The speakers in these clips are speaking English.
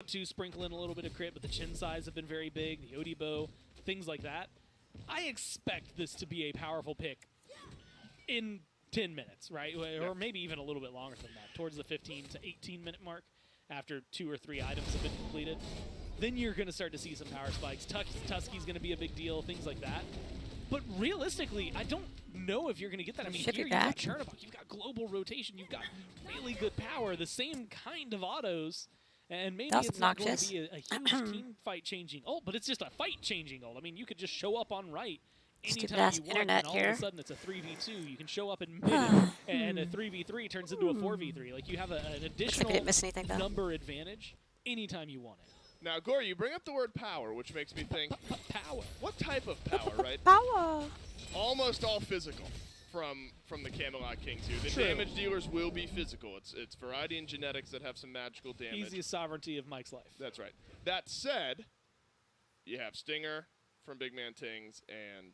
to sprinkle in a little bit of crit, but the chin size have been very big, the Odi bow, things like that. I expect this to be a powerful pick in 10 minutes, right? Or maybe even a little bit longer than that, towards the 15 to 18 minute mark after 2 or 3 items have been completed. Then you're going to start to see some power spikes. Tusky's going to be a big deal, things like that. But realistically, I don't know if you're going to get that. I mean, here you've got Chernobog, you've got global rotation, you've got really good power, the same kind of autos. And maybe it's not going to be a huge team fight changing ult, but it's just a fight changing ult. I mean, you could just show up on right anytime you want, and all of a sudden it's a 3v2. You can show up in mid, and a 3v3 turns into a 4v3. Like, you have an additional number advantage anytime you want it. Now, Gore, you bring up the word power, which makes me think, power. What type of power, right? Power. Almost all physical from the Camelot Kings here. The damage dealers will be physical. It's variety and genetics that have some magical damage. Easiest sovereignty of Mike's life. That's right. That said, you have Stinger from Big Man Tings and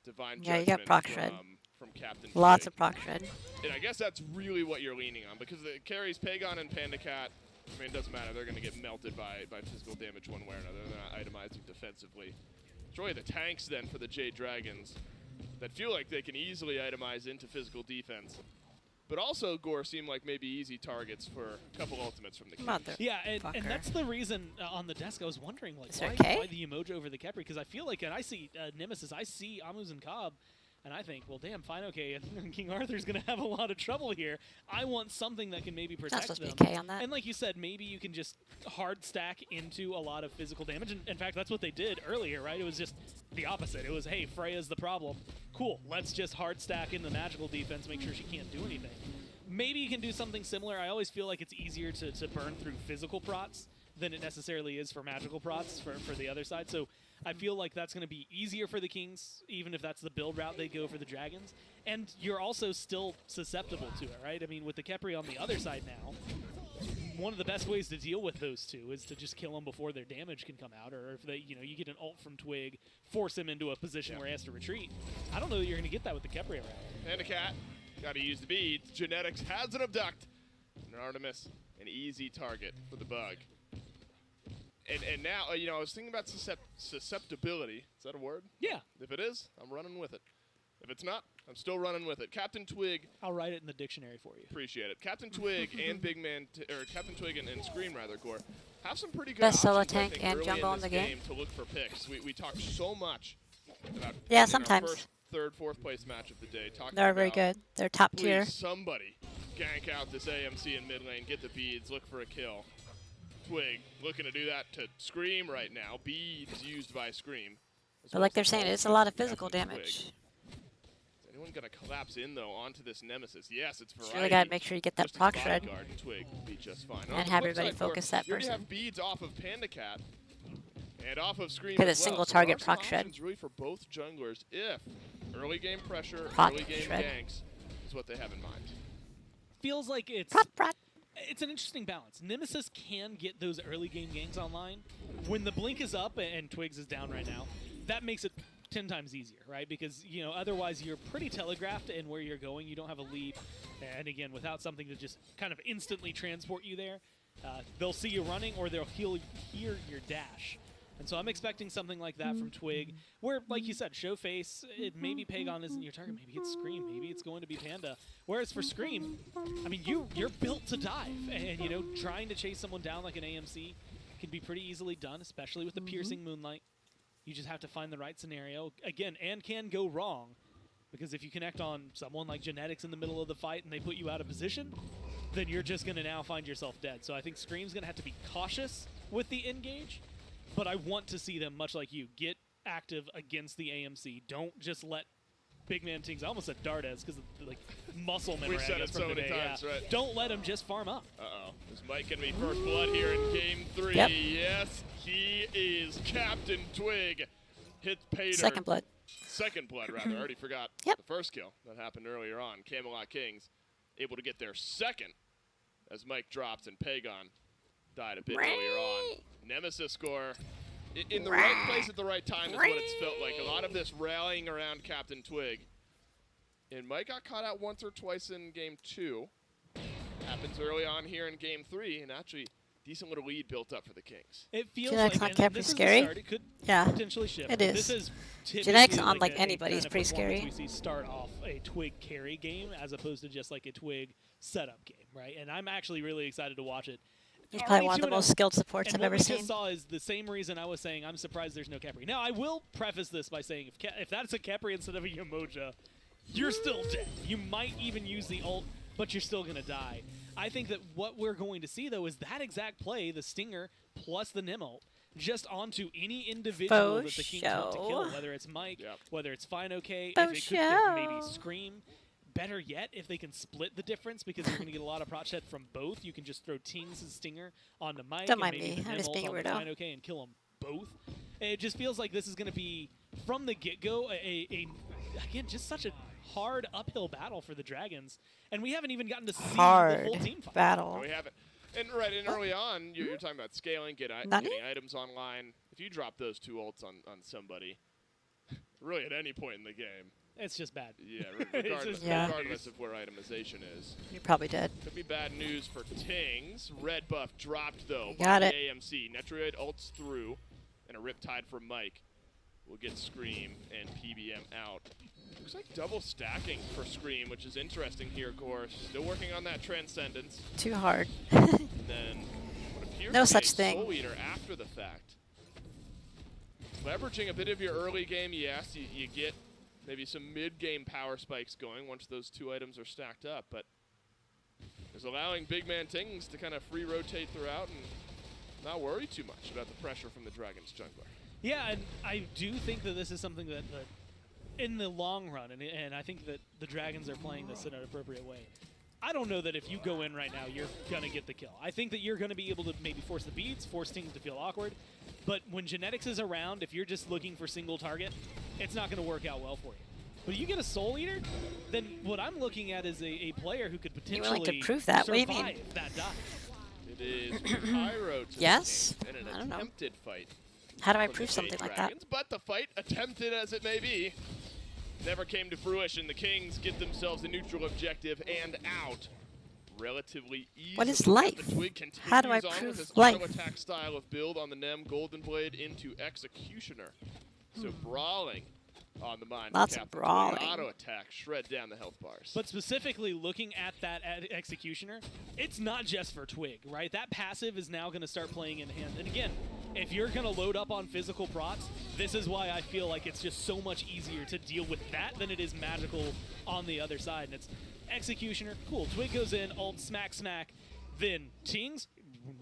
Divine Judgment you got proc shred from Captain Lots Twig. of proc shred. And I guess that's really what you're leaning on, because it carries Pagon and Panda Cat. I mean, it doesn't matter. They're going to get melted by physical damage one way or another. They're not itemizing defensively. It's really the tanks, then, for the Jade Dragons that feel like they can easily itemize into physical defense. But also, Gore seem like maybe easy targets for a couple ultimates from the Kings. Yeah, and that's the reason on the desk I was wondering, like, why the emoji over the Khepri? Because I feel like, and I see Nemesis, I see Amuz and Cobb, and I think, well, damn, fine, okay, and King Arthur's going to have a lot of trouble here. I want something that can maybe protect them. On that. And like you said, maybe you can just hard stack into a lot of physical damage. And in fact, that's what they did earlier, right? It was just the opposite. It was, hey, Freya's the problem. Cool, let's just hard stack in the magical defense, make sure she can't do anything. Maybe you can do something similar. I always feel like it's easier to burn through physical prots than it necessarily is for magical prots for the other side. So I feel like that's going to be easier for the Kings, even if that's the build route they go for the Dragons. And you're also still susceptible to it, right? I mean, with the Khepri on the other side now, one of the best ways to deal with those two is to just kill them before their damage can come out, or if they, you get an ult from Twig, force him into a position where he has to retreat. I don't know that you're going to get that with the Khepri around. And a cat. Got to use the beads. Genetics has an abduct. And Artemis, an easy target for the bug. And now, I was thinking about susceptibility. Is that a word? Yeah. If it is, I'm running with it. If it's not, I'm still running with it. Captain Twig. I'll write it in the dictionary for you. Appreciate it. Captain Twig and Big Man, or Captain Twig and Scream, rather, Gore, have some pretty good Best options, solo tank think, and jungle in the game to look for picks. We talked so much about sometimes. Our first, third, fourth place match of the day. They're very good. They're top tier. Somebody gank out this AMC in mid lane, get the beads, look for a kill. Twig looking to do that to Scream right now. Beads used by Scream. But like they're saying, it's a lot of physical damage. Is anyone going to collapse in, though, onto this Nemesis? Yes, it's variety. You really got to make sure you get that proc shred. Twig will be just fine. And have everybody focus that you person. You have beads off of Panda Cat and off of Scream Because it's single target proc shred. Really for both junglers if early game pressure, Proc early game shred. ganks is what they have in mind. Feels like it's... Prot. It's an interesting balance. Nemesis can get those early game ganks online. When the blink is up and Twigs is down right now, that makes it 10 times easier, right? Because, otherwise you're pretty telegraphed in where you're going. You don't have a leap. And again, without something to just kind of instantly transport you there, they'll see you running or they'll hear your dash. And so I'm expecting something like that from Twig, where, like you said, show face, maybe Pagon isn't your target, maybe it's Scream, maybe it's going to be Panda. Whereas for Scream, I mean, you're built to dive, and, trying to chase someone down like an AMC can be pretty easily done, especially with the piercing Moonlight. You just have to find the right scenario. Again, and can go wrong, because if you connect on someone like Genetics in the middle of the fight and they put you out of position, then you're just going to now find yourself dead. So I think Scream's going to have to be cautious with the engage. But I want to see them, much like you, get active against the AMC. Don't just let Big Man Tings, I almost said Dardes because of like muscle memory. We've said it so many times, right? Don't let him just farm up. Uh-oh. Is Mike going to be first blood here in game 3? Yep. Yes, he is. Captain Twig hits Pater. Second blood. Second blood, rather. I already forgot Yep. the first kill that happened earlier on. Camelot Kings able to get their second as Mike drops and Pagon died a bit earlier on. Nemesis score in the right place at the right time is what it's felt like. A lot of this rallying around Captain Twig. And Mike got caught out once or twice in game 2. Happens early on here in game 3. And actually, decent little lead built up for the Kings. It feels Genetic's like not and Capri this is the scary? start, it could Yeah, potentially shift. it but is. This is Genetics typically on, like, a anybody is kind of pretty performance scary. We see start off a Twig carry game as opposed to just like a Twig setup game, right? And I'm actually really excited to watch it. He's Already probably one of the 2-0. most skilled supports And I've what ever we seen. just saw is the same reason I was saying I'm surprised there's no Capri. Now, I will preface this by saying if that's a Capri instead of a Yamoja, you're still dead. You might even use the ult, but you're still going to die. I think that what we're going to see, though, is that exact play, the Stinger plus the Nim ult, just onto any individual that the Kings want to kill, whether it's Mike, whether it's Fine OK, if it could maybe Scream. Better yet, if they can split the difference, because you're going to get a lot of prot shed from both. You can just throw Tings' Stinger onto Mike Don't and mind maybe me. the I'm just Nim being a ult onto weirdo. Fine OK and kill them both. It just feels like this is going to be, from the get-go, again, just such a hard uphill battle for the Dragons. And we haven't even gotten to see the full team fight. battle. No, we haven't. And early on, you're talking about scaling, getting items online. If you drop those 2 ults on somebody, really at any point in the game, it's just bad. Yeah, regardless of where itemization is. You're probably dead. Could be bad news for Tings. Red buff dropped, though, Got by it. the AMC. Netroid ults through, and a Riptide from Mike will get Scream and PBM out. Looks like double stacking for Scream, which is interesting here, of course. Still working on that Transcendence. Too hard. And then what appears No to be such a thing. Soul Eater after the fact. Leveraging a bit of your early game, yes, you get maybe some mid-game power spikes going once those 2 items are stacked up, but is allowing big man Tings to kind of free rotate throughout and not worry too much about the pressure from the Dragons jungler. Yeah, and I do think that this is something that in the long run, and I think that the Dragons are playing this in an appropriate way. I don't know that if you go in right now, you're going to get the kill. I think that you're going to be able to maybe force the beats, force Tings to feel awkward, but when Genetics is around, if you're just looking for single target, it's not going to work out well for you. But you get a Soul Eater, then what I'm looking at is a player who could potentially willing to prove that? What do you survive mean? that dive. It is Pyro to Yes? the Kings in I an don't know. attempted fight. How do I for the prove something Jade like that? Dragons, but the fight, attempted as it may be, never came to fruition. The Kings get themselves a neutral objective and out relatively easily. What is life? The Twig continues How do I on with prove his life? auto-attack style of build on the Nem, Golden Blade into Executioner. So brawling on the mind. Lots of brawling. Auto-attack, shred down the health bars. But specifically looking at that Executioner, it's not just for Twig, right? That passive is now going to start playing in hand. And again, if you're going to load up on physical procs, this is why I feel like it's just so much easier to deal with that than it is magical on the other side. And it's Executioner, cool. Twig goes in, ult, smack, smack. Then Tings,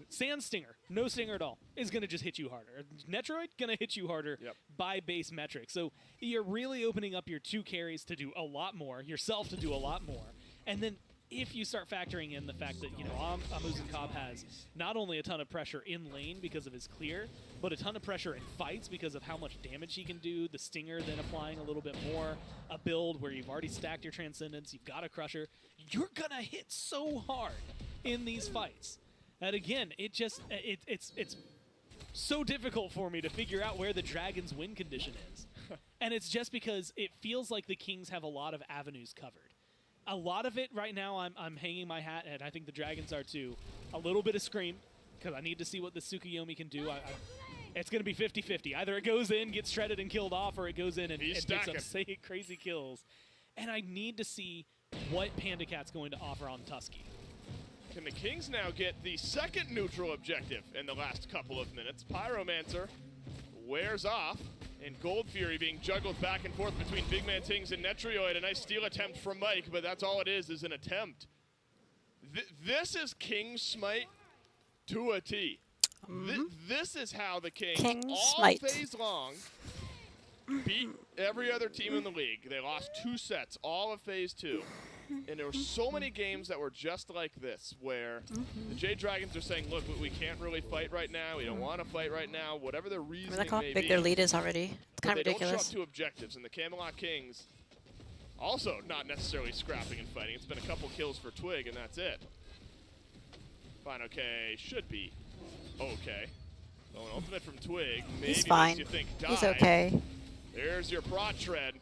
Sand Stinger, no stinger at all, is going to just hit you harder. Netroid, going to hit you harder by base metrics. So you're really opening up your 2 carries to do a lot more, yourself to do a lot more. And then if you start factoring in the fact that, you know, Amuzin Cobb has not only a ton of pressure in lane because of his clear, but a ton of pressure in fights because of how much damage he can do, the Stinger then applying a little bit more, a build where you've already stacked your Transcendence, you've got a Crusher, you're going to hit so hard in these fights. And again, it's so difficult for me to figure out where the Dragons' win condition is. And it's just because it feels like the Kings have a lot of avenues covered. A lot of it right now, I'm hanging my hat, and I think the Dragons are too. A little bit of Scream, because I need to see what the Tsukuyomi can do. It's going to be 50-50. Either it goes in, gets shredded and killed off, or it goes in and picks up crazy kills. And I need to see what Panda Cat's going to offer on Tusky. Can the Kings now get the second neutral objective in the last couple of minutes? Pyromancer wears off, and Gold Fury being juggled back and forth between Big Man Tings and Netrioid. A nice steal attempt from Mike, but that's all it is an attempt. This is King Smite to a T. This is how the Kings all Smite. phase long beat every other team in the league. They lost 2 sets, all of phase 2. And there were so many games that were just like this, where the Jade Dragons are saying, look, we can't really fight right now. We don't want to fight right now. Whatever their reasoning Remember how may big be. their lead is already? It's kind of They don't show up ridiculous. to objectives. And the Camelot Kings also not necessarily scrapping and fighting. It's been a couple kills for Twig, and that's it. Fine, okay. Should be okay. Oh, an ultimate from Twig. Maybe He's fine. makes you think die. He's okay. There's your prod shred.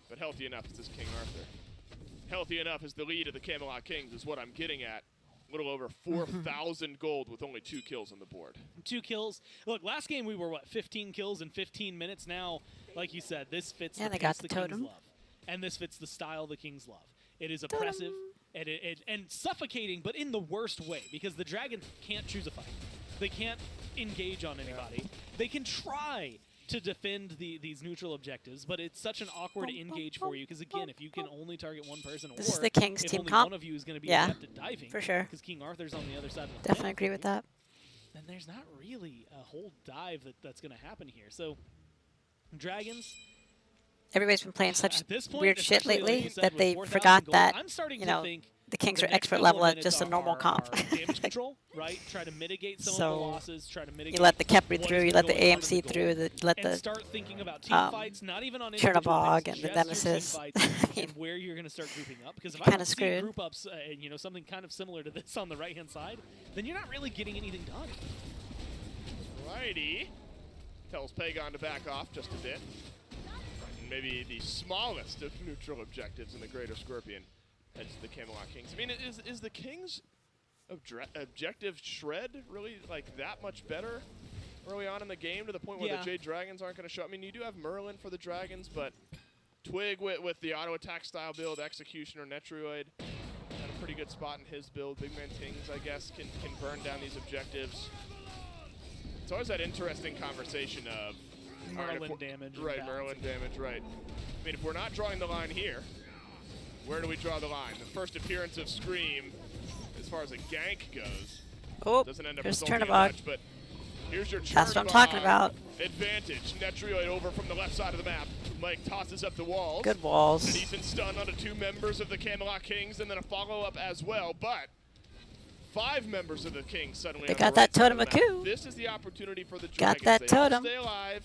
But healthy enough is this King Arthur. Healthy enough is the lead of the Camelot Kings is what I'm getting at. little over 4,000 gold with only 2 kills on the board. 2 kills. Look, last game we were, what, 15 kills in 15 minutes? Now, like you said, this fits Yeah, the they pace got the Kings totem. love. And this fits the style the Kings love. It is oppressive and suffocating, but in the worst way, because the Dragons can't choose a fight. They can't engage on anybody. They can try to defend these neutral objectives, but it's such an awkward engage for you, because again, if you can only target one person, This is or the Kings if team only comp. one of you is going to be Yeah, adept at diving, for sure. because King Arthur's on the other side of the Definitely planet, agree with that. then there's not really a whole dive that's going to happen here. So, Dragons, Everybody's been playing such at this point, weird shit especially, like lately you said, that with they 4,000 forgot gold, that, I'm starting you to know, think the Kings the are next expert couple level of at just a minutes normal comp. are damage control, right? Try to mitigate some of So, the losses, try to mitigate You let the Kepri what through, has you been let the going on in AMC the through, gold, let and the start thinking about team fights, not even on Chernobog individual and the things, just Nemesis. your team fights I mean, and where you're going to start grouping up. Because if I kinda don't see screwed. group ups, and you know, something kind of similar to this on the right-hand side, then you're not really getting anything done. Righty. Tells Pagon to back off just a bit. And maybe the smallest of neutral objectives in the Greater Scorpion heads to the Camelot Kings. I mean, is the Kings' objective shred really like that much better early on in the game, to the point where the Jade Dragons aren't going to show? I mean, you do have Merlin for the Dragons, but Twig with the auto attack style build, Executioner, Netrioid, had a pretty good spot in his build. Big Man Tings, I guess, can burn down these objectives. It's always that interesting conversation of Merlin damage. and Right, balance. Merlin damage, right. I mean, if we're not drawing the line here, where do we draw the line? The first appearance of Scream, as far as a gank goes, Oh, doesn't end up here's resulting in Chernobog. much, but here's your That's what I'm talking Chernobog about. advantage. Netrioid over from the left side of the map. Mike tosses up the walls. Good walls. A decent stun onto 2 members of the Camelot Kings, and then a follow-up as well, but 5 members of the Kings suddenly They on got the right that side totem of the of map. coup. This is the opportunity for the Got Dragons. that They all totem. stay alive.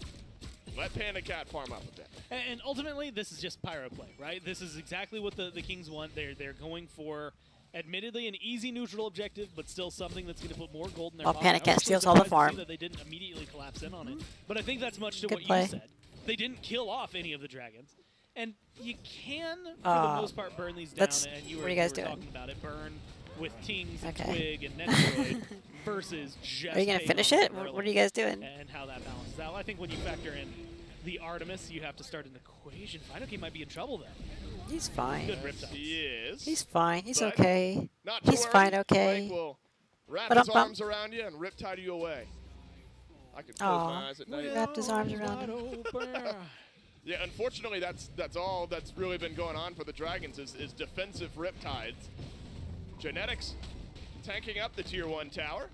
Let Panda Cat farm up a bit. And ultimately, this is just pyro play, right? This is exactly what the Kings want. They're going for, admittedly, an easy neutral objective, but still something that's going to put more gold in their While pocket. Panic I Cat was steals actually all the surprised to see farm. that they didn't immediately collapse in on it. But I think that's much to Good what play. you said. They didn't kill off any of the Dragons. And you can, for the most part, burn these down. let's- And you what were, are you guys you were doing? talking about it. Burn with Tings and Okay. Twig and Netroid versus just Are you going to Pagon finish it? and What are Merlin, you guys doing? and how that balances out. I think when you factor in the Artemis, you have to start an equation. Finoki might be in trouble then. He's fine. Good Riptides. He is. He's fine. He's But okay. Not to He's worry. fine, okay. Mike will wrap But his I'm bummed. arms around you and riptide you away. I could close Aw. my eyes at night. Wrapped his arms around him. Yeah, unfortunately, that's all that's really been going on for the Dragons is defensive riptides. Genetics tanking up the tier 1 tower,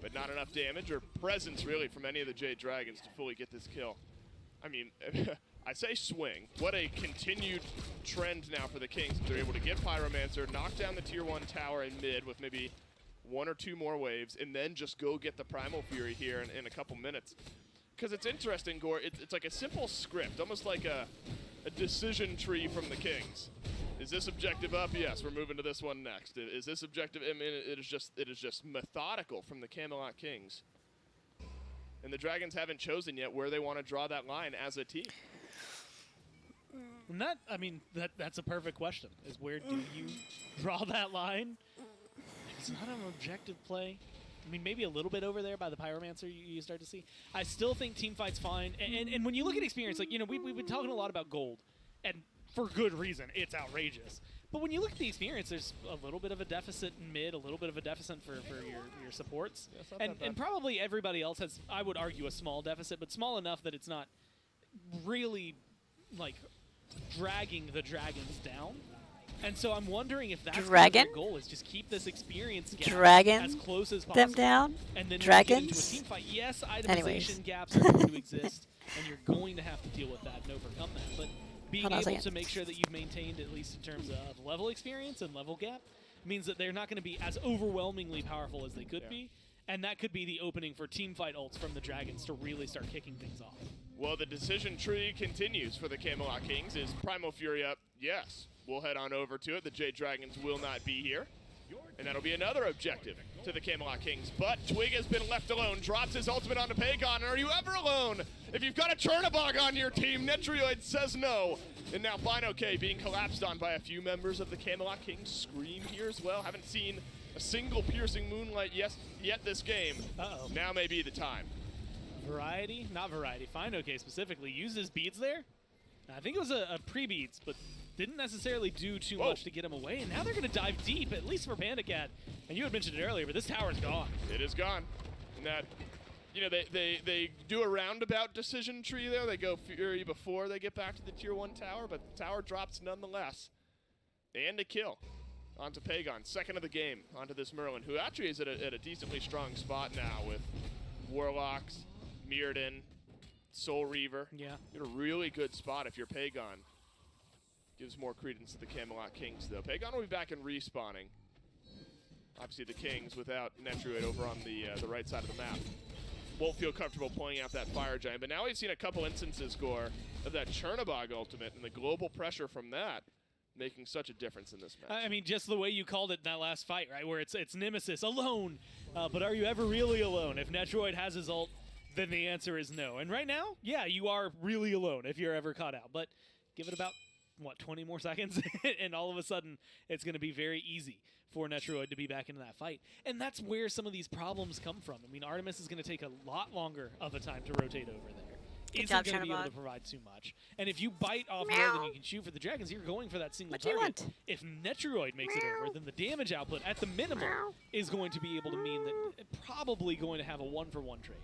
but not enough damage or presence really from any of the Jade Dragons to fully get this kill. I mean, I say swing. What a continued trend now for the Kings. They're able to get Pyromancer, knock down the tier 1 tower in mid with maybe 1 or 2 more waves, and then just go get the Primal Fury here in a couple minutes. Because it's interesting, Gore. It's like a simple script, almost like a decision tree from the Kings. Is this objective up? Yes, we're moving to this one next. Is this objective? I mean, it is just methodical from the Camelot Kings. And the Dragons haven't chosen yet where they want to draw that line as a team. And I mean, that's a perfect question, is where do you draw that line? It's not an objective play. I mean, maybe a little bit over there by the Pyromancer you start to see. I still think team fight's fine. And when you look at experience, like, you know, we've been talking a lot about gold, and for good reason. It's outrageous. But when you look at the experience, there's a little bit of a deficit in mid, a little bit of a deficit for your supports. Yeah, it's not that bad. And probably everybody else has, I would argue, a small deficit, but small enough that it's not really, like, dragging the Dragons down. And so I'm wondering if that's Dragon? their goal, is just keep this experience gap Dragon as close as possible. them down? And then Dragons? when you get into a team fight, yes, itemization Anyways. gaps are going to exist, and you're going to have to deal with that and overcome that. But being Hold on a able second. to make sure that you've maintained, at least in terms of level experience and level gap, means that they're not going to be as overwhelmingly powerful as they could be. And that could be the opening for team fight ults from the Dragons to really start kicking things off. Well, the decision tree continues for the Camelot Kings. Is Primal Fury up? Yes. We'll head on over to it. The Jade Dragons will not be here. And that'll be another objective to the Camelot Kings. But Twig has been left alone, drops his ultimate onto Pagon. And are you ever alone? If you've got a Chernobog on your team, Netrioid says no. And now Finoki being collapsed on by a few members of the Camelot Kings. Scream here as well. Haven't seen a single piercing moonlight yet this game, Uh-oh. now may be the time. Variety? Not Variety. Find OK specifically. Uses beads there. I think it was a pre-beads, but didn't necessarily do too much to get him away. And now they're going to dive deep, at least for Panda Cat. And you had mentioned it earlier, but this tower's gone. It is gone. And that, you know, they do a roundabout decision tree there. They go Fury before they get back to the Tier 1 tower, but the tower drops nonetheless. And a kill onto Pagon, second of the game, onto this Merlin, who actually is at a decently strong spot now with Warlocks, Mirrodin, Soul Reaver. Yeah. You're in a really good spot if you're Pagon. Gives more credence to the Camelot Kings, though. Pagon will be back in respawning. Obviously, the Kings without Netroid over on the right side of the map won't feel comfortable pulling out that Fire Giant. But now we've seen a couple instances, Gore, of that Chernobog ultimate and the global pressure from that making such a difference in this match. I mean, just the way you called it in that last fight, right, where it's Nemesis alone. But are you ever really alone? If Netroid has his ult, then the answer is no. And right now, yeah, you are really alone if you're ever caught out. But give it about, what, 20 more seconds? And all of a sudden, it's going to be very easy for Netroid to be back into that fight. And that's where some of these problems come from. I mean, Artemis is going to take a lot longer of a time to rotate over there. Good Isn't job, going to be able Chernobog. to provide too much. And if you bite off more than you can chew for the Dragons, you're going for that single What do you target. want? If Netroid makes it over, then the damage output at the minimum is going to be able to mean that it's probably going to have a 1-for-1 trade.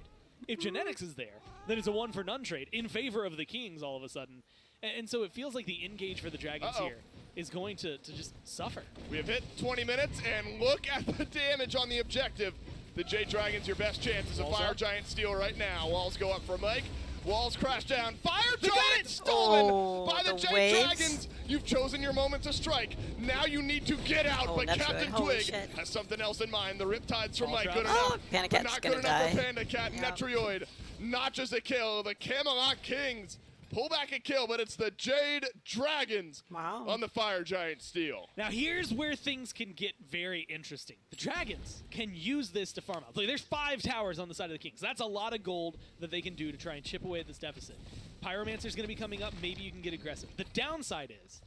If Genetics is there, then it's a 1-for-none trade in favor of the Kings all of a sudden. And so it feels like the engage for the Dragons here is going to just suffer. We have hit 20 minutes, and look at the damage on the objective. The Jade Dragons, your best chance is a Fire Giant steal right now. Walls go up for Mike. Walls crash down. Fire Giant stolen by the Jade waves. Dragons. You've chosen your moment to strike. Now you need to get out, but Netroid, Captain holy Twig shit. has something else in mind. The Riptides from Ball Mike, drop. good enough, Panda but Cat's not gonna good enough for die. Panda Cat. Yeah. Netroid, not just a kill. The Camelot Kings pull back a kill, but it's the Jade Dragons on the Fire Giant steal. Now here's where things can get very interesting. The Dragons can use this to farm out. Like, there's 5 towers on the side of the Kings. That's a lot of gold that they can do to try and chip away at this deficit. Pyromancer's going to be coming up. Maybe you can get aggressive. The downside is,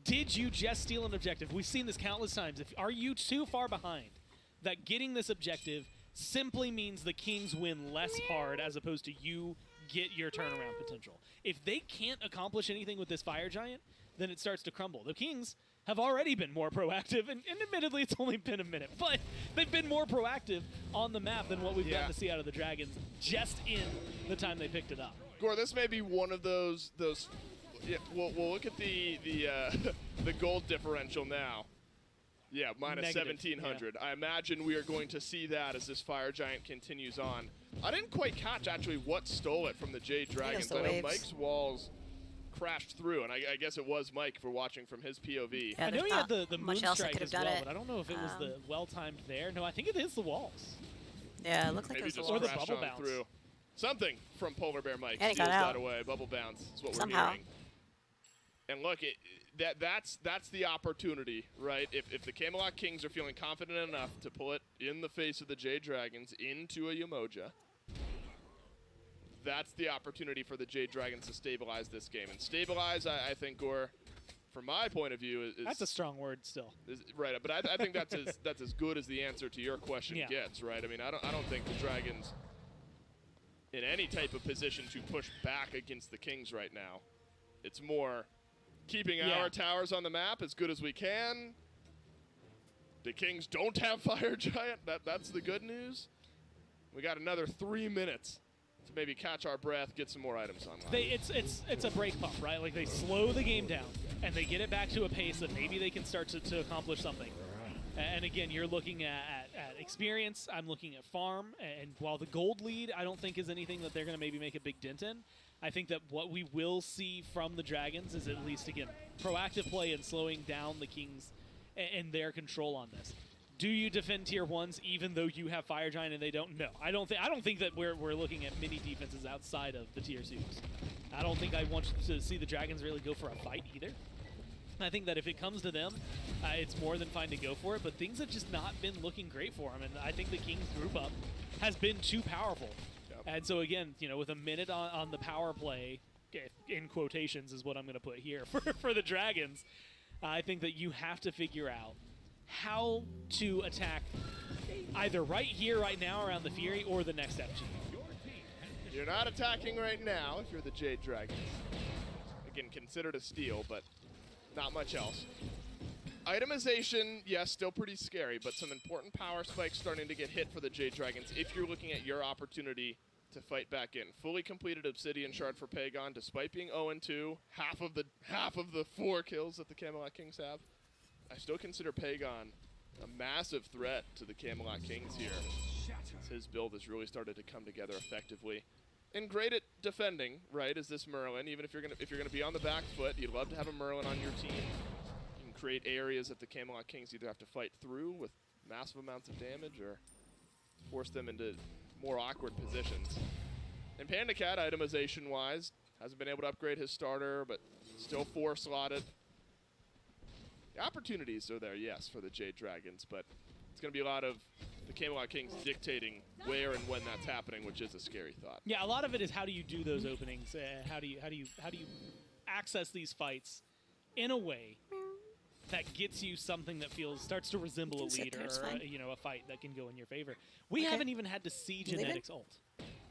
did you just steal an objective? We've seen this countless times. Are you too far behind that getting this objective simply means the Kings win less hard as opposed to you get your turnaround potential? If they can't accomplish anything with this Fire Giant, then it starts to crumble. The Kings have already been more proactive, and admittedly it's only been a minute, but they've been more proactive on the map than what we've gotten to see out of the Dragons just in the time they picked it up. Gore, this may be one of those. Yeah, we'll look at the the gold differential now. Yeah, minus Negative, 1,700. I imagine we are going to see that as this Fire Giant continues on. I didn't quite catch actually what stole it from the Jade Dragons. the I know waves. Mike's walls crashed through, and I guess it was Mike for watching from his POV. Yeah, I know there's he had not the much else that Moonstrike could as have well, done it. but I don't know if it was the well-timed there. No, I think it is the walls. Yeah, it looked like Maybe it was just the Or the walls. crashed bubble on bounce. through. Something from Polar Bear Mike And he steals got out. that away. Bubble bounce is what Somehow. we're hearing. And look, that's the opportunity, right? If the Camelot Kings are feeling confident enough to pull it in the face of the Jade Dragons into a Umoja, that's the opportunity for the Jade Dragons to stabilize this game. And stabilize, I think, Gore, from my point of view, is That's a strong word still. right. But I think that's as good as the answer to your question Yeah. gets, right? I mean, I don't think the Dragons in any type of position to push back against the Kings right now. It's more keeping our towers on the map as good as we can. The Kings don't have Fire Giant. That's the good news. We got another 3 minutes to maybe catch our breath, get some more items online. It's a break pump, right? Like, they slow the game down and they get it back to a pace that maybe they can start to accomplish something. And again, you're looking at experience. I'm looking at farm. And while the gold lead, I don't think is anything that they're going to maybe make a big dent in. I think that what we will see from the Dragons is at least, again, proactive play and slowing down the Kings and their control on this. Do you defend tier 1s even though you have Fire Giant and they don't? No. I don't think that we're looking at mini defenses outside of the tier 2s. I don't think I want to see the Dragons really go for a fight either. I think that if it comes to them, it's more than fine to go for it, but things have just not been looking great for them, and I think the Kings group up has been too powerful. Yep. And so again, with a minute on the power play, in quotations is what I'm going to put here for the Dragons, I think that you have to figure out how to attack either right here, right now, around the Fury, or the next FG. You're not attacking right now if you're the Jade Dragons. Again, considered a steal, but not much else. Itemization, yes, still pretty scary, but some important power spikes starting to get hit for the Jade Dragons if you're looking at your opportunity to fight back in. Fully completed Obsidian Shard for Pagon, despite being 0-2, half of the 4 kills that the Camelot Kings have. I still consider Pagon a massive threat to the Camelot Kings here. His build has really started to come together effectively. And great at defending, right, is this Merlin. Even if you're gonna be on the back foot, you'd love to have a Merlin on your team. You can create areas that the Camelot Kings either have to fight through with massive amounts of damage or force them into more awkward positions. And Panda Cat, itemization-wise, hasn't been able to upgrade his starter, but still 4-slotted. The opportunities are there, yes, for the Jade Dragons, but it's going to be a lot of the Camelot Kings dictating where and when that's happening, which is a scary thought. Yeah, a lot of it is how do you do those openings? How do you access these fights in a way that gets you something that starts to resemble a lead or a fight that can go in your favor. We haven't even had to see Genetics ult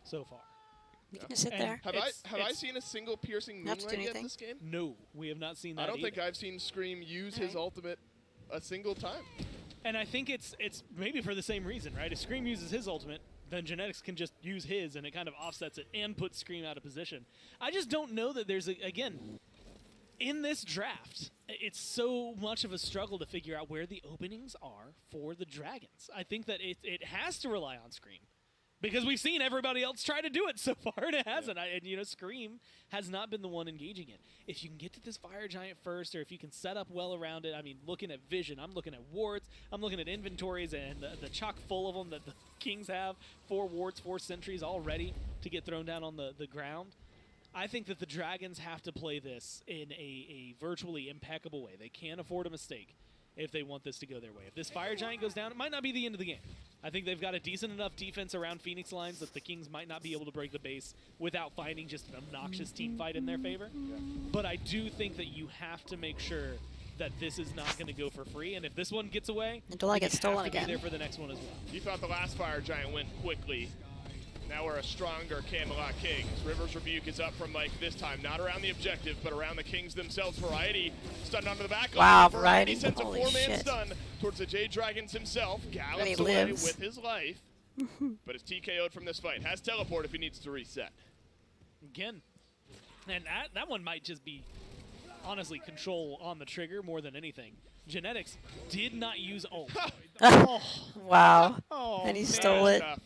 so far. You can just sit And there. Have I seen a single piercing Not to do moonlight yet anything. this game? No, we have not seen that I don't think either. I've seen Scream use his ultimate a single time. And I think it's maybe for the same reason, right? If Scream uses his ultimate, then Genetics can just use his, and it kind of offsets it and puts Scream out of position. I just don't know that there's, again, in this draft, it's so much of a struggle to figure out where the openings are for the Dragons. I think that it has to rely on Scream. Because we've seen everybody else try to do it so far, and it hasn't. And Scream has not been the one engaging it. If you can get to this Fire Giant first, or if you can set up well around it, I mean, looking at vision, I'm looking at wards, I'm looking at inventories, and the chock full of them that the Kings have, 4 wards, 4 sentries all ready to get thrown down on the ground. I think that the Dragons have to play this in a virtually impeccable way. They can't afford a mistake if they want this to go their way. If this Fire Giant goes down, it might not be the end of the game. I think they've got a decent enough defense around Phoenix lines that the Kings might not be able to break the base without finding just an obnoxious team fight in their favor. Yeah. But I do think that you have to make sure that this is not going to go for free, and if this one gets away, Until I get stolen have to again. be there for the next one as well. You thought the last Fire Giant went quickly. Now we're a stronger Camelot Kings. River's Rebuke is up from Mike this time. Not around the objective, but around the Kings themselves. Variety stunned onto the back line. Wow, Variety Variety. sends a Holy 4-man shit. stun towards the Jade Dragons himself. Gallops he away lives. with his life, but is TKO'd from this fight. Has teleport if he needs to reset. Again, and that one might just be, honestly, control on the trigger more than anything. Genetics did not use ult. Wow. Oh, And he man. stole it. Tough.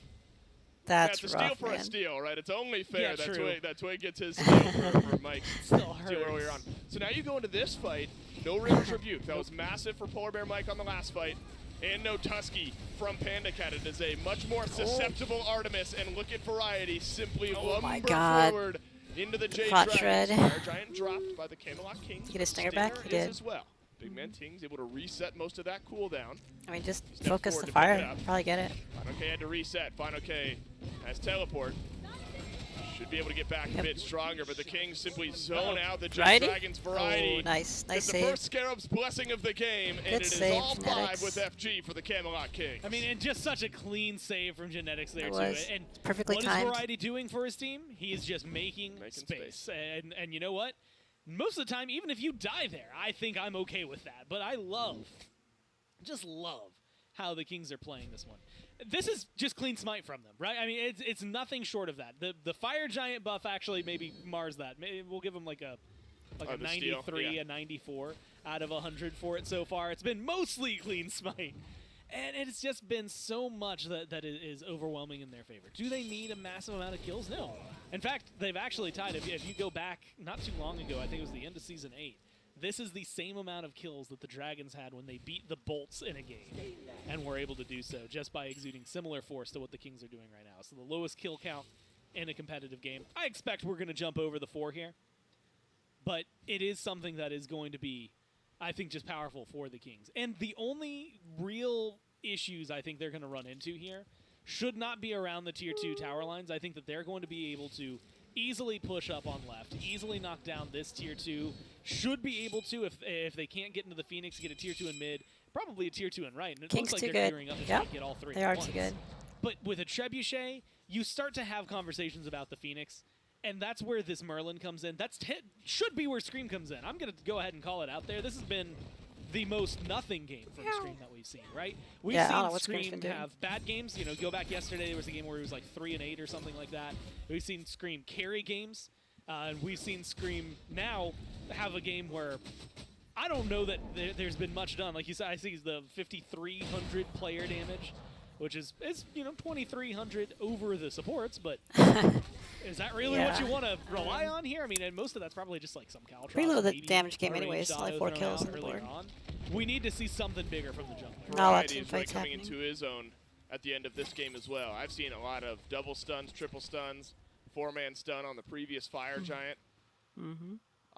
That's it's a rough, steal for man. a steal, right? It's only fair Yeah, that true. Twig gets his steal for Mike Still steal hurts. earlier on. So now you go into this fight, no River's Rebuke. That was massive for Polar Bear Mike on the last fight. And no Tusky from Panda Cat. It is a much more susceptible Artemis, and look at Variety simply my lumber God. forward into the Jade Hot Dragons. shred. Fire Giant dropped by the Camelot Kings. He get his stinger back? He is did. as well. Big Man Ting's able to reset most of that cooldown. I mean, just Step focus forward the to pick it fire. up. Probably get it. Final K had to reset. Final K has teleport. Should be able to get back a bit stronger, but the Kings simply zone out the Jade Variety? Dragons. Variety. Oh, nice. Nice It's the save. first Scarab's blessing of the game, and Good it is save, all 5 Genetics. with FG for the Camelot Kings. I mean, and just such a clean save from Genetics there, It too. was. And Perfectly what timed. is Variety doing for his team? He is just making space. And you know what? Most of the time, even if you die there, I think I'm okay with that. But I just love how the Kings are playing this one. This is just clean smite from them, right? I mean, it's nothing short of that. The Fire Giant buff actually maybe mars that. Maybe we'll give him like a the 93, steal, yeah. a 94 out of 100 for it so far. It's been mostly clean smite. And it's just been so much that it is overwhelming in their favor. Do they need a massive amount of kills? No. In fact, they've actually tied. If you go back not too long ago, I think it was the end of Season 8, this is the same amount of kills that the Dragons had when they beat the Bolts in a game and were able to do so just by exuding similar force to what the Kings are doing right now. So the lowest kill count in a competitive game. I expect we're going to jump over the 4 here, but it is something that is going to be, I think, just powerful for the Kings. And the only real issues I think they're going to run into here should not be around the Tier 2 tower lines. I think that they're going to be able to easily push up on left, easily knock down this Tier 2. Should be able to, if they can't get into the Phoenix, get a Tier 2 in mid, probably a tier 2 and right, and it King's looks too like they're good. gearing up to Yep. try and get all three They at are once. too good. But with a Trebuchet, you start to have conversations about the Phoenix, and that's where this Merlin comes in. Should be where Scream comes in. I'm going to go ahead and call it out there. This has been the most nothing game from Scream that we've seen, right? We've Yeah, I don't know seen what Scream's Scream been doing. have bad games. You know, go back yesterday, there was a game where it was like 3-8 or something like that. We've seen Scream carry games, and we've seen Scream now have a game where I don't know that there's been much done. Like you said, I think it's the 5,300 player damage, which is 2,300 over the supports, but is that really what you want to rely on here? I mean, and most of that's probably just like some Caltrops. Pretty low the maybe damage game a anyway. ranged It's only auto 4 thrown kills out on the earlier board. on. We need to see something bigger from the jump. Not a lot of Variety is teamfights really coming happening. into his own at the end of this game as well. I've seen a lot of double stuns, triple stuns, 4-man stun on the previous Fire Giant.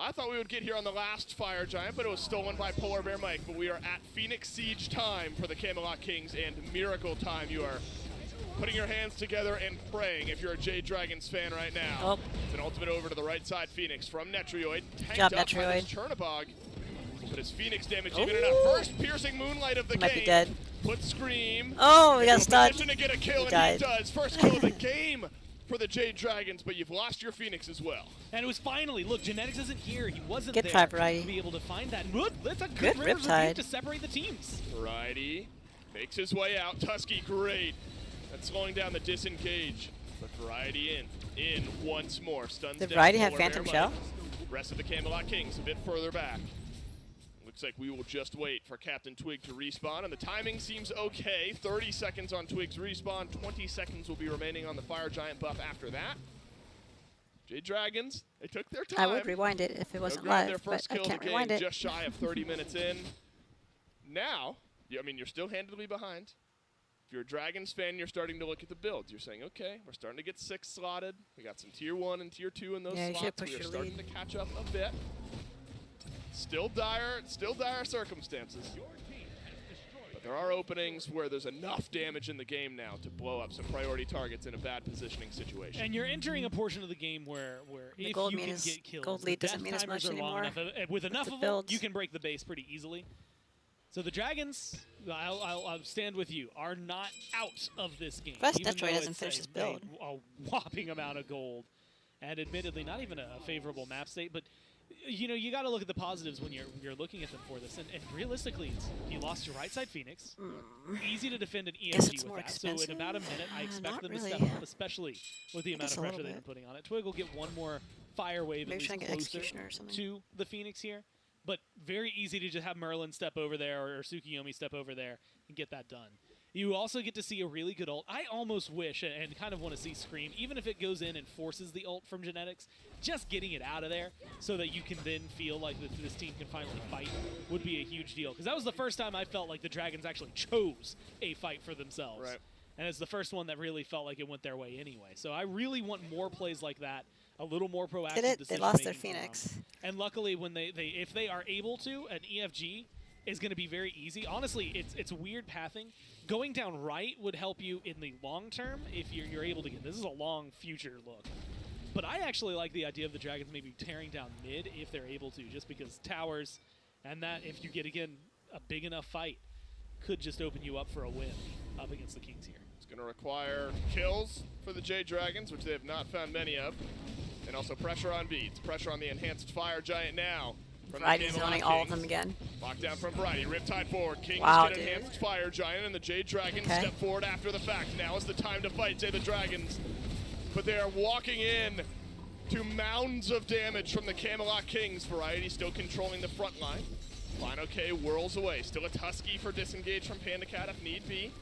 I thought we would get here on the last Fire Giant, but it was stolen by Polar Bear Mike. But we are at Phoenix Siege time for the Camelot Kings and Miracle time. You are putting your hands together and praying if you're a Jade Dragons fan right now. Oh. It's an ultimate over to the right side Phoenix from Netrioid. Tanked Job, up by this Netrioid. Chernabog. But his Phoenix damage even enough. First piercing moonlight of the Might game. be dead. Put Scream. Oh, we got into a stunned. position to get a kill, He and died. he does. First kill of the game for the Jade Dragons, but you've lost your Phoenix as well. And it was finally, look, Genetics isn't here. He wasn't Good there try, Variety. to be able to find that. And look, that's a Good good Rivers Riptide. review to separate the teams. Variety makes his way out. Tusky, great. That's slowing down the disengage. But Variety in once more. Stuns Did down Variety have Polar Bear Phantom Mike. Shell? Rest of the Camelot Kings a bit further back. Looks like we will just wait for Captain Twig to respawn, and the timing seems okay. 30 seconds on Twig's respawn, 20 seconds will be remaining on the Fire Giant buff after that. Jade Dragons, they took their time. I would rewind it if it They'll wasn't grab live, their but first I kill of can't the game rewind it. just shy of 30 minutes in. Now, I mean, you're still handedly behind. If you're a Dragons fan, you're starting to look at the builds. You're saying, okay, we're starting to get 6 slotted. We got some tier 1 and tier 2 in those Yeah, you should slots. push We are your starting lead. to catch up a bit. Still dire circumstances. But there are openings where there's enough damage in the game now to blow up some priority targets in a bad positioning situation. And you're entering a portion of the game where The if gold you mean can is- get kills, gold the lead doesn't death mean as timers much are long anymore. enough. With enough the of them, builds. you can break the base pretty easily. So the Dragons, I'll stand with you, are not out of this game. Plus, even Detroit though hasn't it's finished his a build. whopping amount of gold. And admittedly, not even a favorable map state, but you know, you got to look at the positives when you're looking at them for this. And realistically, you lost your right side Phoenix. Easy to defend an Guess EMG it's with more that. So in expensive. about a minute, I expect Not them to really. step up, especially with the amount guess of a pressure little they've been bit. putting on it. Twig will get one more fire wave Maybe at try and least get closer Executioner or something. to the Phoenix here. But very easy to just have Merlin step over there or Tsukiyomi step over there and get that done. You also get to see a really good ult. I almost wish and kind of want to see Scream, even if it goes in and forces the ult from Genetics, just getting it out of there so that you can then feel like this team can finally fight would be a huge deal. Because that was the first time I felt like the Dragons actually chose a fight for themselves. Right. And it's the first one that really felt like it went their way anyway. So I really want more plays like that, a little more proactive Did it? They decision lost their making from them. Phoenix. And luckily, when if they are able to, an EFG is going to be very easy. Honestly, it's weird pathing. Going down right would help you in the long term if you're able to get. This is a long future look. But I actually like the idea of the Dragons maybe tearing down mid if they're able to, just because towers and that, if you get, again, a big enough fight, could just open you up for a win up against the Kings here. It's going to require kills for the Jade Dragons, which they have not found many of. And also pressure on beads. Pressure on the enhanced Fire Giant now. From the Variety's Camelot zoning all of Kings. them again. Lockdown from Variety. Riptide forward. Kings Wow, get dude. enhanced Fire Giant, and the Jade Dragons Okay. step forward after the fact. Now is the time to fight, say the Dragons. But they are walking in to mounds of damage from the Camelot Kings. Variety still controlling the front line. Final K whirls away. Still a Tusky for disengage from Panda Cat if need be.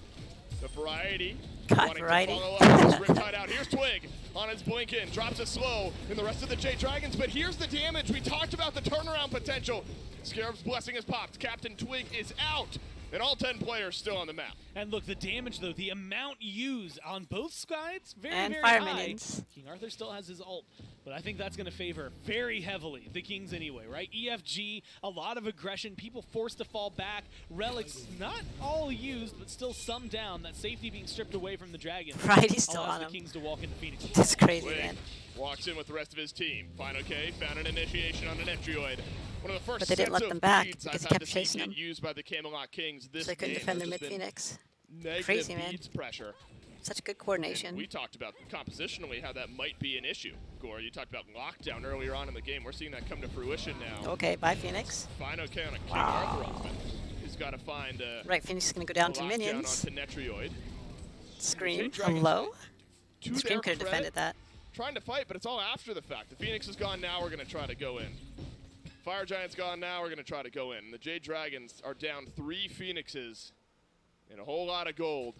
The Variety God, wanting Variety. to follow up. This Riptide out. Here's Twig on his blink in. Drops it slow in the rest of the Jade Dragons. But here's the damage. We talked about the turnaround potential. Scarab's blessing has popped. Captain Twig is out. And all 10 players still on the map. And look, the damage, though, the amount used on both sides, very, And very fire high. minions. King Arthur still has his ult, but I think that's going to favor very heavily the Kings anyway, right? EFG, a lot of aggression, people forced to fall back, relics not all used, but still some down, that safety being stripped away from the Dragons. Variety's still allows on the him. Kings to walk into Phoenix. That's crazy, Twig man. walks in with the rest of his team. Final K found an initiation on an Netrioid. One of the first But they didn't sets let them of back beads because I've he had kept to see chasing get them. used by the Camelot Kings this So they couldn't game defend their has mid been Phoenix. negative Crazy, man. beads pressure. Such good And coordination. we talked about compositionally how that might be an issue. Gore, you talked about lockdown earlier on in the game. We're seeing that come to fruition now. Okay, bye Phoenix. Final count on King Wow. Arthur ultimate. He's got to find a Right, Phoenix is going to go down to lockdown minions. onto Netrioid. Scream. Dragons, Hello? to Scream their could have credit, defended that. trying to fight, but it's all after the fact. The Phoenix is gone now, we're going to try to go in. Fire Giant's gone now, we're going to try to go in. The Jade Dragons are down 3 Phoenixes and a whole lot of gold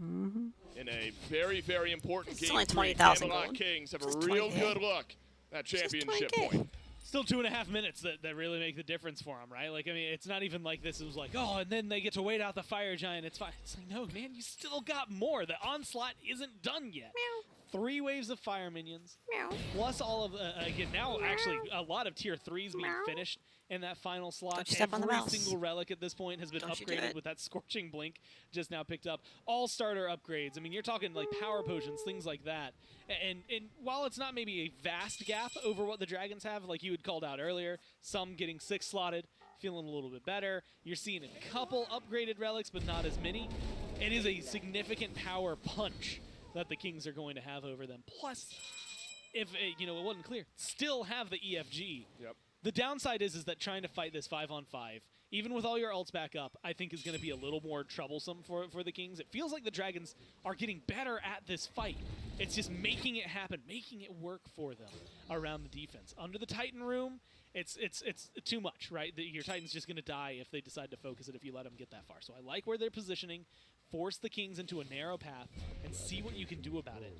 in a very, very important It's game. only 3. 20,000 Camelot gold. Kings have a Just real 20K. good look at Just championship 20K. point. Still 2.5 minutes that really make the difference for them, right? Like, I mean, it's not even like this. It was like, oh, and then they get to wait out the Fire Giant. It's fine. It's like, no, man, you still got more. The onslaught isn't done yet. Meow. 3 waves of fire minions, Meow. plus all of, again, now actually a lot of tier 3s being Meow. finished in that final slot. Don't you step on the Every mouse. single relic at this point has been Don't you do upgraded it. with that Scorching Blink just now picked up. All starter upgrades. I mean, you're talking like power potions, things like that. And while it's not maybe a vast gap over what the Dragons have, like you had called out earlier, some getting 6 slotted, feeling a little bit better. You're seeing a couple upgraded relics, but not as many. It is a significant power punch that the Kings are going to have over them. Plus, if it wasn't clear, still have the EFG. Yep. The downside is that trying to fight this 5-on-5, even with all your ults back up, I think is going to be a little more troublesome for the Kings. It feels like the Dragons are getting better at this fight. It's just making it happen, making it work for them around the defense. Under the Titan room, it's too much, right? Your Titan's just going to die if they decide to focus it if you let them get that far. So I like where they're positioning. Force the Kings into a narrow path and see what you can do about it.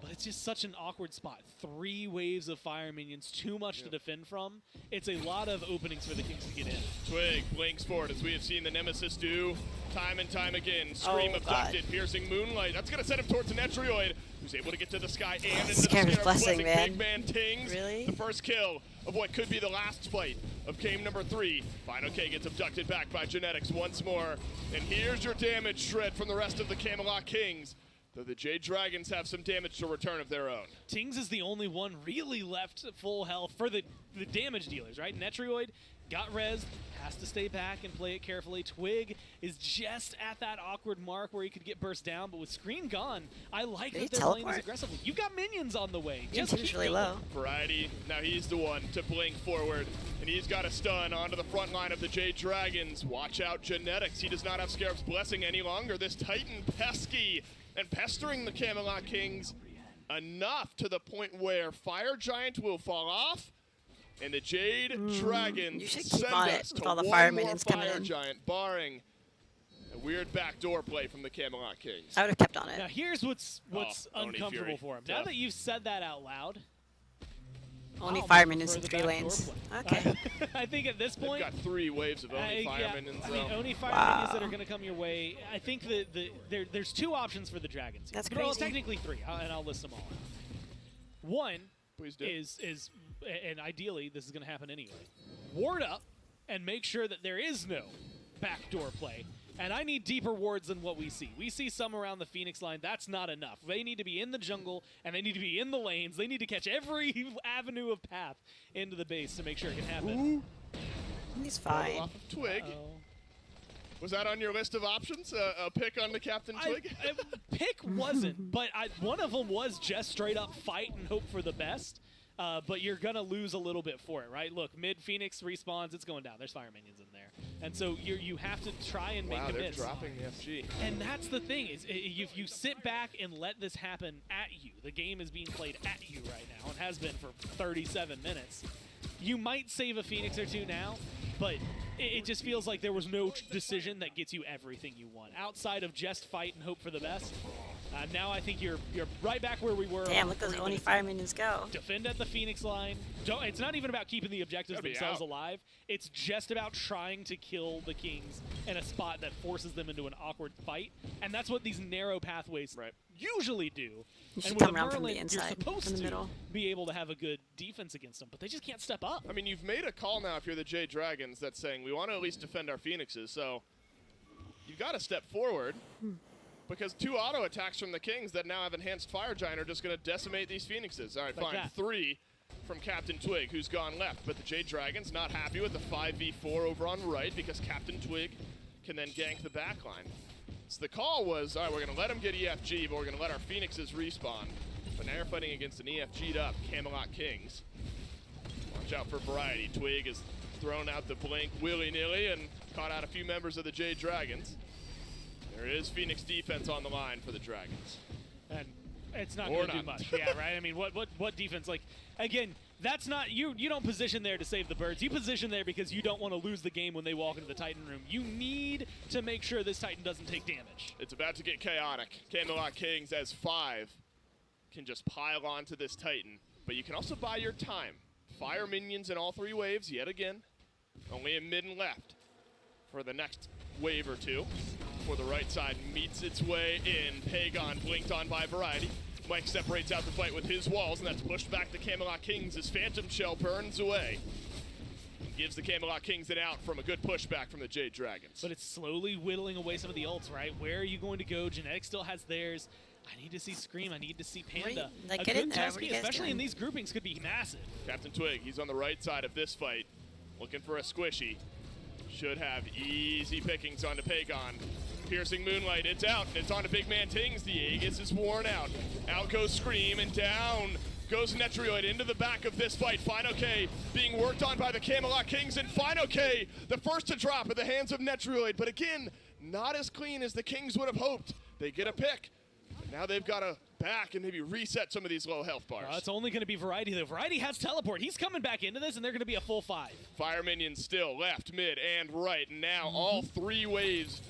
But it's just such an awkward spot. 3 waves of fire minions, too much to defend from. It's a lot of openings for the Kings to get in. Twig blinks forward as we have seen the Nemesis do time and time again. Scream Oh, abducted, God. piercing moonlight. That's going to set him towards Netrioid, who's able to get to the sky and into the Scarab's Scarab's Blessing, man. Big man tings Really? the first kill of what could be the last fight of game number 3. Final K gets abducted back by Genetics once more. And here's your damage shred from the rest of the Camelot Kings. Though the Jade Dragons have some damage to return of their own. Tings is the only one really left full health for the damage dealers, right? Netrioid got rezzed, has to stay back and play it carefully. Twig is just at that awkward mark where he could get burst down, but with Screen gone, I like Did he that they're playing this teleport? aggressively. You've got minions on the way. Your Just team's keep really going. low. Variety, now he's the one to blink forward, and he's got a stun onto the front line of the Jade Dragons. Watch out, Genetics. He does not have Scarab's Blessing any longer. This Titan pesky and pestering the Camelot Kings enough to the point where Fire Giant will fall off, and the Jade Dragons You should send keep on us it to with all the one fire more minions coming Fire in. Giant, barring a weird backdoor play from the Camelot Kings. I would have kept on Now it. here's what's Oni uncomfortable Fury. for him. Now Tough. that you've said that out loud, Only I'll fire much minions in prefer 3 the backdoor lanes. play. Okay. I think at this They've point, got 3 waves of Oni Fire yeah, Minions, I mean, though. only fire Wow. minions that are going to come your way. I think there's 2 options for the Dragons. That's Well, crazy. technically 3, and I'll list them all. One Please do. is, and ideally this is going to happen anyway, ward up and make sure that there is no backdoor play. And I need deeper wards than what we see. We see some around the Phoenix line. That's not enough. They need to be in the jungle, and they need to be in the lanes. They need to catch every avenue of path into the base to make sure it can happen. He's Bottle fine. off of Twig. Oh. Was that on your list of options? A pick on the Captain Twig? Pick wasn't, but one of them was just straight up fight and hope for the best. But you're going to lose a little bit for it, right? Look, mid Phoenix respawns, it's going down. There's fire minions in there. And so you have to try and make Wow, they're commits. dropping the FG. And that's the thing, is if you sit back and let this happen at you, the game is being played at you right now and has been for 37 minutes, you might save a Phoenix or 2 now, but it just feels like there was no decision that gets you everything you want. Outside of just fight and hope for the best, now I think you're right back where we were. Damn, look at those 40 Oni minutes fire ago. minions go. Defend at the Phoenix line. It's not even about keeping the objectives Gotta be themselves out. alive. It's just about trying to kill the Kings in a spot that forces them into an awkward fight. And that's what these narrow pathways Right. usually do. You And should with come a around from Merlin, the inside, you're supposed from the to middle. be able to have a good defense against them, but they just can't step up. I mean, you've made a call now if you're the Jade Dragons that's saying we want to at least defend our Phoenixes, so you've got to step forward because 2 auto attacks from the Kings that now have enhanced Fire Giant are just going to decimate these Phoenixes. All right, Like fine. that. 3. from Captain Twig, who's gone left. But the Jade Dragons not happy with the 5v4 over on right because Captain Twig can then gank the backline. So the call was, all right, we're going to let them get EFG, but we're going to let our Phoenixes respawn. But now you're fighting against an EFG'd up Camelot Kings. Watch out for variety. Twig has thrown out the blink willy-nilly and caught out a few members of the Jade Dragons. There is Phoenix defense on the line for the Dragons. And it's not going to do much. Yeah, right? I mean, what defense? Like, again, that's not, you don't position there to save the birds. You position there because you don't want to lose the game when they walk into the Titan room. You need to make sure this Titan doesn't take damage. It's about to get chaotic. Camelot Kings as 5 can just pile onto this Titan. But you can also buy your time. Fire minions in all 3 waves yet again. Only in mid and left for the next wave or 2. Before the right side meets its way in. Pagon blinked on by variety. Mike separates out the fight with his walls, and that's pushed back the Camelot Kings as Phantom Shell burns away. And gives the Camelot Kings an out from a good pushback from the Jade Dragons. But it's slowly whittling away some of the ults, right? Where are you going to go? Genetic still has theirs. I need to see Scream. I need to see Panda. Like, a get good in there. What are Tusky, you guys especially doing? in these groupings, could be massive. Captain Twig, he's on the right side of this fight, looking for a squishy. Should have easy pickings onto Pagon. Piercing Moonlight, it's out. It's onto Big Man Tings. The Aegis is worn out. Out goes Scream, and down goes Netrioid into the back of this fight. Final K being worked on by the Camelot Kings, and Final K, the first to drop at the hands of Netrioid. But again, not as clean as the Kings would have hoped. They get a pick. Now they've got to back and maybe reset some of these low health bars. It's only going to be Variety, though. Variety has teleport. He's coming back into this, and they're going to be a full 5. Fire minions still left, mid, and right. And now all 3 waves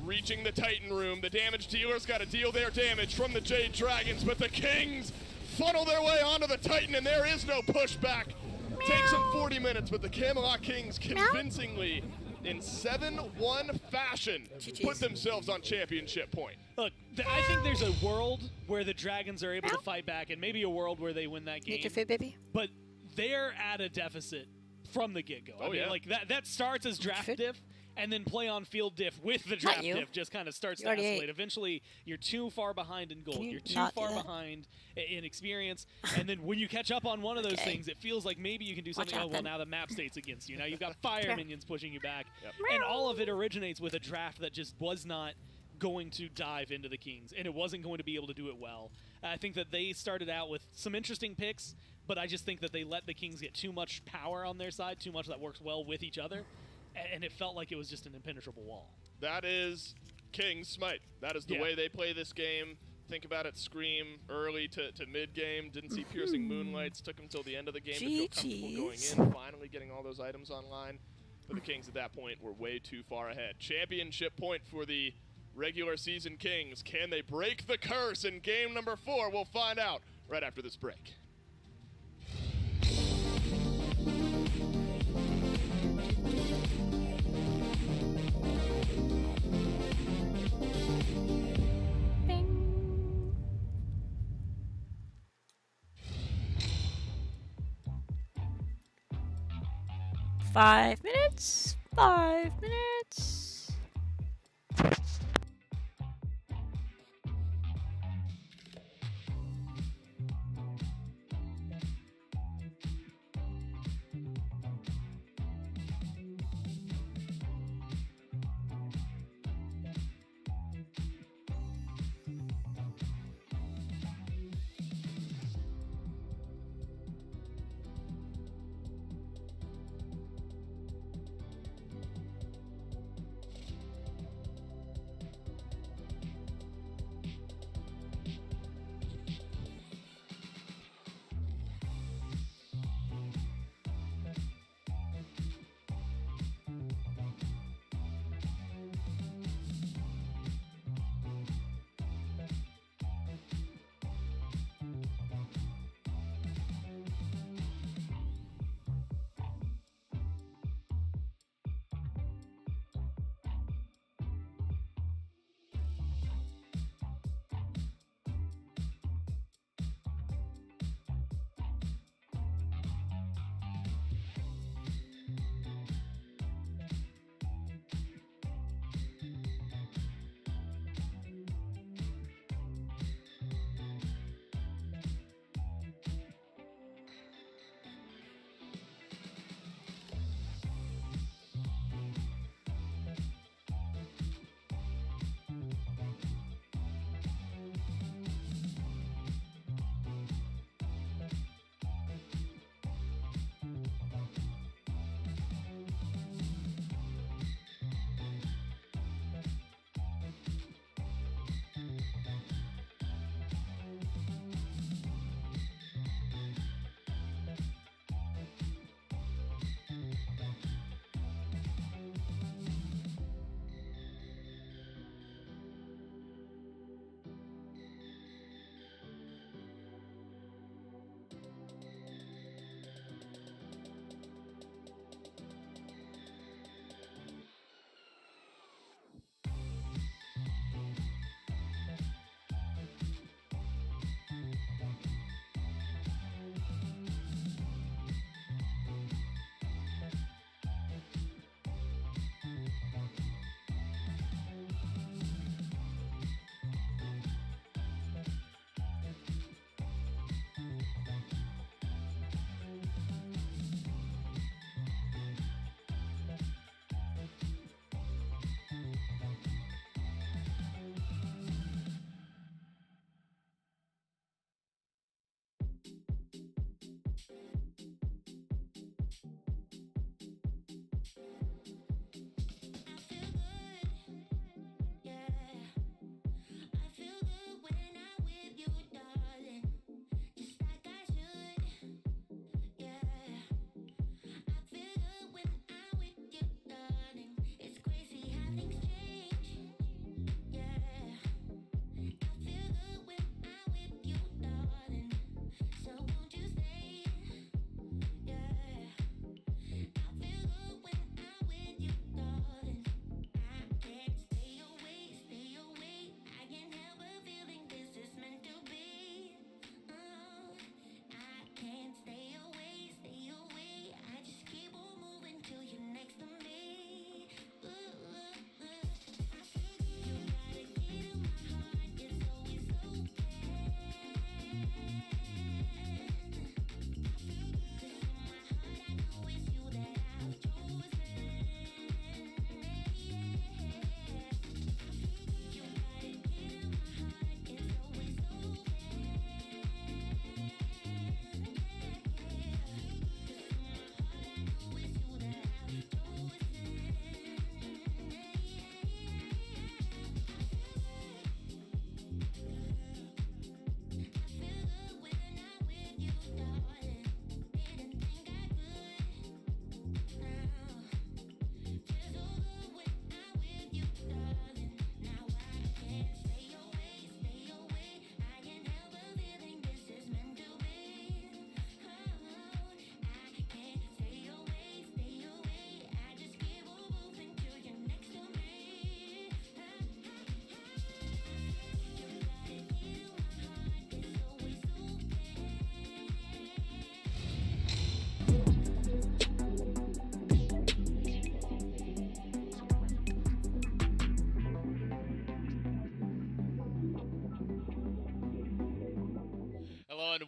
reaching the Titan room. The damage dealer's got to deal their damage from the Jade Dragons, but the Kings funnel their way onto the Titan, and there is no pushback. Takes them 40 minutes, but the Camelot Kings convincingly, in 7-1 fashion, put themselves on championship point. Look, I think there's a world where the Dragons are able to fight back, and maybe a world where they win that game. Need your food, baby? But they're at a deficit from the get-go. Oh, I mean, yeah. like that starts as draft Food? diff, and then play on field diff with the draft diff just kind of starts to already escalate. ate. Eventually, you're too far behind in gold. Can you You're too not do far that? behind in experience. And then when you catch up on one of those Okay. things, it feels like maybe you can do something. out, Oh, well, then. now the map state's against you. Now you've got fire Sure. minions pushing you back. Yep. And all of it originates with a draft that just was not going to dive into the Kings, and it wasn't going to be able to do it well. I think that they started out with some interesting picks, but I just think that they let the Kings get too much power on their side, too much that works well with each other, and it felt like it was just an impenetrable wall. That is Kings Smite. That is the way they play this game. Think about it, Scream early to mid-game. Didn't see Piercing Moonlights. Took them till the end of the game to feel comfortable going in, finally getting all those items online. But the Kings at that point were way too far ahead. Championship point for the regular season Kings. Can they break the curse in game number 4? We'll find out right after this break. Bing. Five minutes. 5 minutes.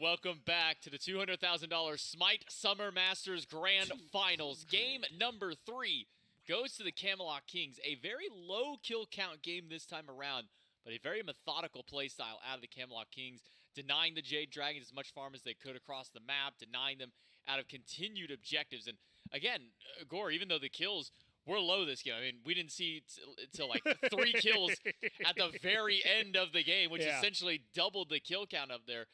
welcome back to the $200,000 Smite Summer Masters Grand Finals. Game number 3 goes to the Camelot Kings. A very low kill count game this time around, but a very methodical playstyle out of the Camelot Kings, denying the Jade Dragons as much farm as they could across the map, denying them out of continued objectives. And again, Gore, even though the kills were low this game, I mean, we didn't see till like 3 kills at the very end of the game, which essentially doubled the kill count up there.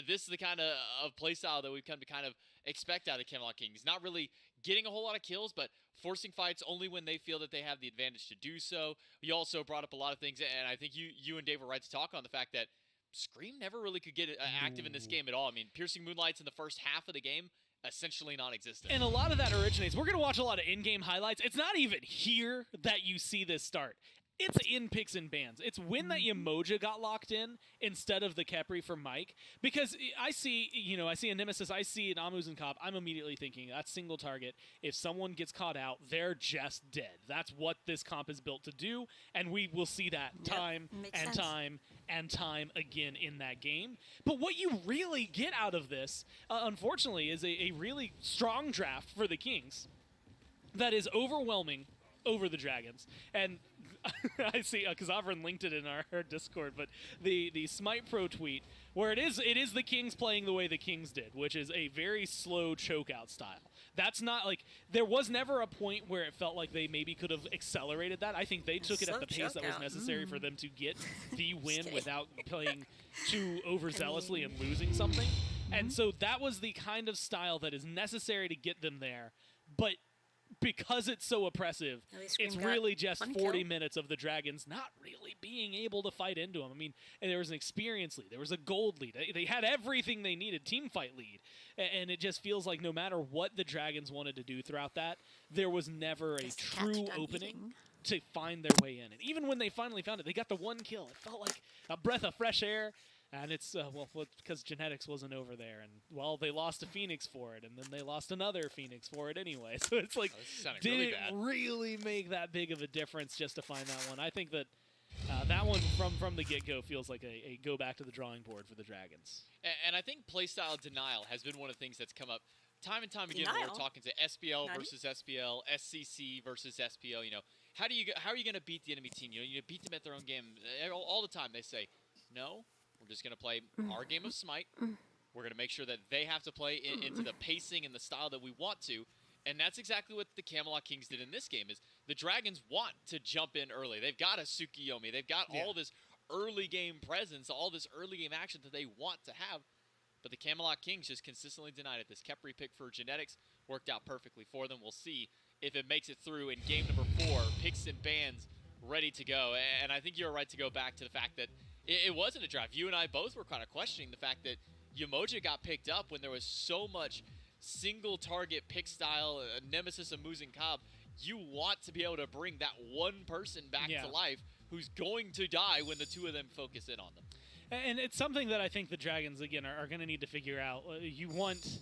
This is the kind of playstyle that we've come to kind of expect out of Camelot Kings. Not really getting a whole lot of kills, but forcing fights only when they feel that they have the advantage to do so. You also brought up a lot of things, and I think you and Dave were right to talk on the fact that Scream never really could get active in this game at all. I mean, Piercing Moonlights in the first half of the game, essentially non-existent. And a lot of that originates. We're going to watch a lot of in-game highlights. It's not even here that you see this start. It's in picks and bans. It's when that Yemoja got locked in instead of the Khepri for Mike. Because I see a Nemesis, I see an Amu's and Cobb. I'm immediately thinking that's single target. If someone gets caught out, they're just dead. That's what this comp is built to do. And we will see that time and time and time again in that game. But what you really get out of this, unfortunately, is a really strong draft for the Kings that is overwhelming over the Dragons. And I see, because Avron linked it in our Discord, but the Smite Pro tweet, where it is the Kings playing the way the Kings did, which is a very slow chokeout style. That's not like, there was never a point where it felt like they maybe could have accelerated that. I think they took it at the pace that was necessary for them to get the win without playing too overzealously and losing something. And so that was the kind of style that is necessary to get them there. But because it's so oppressive, it's really just 40 minutes of the Dragons not really being able to fight into them. I mean, and there was an experience lead. There was a gold lead. They had everything they needed, team fight lead. And it just feels like no matter what the Dragons wanted to do throughout that, there was never a true opening to find their way in. And even when they finally found it, they got the 1 kill. It felt like a breath of fresh air. And it's, because Genetics wasn't over there. And, well, they lost a Phoenix for it. And then they lost another Phoenix for it anyway. So it's like, did it really make that big of a difference just to find that one? I think that that one from the get-go feels like a go back to the drawing board for the Dragons. And I think playstyle denial has been one of the things that's come up time and time again when we're talking to SPL versus SPL, SCC versus SPL. You know, how are you going to beat the enemy team? You beat them at their own game. All the time they say, no, we're just going to play our game of Smite. We're going to make sure that they have to play into the pacing and the style that we want to. And that's exactly what the Camelot Kings did in this game. Is the Dragons want to jump in early. They've got a Tsukiyomi. They've got all this early game presence, all this early game action that they want to have. But the Camelot Kings just consistently denied it. This Khepri pick for Genetics worked out perfectly for them. We'll see if it makes it through in game number 4. Picks and bans ready to go. And I think you're right to go back to the fact that it wasn't a draft. You and I both were kind of questioning the fact that Yemoja got picked up when there was so much single target pick style, Nemesis and Moose and Cobb. You want to be able to bring that one person back to life who's going to die when the 2 of them focus in on them. And it's something that I think the Dragons, again, are going to need to figure out. You want,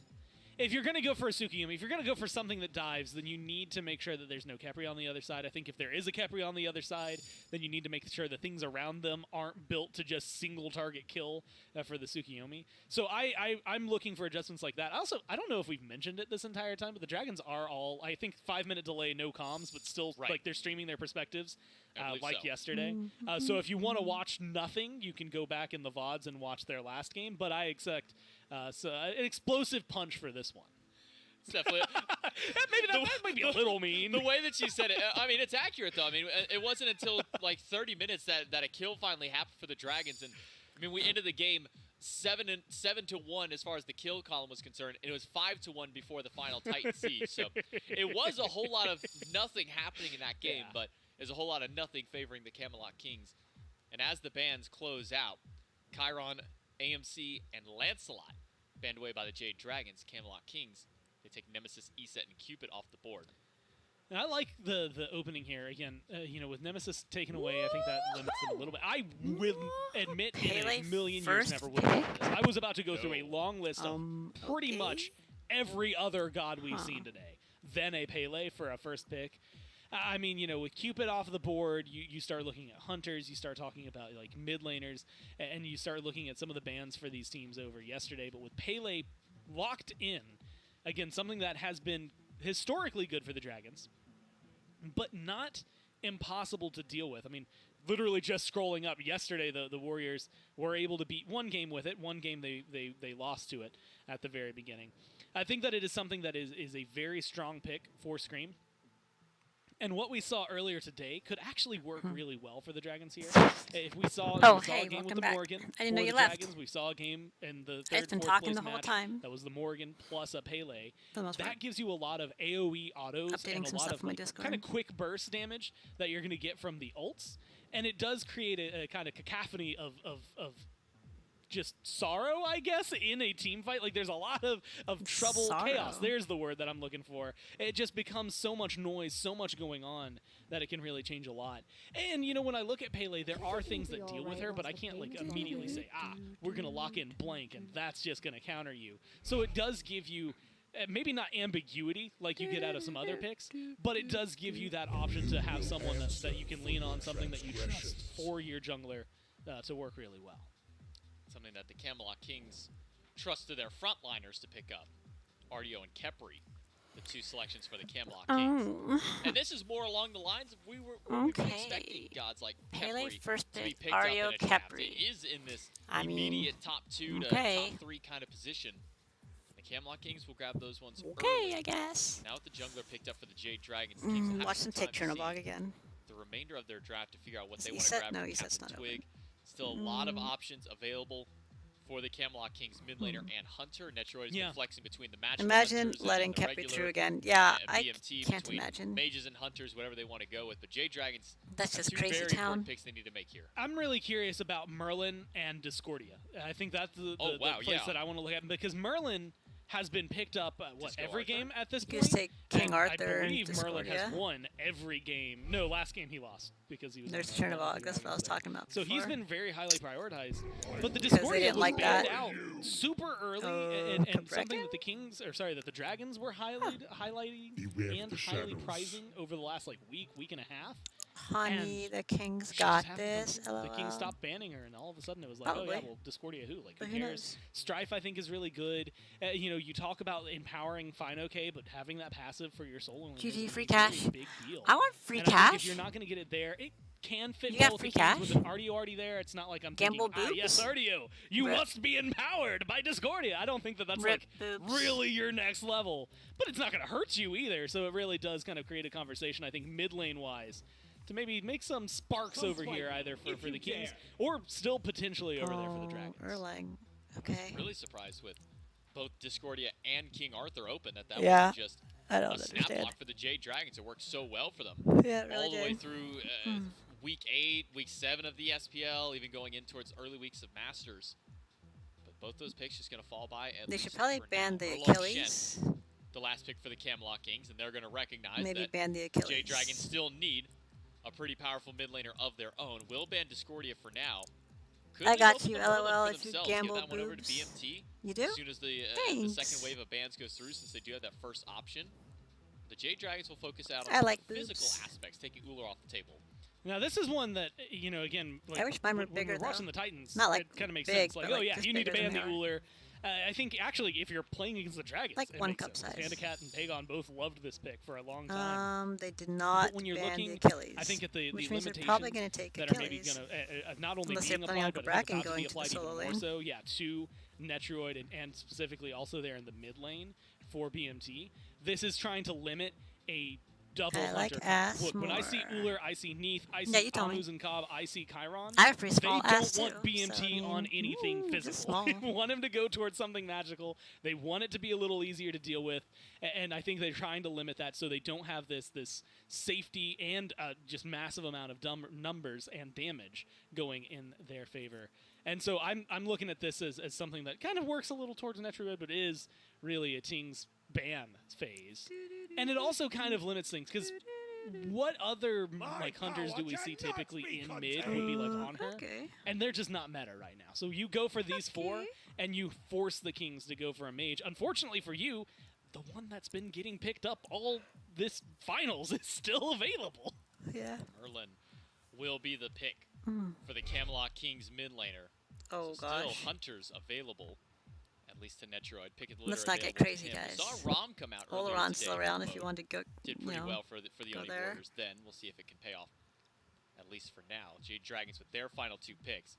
if you're going to go for a Tsukiyomi, if you're going to go for something that dives, then you need to make sure that there's no Khepri on the other side. I think if there is a Khepri on the other side, then you need to make sure the things around them aren't built to just single target kill for the Tsukiyomi. So I'm looking for adjustments like that. Also, I don't know if we've mentioned it this entire time, but the Dragons are all, I think, 5-minute delay, no comms, but still like they're streaming their perspectives yesterday. So if you want to watch nothing, you can go back in the VODs and watch their last game. But I expect an explosive punch for this one. It's definitely that might be a little mean. The way that she said it, I mean, it's accurate though. I mean, it wasn't until like 30 minutes that a kill finally happened for the Dragons, and I mean, we ended the game 7-1 as far as the kill column was concerned, and it was 5-1 before the final Titan siege. So it was a whole lot of nothing happening in that game, but there's a whole lot of nothing favoring the Camelot Kings. And as the bans close out, Chiron, AMC, and Lancelot banned away by the Jade Dragons. Camelot Kings, they take Nemesis, ESET, and Cupid off the board. And I like the opening here. Again, with Nemesis taken away, I think that limits them a little bit. I will admit in a million years never would have done this. I was about to go through a long list of pretty much every other god we've seen today. Then a Pele for a first pick. I mean, you know, with Cupid off the board, you start looking at hunters, you start talking about like mid laners, and you start looking at some of the bans for these teams over yesterday. But with Pele locked in, again, something that has been historically good for the Dragons, but not impossible to deal with. I mean, literally just scrolling up yesterday, the Warriors were able to beat one game with it. One game they lost to it at the very beginning. I think that it is something that is a very strong pick for Scream. And what we saw earlier today could actually work really well for the Dragons here. If we saw, a game with the Morgan I didn't know for you the left. Dragons, we saw a game in the I've third, been fourth talking place the whole match. time. That was the Morgan plus a Pele. For the most part. That gives you a lot of AoE autos Updating and a some lot stuff of on my like, Discord. kind of quick burst damage that you're going to get from the ults. And it does create a kind of cacophony of just sorrow, I guess, in a team fight. Like, there's a lot of trouble, Sorrow. chaos. There's the word that I'm looking for. It just becomes so much noise, so much going on, that it can really change a lot. And, you know, when I look at Pele, there are things that deal with her, but I can't, like, immediately say, we're going to lock in blank, and that's just going to counter you. So it does give you, maybe not ambiguity like you get out of some other picks, but it does give you that option to have someone that you can lean on, something that you trust for your jungler to work really well. Something that the Camelot Kings trusted their frontliners to pick up. Ardio and Kepri, the two selections for the Camelot Kings. And this is more along the lines of we've been expecting gods like Pele Kepri first to be pick, picked Ardio, up in a draft. Kepri. It is in this I mean, immediate top 2 to okay. top 3 kind of position. The Camelot Kings will grab those ones Okay, early. I guess. Now with the jungler picked up for the Jade Dragons, the Kings will have Watch some them take time to Chernobog see again. the remainder of their draft to figure out what they He want to said- grab no, from he said it's Captain not Twig. Still a lot of options available for the Camelot Kings mid laner and Hunter. Netroid has been flexing between the magic Imagine hunters and letting the Kepri regular, through again. Yeah, I BMT can't between imagine. mages and hunters, whatever they want to go with. But Jade Dragons, That's have just two crazy very town. important picks they need to make here. I'm really curious about Merlin and Discordia. I think that's the place that I want to look at, because Merlin has been picked up every Arthur. game at this You point. just take King And Arthur I and believe Merlin has Discordia. won every game. No, last game he lost because he was. There's on the Chernobog. That's what I was talking about So he's before. been very highly prioritized. But the Because they Discordia didn't was like banned that. out super early, and something that the Kings, or sorry, that the Dragons were highlighting Beware and the highly shadows. prizing over the last week and a half. Honey, the King's She got just happened this. to- The King LOL. stopped banning her, and all of a sudden it was like, oh Probably. yeah, well, Discordia who? Like, But who who cares? knows? Strife, I think, is really good. You know, you talk about empowering Fine OK, but having that passive for your solo lane GG, is free a cash. really big deal. I want free And I think cash. if you're not going to get it there, it can fit You well got with free the Kings cash? with an Ardio already there. It's not like I'm Gamble thinking, yes, boobs? Ardio, you Rip. must be empowered by Discordia. I don't think that that's Rip like boobs. really your next level, but it's not going to hurt you either. So it really does kind of create a conversation, I think, mid lane wise, to maybe make some sparks over here, either for the Kings or still potentially over there for the Dragons. Erlang. Okay. Really surprised with both Discordia and King Arthur open that Yeah, wasn't just I a don't snap understand. block for the Jade Dragons. It worked so well for them. Yeah, it really all the way did. through week 8, week 7 of the SPL, even going in towards early weeks of Masters. But both those picks just going to fall by. At They least should probably for ban now. the Erlang Achilles. Shen, the last pick for the Camelot Kings, and they're going to recognize Maybe that ban the Achilles. Jade Dragons still need a pretty powerful mid laner of their own. Will ban Discordia for now. Could I leave got open you, the Merlin LOL, for if you themselves. gamble Get that one over to boobs. BMT. You do? As soon as the Thanks. second wave of bans goes through, since they do have that first option, the Jade Dragons will focus out on I like the physical boobs. aspects, taking Uller off the table. Now, this is one that, you know, again, like, I wish mine were when bigger, we're watching though. the Titans, Not, like, it kind of makes big, sense. Like, but, oh, like, yeah, just you need to bigger ban the than they are. Uller. I think, actually, if you're playing against the Dragons, Like it one makes cup sense. size. Pandacat and Pagon both loved this pick for a long time. They did not But when you're ban looking, the Achilles. I think at the which means they're limitations probably going to take that are maybe Achilles. going to not only Unless they're being planning on applied, but I think Bracken about to going be to the applied even solo more lane. so. Yeah, to Netroid and specifically also there in the mid lane for BMT. This is trying to limit a double I like hunter. ass Look, when I see more. Uller, I see Neath, I Yeah, see you told me. Amus and Cobb, I see Chiron. I have a pretty They small don't ass want too, BMT so, I mean, on anything just physical. small. They want him to go towards something magical. They want it to be a little easier to deal with, and I think they're trying to limit that so they don't have this safety and just massive amount of numbers and damage going in their favor. And so I'm looking at this as something that kind of works a little towards Netroid, but is really a Ting's ban phase. And it also kind of limits things, because what other like hunters do we see typically in mid would be like on her? Okay. And they're just not meta right now. So you go for these four, Okay. and you force the Kings to go for a mage. Unfortunately for you, the one that's been getting picked up all this finals is still available. Yeah. Merlin will be the pick for the Camelot Kings mid laner. Oh, so gosh. Still Hunters available, at least to Netroid. Pick it Let's not get available to crazy, him. guys. We saw Rom come out earlier Olaron's today. still around if you want to go. Did pretty well for the go Oni there. Warriors then. We'll see if it can pay off, at least for now. Jade Dragons with their final 2 picks.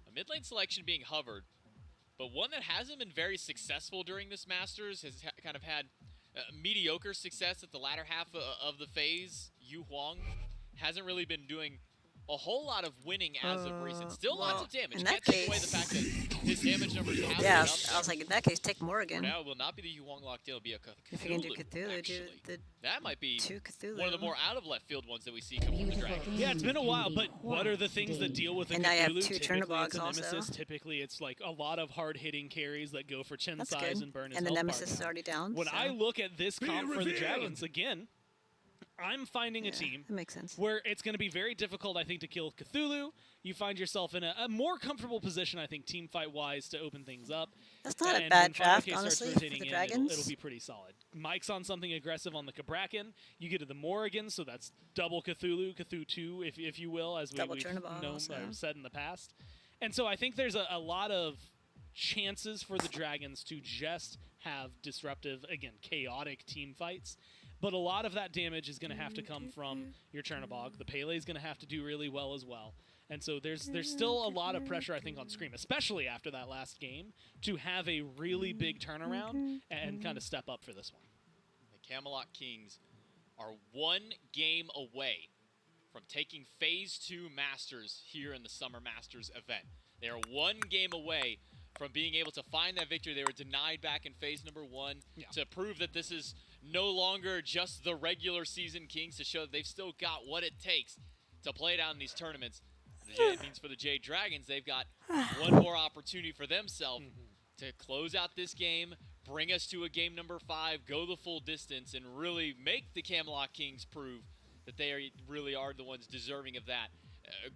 A mid lane selection being hovered, but one that hasn't been very successful during this Masters, has kind of had mediocre success at the latter half of the phase. Yu Huang hasn't really been doing a whole lot of winning as of recent. Still lots of damage. in Can't that take away the case- fact that his damage numbers have Yeah, been up. I was like, in that case, take For Morrigan. now, it will not be the Yu Huang locked in. It'll be a Cthulhu. If you can do Cthulhu, do actually. the That might be 2 Cthulhu. one of the more out of left field ones that we see coming from the Dragon. Yeah, it's been a while, but what are the things that deal with a And now you have Cthulhu? 2 Typically, Turnabogs it's a also. Nemesis. Typically, it's like a lot of hard-hitting carries that go for chin That's size good. and burn his And the health bar Nemesis is down. already down. When so I look at this comp for the Dragons, again, I'm finding a team that makes sense. where it's going to be very difficult, I think, to kill Cthulhu. You find yourself in a more comfortable position, I think, team fight-wise, to open things up. That's not a And bad when draft, 5K starts honestly, for rotating the in, Dragons. It'll be pretty solid. Mike's on something aggressive on the Cabrakan. You get to the Morrigan, so that's double Cthulhu, Cthulhu 2, if you will, as Double we've Chernobog known, also. said in the past. And so I think there's a lot of chances for the Dragons to just have disruptive, again, chaotic team fights. But a lot of that damage is going to have to come from your Chernobog. The Pele is going to have to do really well as well. And so there's still a lot of pressure, I think, on Scream, especially after that last game, to have a really big turnaround and kind of step up for this one. The Camelot Kings are 1 game away from taking Phase 2 Masters here in the Summer Masters event. They are 1 game away from being able to find that victory. They were denied back in Phase number 1 to prove that this is no longer just the regular season Kings, to show that they've still got what it takes to play it out in these tournaments. It means for the Jade Dragons, they've got one more opportunity for themselves to close out this game, bring us to a game number 5, go the full distance, and really make the Camelot Kings prove that they really are the ones deserving of that.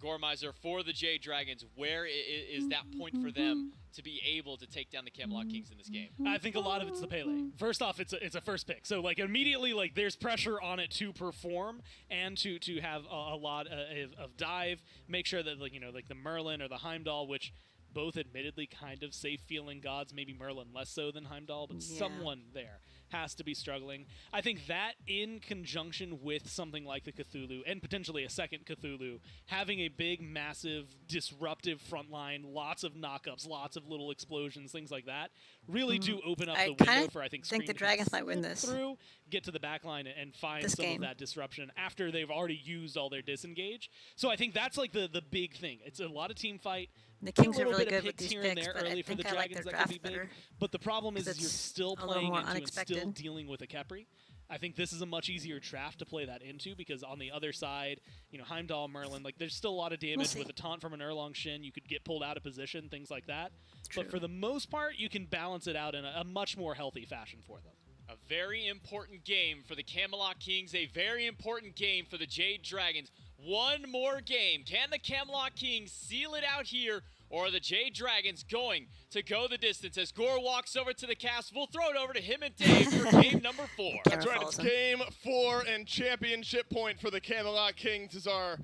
Gormizer, for the Jade Dragons, where is that point for them to be able to take down the Camelot Kings in this game? I think a lot of it's the Pele. First off, it's a first pick, so like immediately like there's pressure on it to perform and to have a lot of dive. Make sure that like the Merlin or the Heimdall, which both admittedly kind of safe feeling gods, maybe Merlin less so than Heimdall, but someone there has to be struggling. I think that in conjunction with something like the Cthulhu and potentially a second Cthulhu, having a big, massive, disruptive front line, lots of knockups, lots of little explosions, things like that, really do open up the window for, I think the Scream Dragons to might win slip this. through, get to the back line and find This some game. of that disruption after they've already used all their disengage. So I think that's like the big thing. It's a lot of team fight. The Kings A are little really bit of good with picks these here and picks, there but I early for the think I like Dragons their that could draft be big. better. But the problem is 'Cause you're it's still a little playing more into and still unexpected. dealing with a Khepri. I think this is a much easier draft to play that into because on the other side, Heimdall, Merlin, like there's still a lot of damage see. with a taunt from an Erlong Shin. You could get pulled out of position, things like that. True. But for the most part, you can balance it out in a much more healthy fashion for them. A very important game for the Camelot Kings, a very important game for the Jade Dragons. 1 more game. Can the Camelot Kings seal it out here, or are the Jade Dragons going to go the distance? As Gore walks over to the cast, we'll throw it over to him and Dave for game number 4. That's right, it's game 4 and championship point for the Camelot Kings as our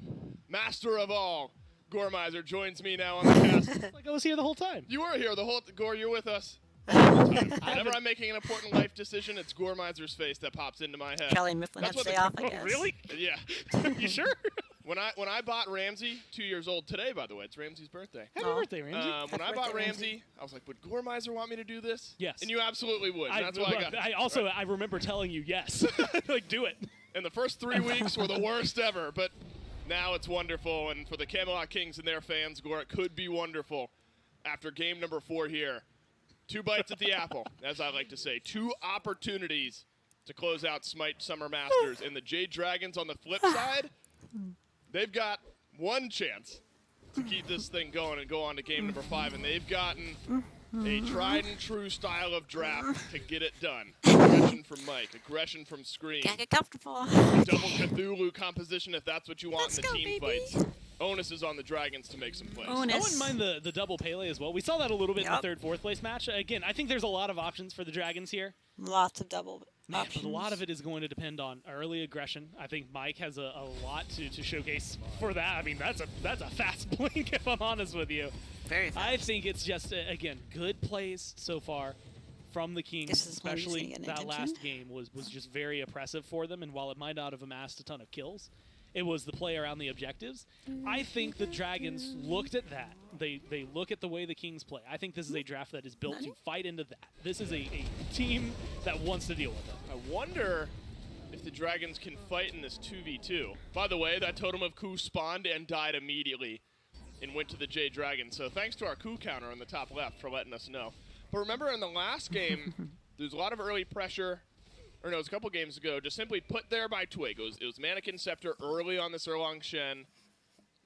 master of all. Gormizer joins me now on the cast. Like I was here the whole time. You were here the whole Gore, you're with us. Whenever I'm making an important life decision, it's Gormizer's face that pops into my head. Kelly and Mifflin have That's to what stay the- off, I guess. Really? Yeah. You sure? When I bought Ramsey, 2 years old today, by the way, it's Ramsey's birthday. Happy Aw. birthday, Ramsey. When I Happy bought birthday, Ramsey, I was like, would Gormizer want me to do this? Yes. And you absolutely would. And that's why I got it. I remember telling you yes. Like, do it. And the first 3 weeks were the worst ever, but now it's wonderful. And for the Camelot Kings and their fans, Gore, it could be wonderful after game number 4 here. 2 bites at the apple, as I like to say. 2 opportunities to close out Smite Summer Masters. And the Jade Dragons on the flip side, they've got 1 chance to keep this thing going and go on to game number 5. And they've gotten a tried and true style of draft to get it done. Aggression from Mike, aggression from Scream. Can't get comfortable. Double Cthulhu composition if that's what you want Let's in the go, team baby. fights. onus is on the Dragons to make some plays. Onus. I wouldn't mind the double Pele as well. We saw that a little bit in the Yep. 3rd, 4th place match. Again, I think there's a lot of options for the Dragons here. Lots of double Man, options. but a lot of it is going to depend on early aggression. I think Mike has a lot to showcase for that. I mean, that's a fast blink, if I'm honest with you. Very fast. I think it's just, again, good plays so far from the Kings, This is when he's especially gonna get that attention. last game was just very oppressive for them. And while it might not have amassed a ton of kills, it was the play around the objectives. I think the Dragons looked at that. They look at the way the Kings play. I think this is a draft that is built to fight into that. This is a team that wants to deal with it. I wonder if the Dragons can fight in this 2v2. By the way, that Totem of Coup spawned and died immediately and went to the Jade Dragon. So thanks to our coup counter on the top left for letting us know. But remember in the last game, there's a lot of early pressure. Or no, it was a couple games ago, just simply put there by Twig. It was Mannequin Scepter early on this Erlang Shen,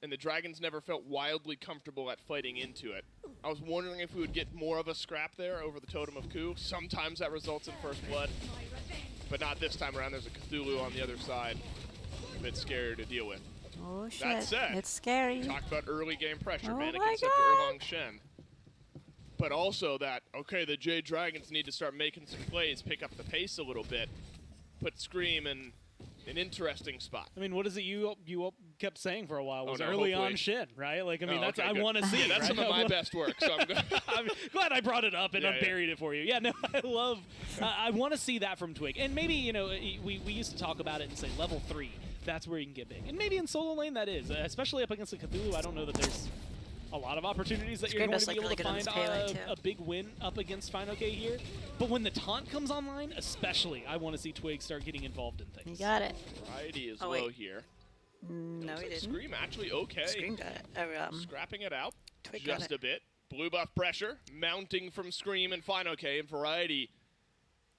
and the Dragons never felt wildly comfortable at fighting into it. I was wondering if we would get more of a scrap there over the Totem of Coup. Sometimes that results in First Blood, but not this time around. There's a Cthulhu on the other side. A bit scarier to deal with. Oh shit! That said, it's scary. Talked about early game pressure, Oh Mannequin my Scepter God. Erlang Shen. But also that, okay, the Jade Dragons need to start making some plays, pick up the pace a little bit, put Scream in an interesting spot. I mean, what is it you kept saying for a while? Was no, early hopefully. on Shin, right? Like, I mean, Oh, that's okay, I good. want to see. Yeah, that's right? some of my best work, so I'm good. I'm glad I brought it up and Yeah, unburied it for you. Yeah, no, I love. I want to see that from Twig, and maybe we used to talk about it and say level 3. That's where you can get big, and maybe in solo lane that is, especially up against the Cthulhu. I don't know that there's a lot of opportunities that you're going to be able to find a big win up against Final K here. But when the taunt comes online, especially, I want to see Twig start getting involved in things. You got it. Variety is Oh, low wait. here. No, he didn't. Scream actually okay. Scream got it. Scrapping it out Twig got just it. a bit. Blue buff pressure mounting from Scream and Final K, and Variety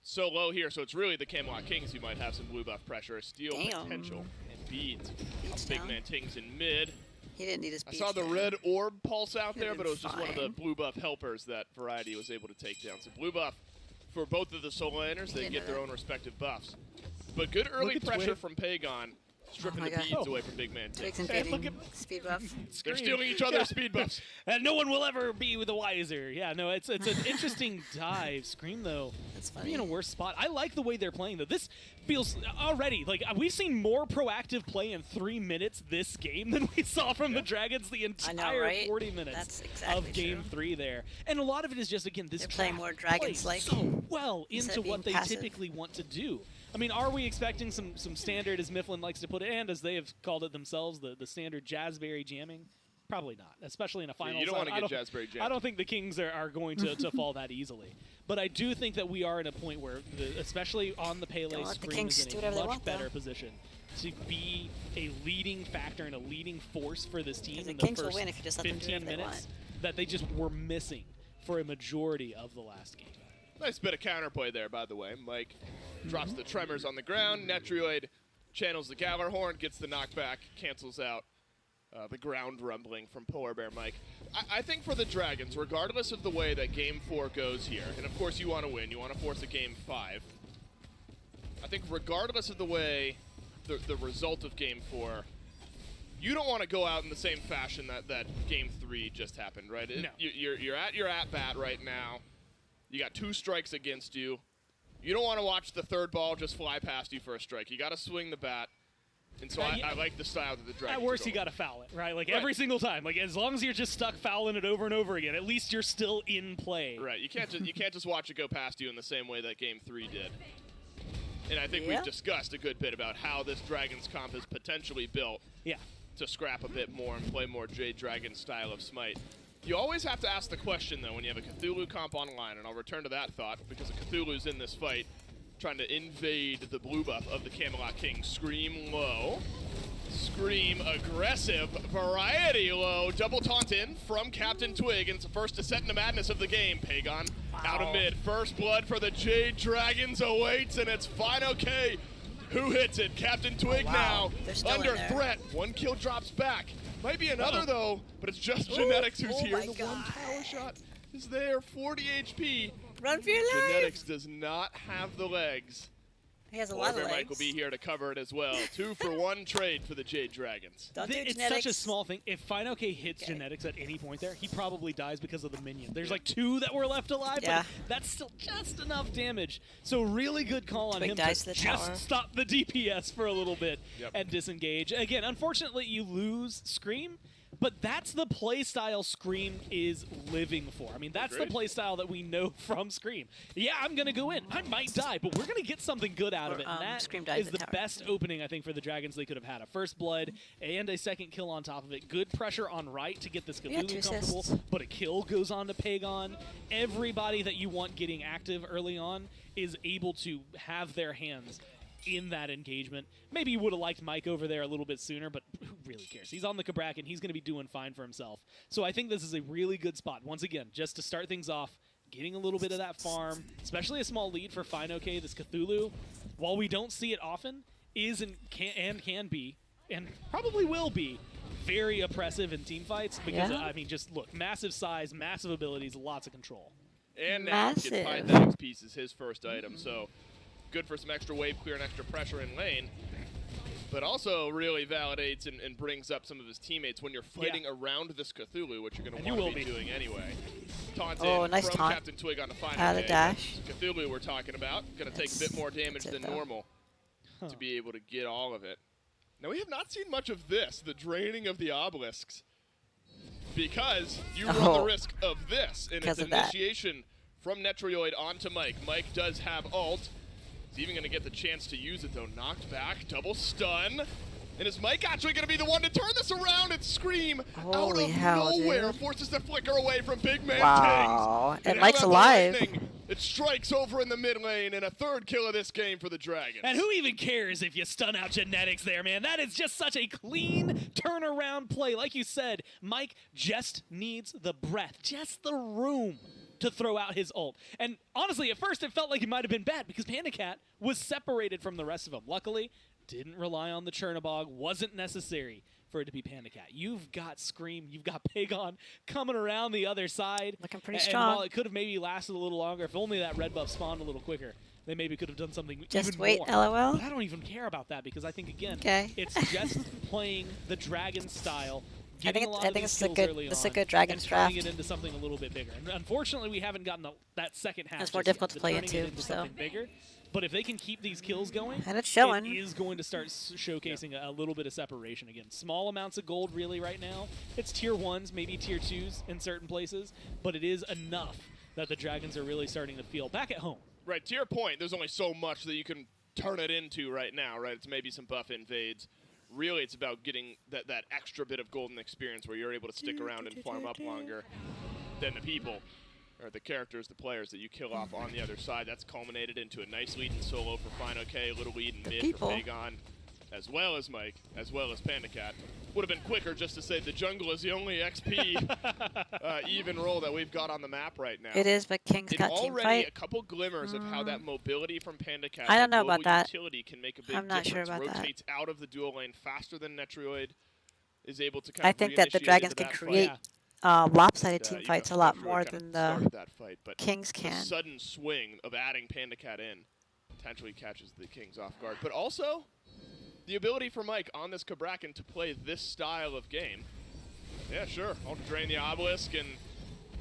so low here. So it's really the Camelot Kings who might have some blue buff pressure. Steal Damn. potential and beads. Beats Big down. man Tings in mid. He didn't need his I beats saw the down. red orb pulse out there, Could've but it was just one of the been blue buff helpers that Variety was able to take down. So blue buff for both of the solo laners, they Didn't get know their that. own respective buffs. But good early at pressure Twig. from Pagon, stripping my the God. beads Oh. away from Big Man Twig's Tings. Hey, look invading speed buff. They're Scream. stealing each other's speed buffs. And no one will ever be the wiser. Yeah, no, it's an interesting dive. Scream, though, That's be funny. in a worse spot. I like the way they're playing, though. This feels already like we've seen more proactive play in 3 minutes this game than we saw from the Dragons the entire right? 40 minutes That's exactly of Game true. 3 there. And a lot of it is just, again, this They're playing draft more Dragons plays like so well instead into of being what they passive. typically want to do. I mean, are we expecting some standard, as Mifflin likes to put it, and as they have called it themselves, the standard Jazzberry jamming? Probably not, especially in a final. You don't side. want to get Jazzberry jammed. I don't think the Kings are going to fall that easily. But I do think that we are in a point where, especially on the Pele, Don't let the Scream Kings is do in a whatever they much want, though. better position to be a leading factor and a leading force for this team Because in the the Kings will first win if you just let them do 15 whatever they minutes want. that they just were missing for a majority of the last game. Nice bit of counterplay there, by the way. Mike drops the Tremors on the ground. Netrioid channels the Gallarhorn, gets the knockback, cancels out the ground rumbling from Polar Bear Mike. I think for the Dragons, regardless of the way that Game 4 goes here, and of course you want to win, you want to force a Game 5. I think regardless of the way, the result of Game 4, you don't want to go out in the same fashion that Game 3 just happened, right? No. You're at your at-bat right now. You got 2 strikes against you. You don't want to watch the third ball just fly past you for a strike. You got to swing the bat. And so I like the style that the Dragons At worst, are you going. got to foul it, right? Like Right. every single time. Like as long as you're just stuck fouling it over and over again, at least you're still in play. Right. You can't just watch it go past you in the same way that Game 3 did. And I think Yeah. we've discussed a good bit about how this Dragons comp is potentially built Yeah. to scrap a bit more and play more Jade Dragon style of Smite. You always have to ask the question, though, when you have a Cthulhu comp online, and I'll return to that thought, because a Cthulhu's in this fight, trying to invade the blue buff of the Camelot King. Scream low. Scream aggressive. Variety low. Double taunt in from Captain Twig, and it's the first descent into madness of the game. Pagon out of mid. First blood for the Jade Dragons awaits, and it's Final K. Who hits it? Captain Twig wow. now They're still under in there. threat. 1 kill drops back. Might be another though, but it's just Genetics who's oh here. my The God. one tower shot is there. 40 HP. Run for your life! Genetics does not have the legs He has a lot of Mike legs. will be here to cover it as well. 2-for-1 trade for the Jade Dragons. Don't do It's genetics. such a small thing. If Final K hits genetics at any point there, he probably dies because of the minion. There's like 2 that were left alive, but that's still just enough damage. So really good call on him to the just tower. stop the DPS for a little bit and disengage. Again, unfortunately, you lose Scream. But that's the playstyle Scream is living for. I mean, that's the playstyle that we know from Scream. Yeah, I'm going to go in. I might die, but we're going to get something good out of it. And that is the best opening, I think, for the Dragons they could have had. A first blood and a second kill on top of it. Good pressure on right to get this Cthulhu comfortable, but a kill goes on to Pagon. Everybody that you want getting active early on is able to have their hands in that engagement. Maybe you would have liked Mike over there a little bit sooner, but who really cares? He's on the Cabrakan. He's going to be doing fine for himself. So I think this is a really good spot. Once again, just to start things off, getting a little bit of that farm, especially a small lead for Fine OK. This Cthulhu, while we don't see it often, is and can be, and probably will be, very oppressive in team fights because, I mean, just look, massive size, massive abilities, lots of control. And now he gets Pythagoras pieces, his first item, so good for some extra wave clear and extra pressure in lane, but also really validates and brings up some of his teammates when you're fighting around this Cthulhu, which you're going to want to be doing anyway. Taunted nice from taunt. Captain Twig on the final Out of the dash. Cthulhu we're talking about, going to take a bit more damage than normal to be able to get all of it. Now we have not seen much of this, the draining of the obelisks, because you run the risk of this, and it's an initiation from Netroid onto Mike. Mike does have ult. He's even going to get the chance to use it, though. Knocked back, double stun. And is Mike actually going to be the one to turn this around and Scream out of nowhere? Forces the flicker away from Big Man Kings. And Mike's alive. It strikes over in the mid lane, and a third kill of this game for the Dragons. And who even cares if you stun out genetics there, man? That is just such a clean turnaround play. Like you said, Mike just needs the breath, just the room to throw out his ult. And honestly, at first it felt like it might have been bad because Panda Cat was separated from the rest of them. Luckily, didn't rely on the Chernobog. Wasn't necessary for it to be Panda Cat. You've got Scream, you've got Pagon coming around the other side. Looking pretty and strong. while it could have maybe lasted a little longer, if only that red buff spawned a little quicker, they maybe could have done something just even wait, more. LOL. But I don't even care about that because I think, again, it's just playing the Dragon style. I think it's a good Dragon's draft. Turning it into something a little bit bigger. And unfortunately, we haven't gotten that second half. It's more difficult to play into so. Something bigger. But if they can keep these kills going, and it's showing, it is going to start showcasing a little bit of separation again. Small amounts of gold really right now. It's tier 1s, maybe tier 2s in certain places, but it is enough that the Dragons are really starting to feel back at home. Right, to your point, there's only so much that you can turn it into right now, right? It's maybe some buff invades. Really, it's about getting that extra bit of golden experience where you're able to stick around and farm up longer than the people, or the characters, the players that you kill off on the other side. That's culminated into a nice lead in solo for Fine OK, a little lead in mid for Pagon, as well as Mike, as well as Panda Cat. Would have been quicker just to say the jungle is the only XP even roll that we've got on the map right now. It is, but King's got team already fight. A couple glimmers of how that mobility from Panda Cat, I don't know about that. Utility can make a big I'm not difference. sure about Rotates out of the dual lane faster than Netroid is able to kind I of think that the Dragons can create lopsided team fights a lot more than the Kings can. The sudden swing of adding Panda Cat in potentially catches the Kings off guard, but also the ability for Mike on this Cabrakan to play this style of game. Yeah, sure. I'll drain the obelisk and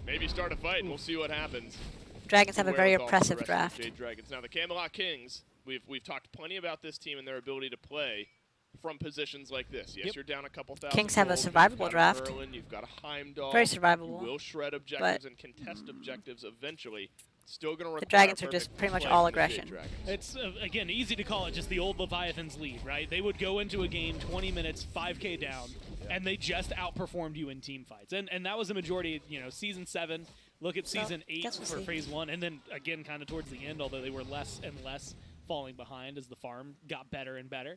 maybe start a fight, and we'll see what happens. Dragons have a very oppressive draft. Jade Dragons. Now, the Camelot Kings, we've talked plenty about this team and their ability to play from positions like this. Yes, you're down a couple thousand. Kings have a survivable draft. You've got a Heimdall. Very survivable. You will shred objectives and contest objectives eventually. Still going to require the Dragons are just pretty much all aggression. It's, again, easy to call it just the old Leviathan's lead, right? They would go into a game 20 minutes, 5K down, and they just outperformed you in team fights. And that was a majority, Season 7. Look at Season 8 for Phase 1. And then, again, kind of towards the end, although they were less and less falling behind as the farm got better and better.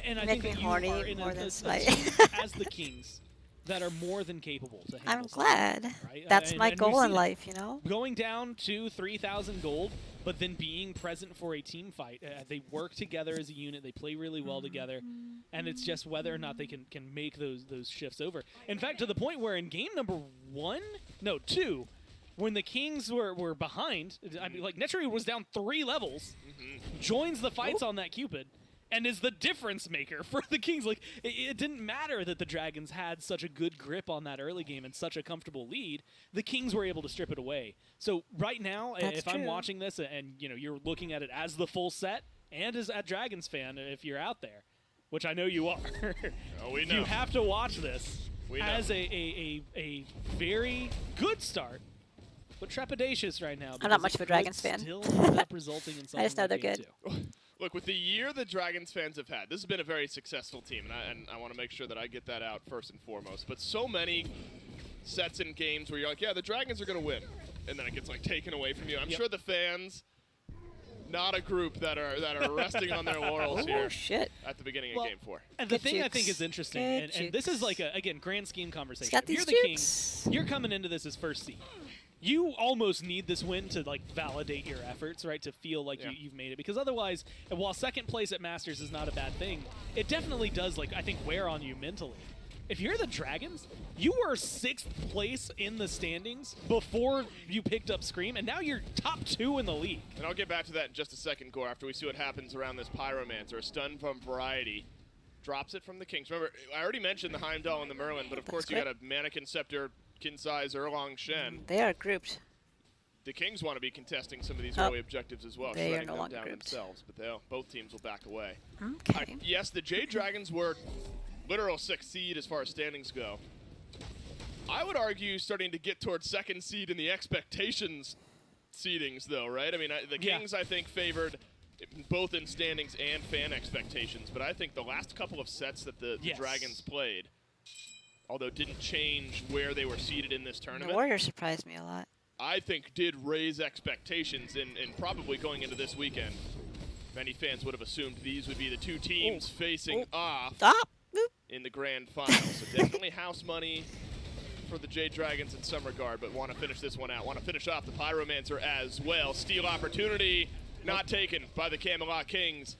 And I think that you are in a team as the Kings that are more than capable to handle I'm glad. Right? That's my goal in life, Going down to 3,000 gold, but then being present for a team fight. They work together as a unit. They play really well together. And it's just whether or not they can make those shifts over. In fact, to the point where in game number 2, when the Kings were behind, I mean, like, Netroid was down 3 levels, joins the fights on that Cupid, and is the difference maker for the Kings. Like, it didn't matter that the Dragons had such a good grip on that early game and such a comfortable lead. The Kings were able to strip it away. So right now, if I'm watching this and you're looking at it as the full set and as a Dragons fan, if you're out there, which I know you are, we know. you have to watch this as a very good start. But trepidatious right now. I'm not much of a Dragons fan. Still end up resulting in I just know they're good. Look, with the year the Dragons fans have had, this has been a very successful team, and I want to make sure that I get that out first and foremost. But so many sets and games where you're like, yeah, the Dragons are going to win, and then it gets like taken away from you. I'm sure the fans, not a group that are resting on their laurels here at the beginning of Game 4. And the thing I think is interesting, and this is like a, again, grand scheme conversation. If you're the Kings, you're coming into this as first seed. You almost need this win to like validate your efforts, right? To feel like you've made it, because otherwise, while second place at Masters is not a bad thing, it definitely does, like, I think, wear on you mentally. If you're the Dragons, you were 6th place in the standings before you picked up Scream, and now you're top 2 in the league. And I'll get back to that in just a second, Gore, after we see what happens around this Pyromancer. A stun from Variety drops it from the Kings. Remember, I already mentioned the Heimdall and the Merlin, but of course you got a Mannequin Scepter, Kinsize, Erlong Shen. They are grouped. The Kings want to be contesting some of these early objectives as well, they shredding are no them down grouped. themselves. But both teams will back away. Okay. Yes, the Jade Dragons were literal 6th seed as far as standings go. I would argue starting to get towards 2nd seed in the expectations seedings, though, right? I mean, the Kings, I think, favored both in standings and fan expectations. But I think the last couple of sets that the Dragons played, although didn't change where they were seated in this tournament. The Warriors surprised me a lot. I think did raise expectations, and probably going into this weekend, many fans would have assumed these would be the two teams facing off in the grand final. So definitely house money for the Jade Dragons in some regard, but want to finish this one out. Want to finish off the Pyromancer as well. Steal opportunity, not taken by the Camelot Kings.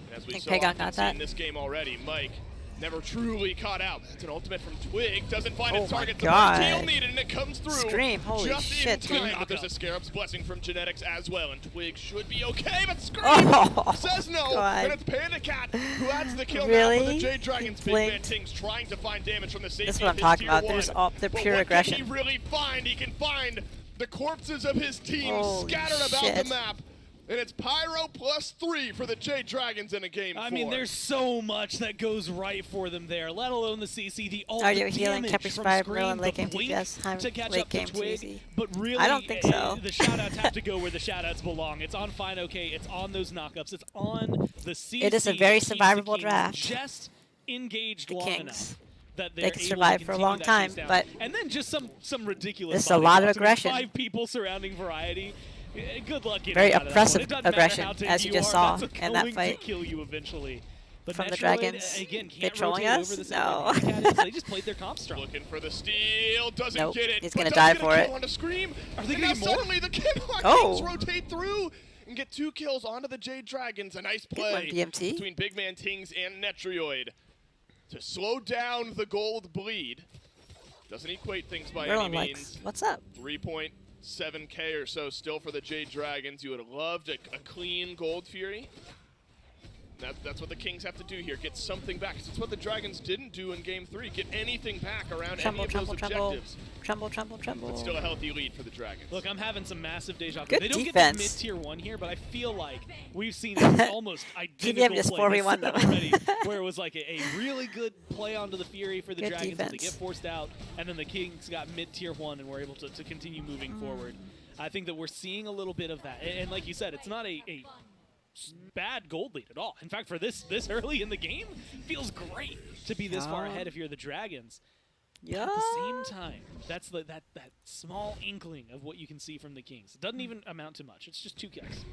And as we so often see in this game already, Mike never truly caught out. It's an ultimate from Twig. Doesn't find its target. The first kill needed, and it comes through. Scream, holy just shit. in time, but there's a Scarab's Blessing from Genetics as well, and Twig should be okay, but Scream says no, and it's Panda Cat who adds the kill now for the Jade Dragons. Big Man Tings trying to find damage from the safety. That's what I'm talking about. There's the pure aggression. What can he really find? He can find the corpses of his team scattered about the map. And it's Pyro +3 for the Jade Dragons in a game 4. I mean, there's so much that goes right for them there, let alone the CC, the ult Are you healing damage Capri from Spire, Scream, Merlin, late the game blink DPS, to catch late up to game Twig. easy. But really, I don't think so. The shoutouts have to go where the shoutouts belong. It's on Fine OK, it's on those knockups, it's on the CC. It is a very survivable draft. Just engaged long enough that they can survive for a long time, but and then just some ridiculous. This is a lot of aggression. 5 people surrounding Variety. Good luck. Very oppressive aggression, as you just saw in that fight. fight. To kill you eventually. But from Metroid, the Dragons. Again, They're trolling us? No. They just played their comp strong. Looking for the steal, doesn't get it. He's going to die for it. On to Scream. Are they and now suddenly the Camelot Kings rotate through and get 2 kills onto the Jade Dragons. A nice play between Big Man Tings and Netroid to slow down the gold bleed. Doesn't equate things by any means. What's up? 3.7K or so still for the Jade Dragons. You would have loved a clean Gold Fury. That's what the Kings have to do here. Get something back. It's what the Dragons didn't do in Game 3. Get anything back around any of those objectives. Tremble. But still a healthy lead for the Dragons. Look, I'm having some massive deja vu. Good they don't defense. get to mid-tier 1 here, but I feel like we've seen almost TVM identical just plays 4v1 them. already, where it was like a really good play onto the Fury for the Good Dragons defense. as they get forced out, and then the Kings got mid-tier 1 and were able to continue moving forward. I think that we're seeing a little bit of that. And like you said, it's not a bad gold lead at all. In fact, for this early in the game, feels great to be this far ahead if you're the Dragons. Yeah. At the same time, that's that small inkling of what you can see from the Kings. It doesn't even amount to much. It's just 2 kills.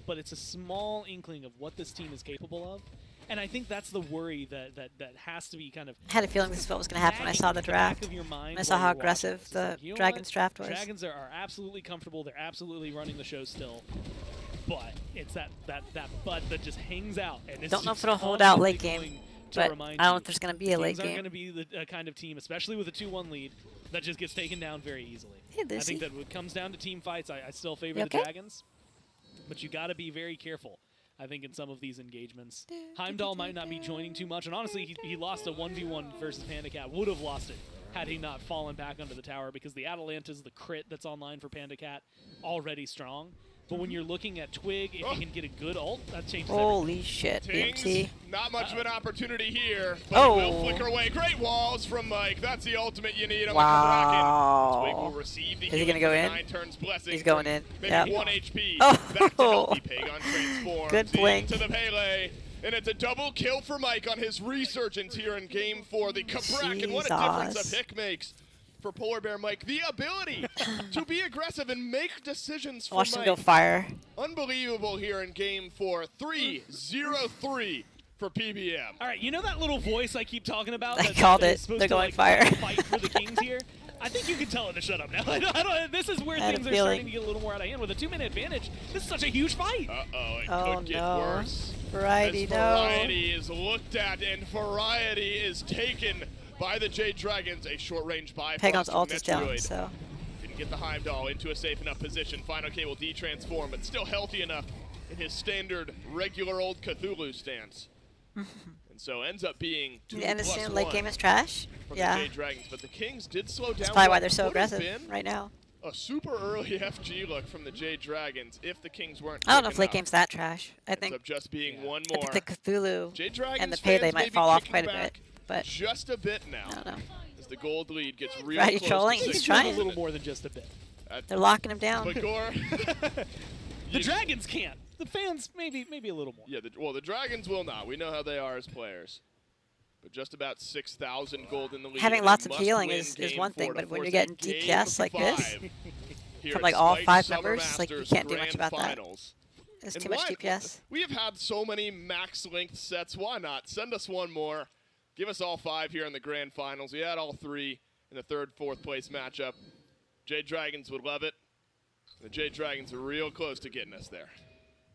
But it's a small inkling of what this team is capable of. And I think that's the worry that has to be kind of... I had a feeling this is what was going to happen when I saw the draft. I saw how aggressive the Dragons draft was. Dragons are absolutely comfortable. They're absolutely running the show still. But it's that butt that just hangs out. And don't know if it'll hold out late game, but I don't know if there's going to be a late game. Kings aren't going to be the kind of team, especially with a 2-1 lead, that just gets taken down very easily. Hey, Lucy. I think that when it comes down to team fights, I still favor You the okay? Dragons. But you got to be very careful, I think, in some of these engagements. Heimdall might not be joining too much, and honestly, he lost a 1v1 versus Panda Cat. Would have lost it had he not fallen back under the tower, because the Atalanta's, the crit that's online for Panda Cat, already strong. But when you're looking at Twig, if he can get a good ult, that changes everything. Holy shit, Tings, BMT. not much of an opportunity here, but Oh. he will flicker away. Great walls from Mike. That's the ultimate you need on Wow. the Twig will receive the Is he gonna go in? 9 turns blessing. He's going in. Maybe Yep. 1 HP. Oh. Back to healthy. Pagon transforms Good blink. into the Pele. And it's a double kill for Mike on his resurgence here in Game 4. The Kabrak, and what a difference Jesus. a pick makes for Polar Bear Mike. The ability to be aggressive and make decisions for Watch him Mike. go fire. Unbelievable here in Game 4. 3-0-3 for PBM. All right, you know that little voice I keep talking about? I that called is it. supposed They're to, going like, fire. Fight for the Kings here. I think you can tell it to shut up now. I don't, this is where I had a things are feeling. starting to get a little more out of hand. With a 2-minute advantage, this is such a huge fight. Uh-oh, it Oh, could get no. worse. Variety, As no. Variety is looked at, and Variety is taken by the Jade Dragons. A short-range bypass. Pagon's from ult is down, Metroid. so. Didn't get the Heimdall into a safe enough position. Final K will de-transform, but still healthy enough in his standard, regular old Cthulhu stance. And so ends up being 2 The end of plus soon late 1 game is trash. for the Yeah. Jade Dragons, but the Kings did slow down. That's probably why what they're so would have aggressive been right now. a super early FG look from the Jade Dragons if the Kings weren't. I don't know if quick late enough. game's that trash. I Ends think up just being one I more. think the Cthulhu Jade Dragons and the Pele fans may might be fall off kicking quite a back bit, but just a bit now. I don't know. As the gold lead gets real Right, close trolling? to He's 6 trying. A little more than just a bit. They're locking him down. But Gore, The Dragons can't. The fans maybe a little more. yeah, the Dragons will not. We know how they are as players. But just about 6,000 gold in the lead. Having They lots of must healing win is game one 4 thing, to but when force you're getting a game DPS like this, 5 here from at like all Smite 5 Summer members, like you Masters can't do Grand much about that. Finals. It's And too much why- DPS. We have had so many max length sets. Why not? Send us one more. Give us all 5 here in the grand finals. We had all 3 in the 3rd, 4th place matchup. Jade Dragons would love it. The Jade Dragons are real close to getting us there.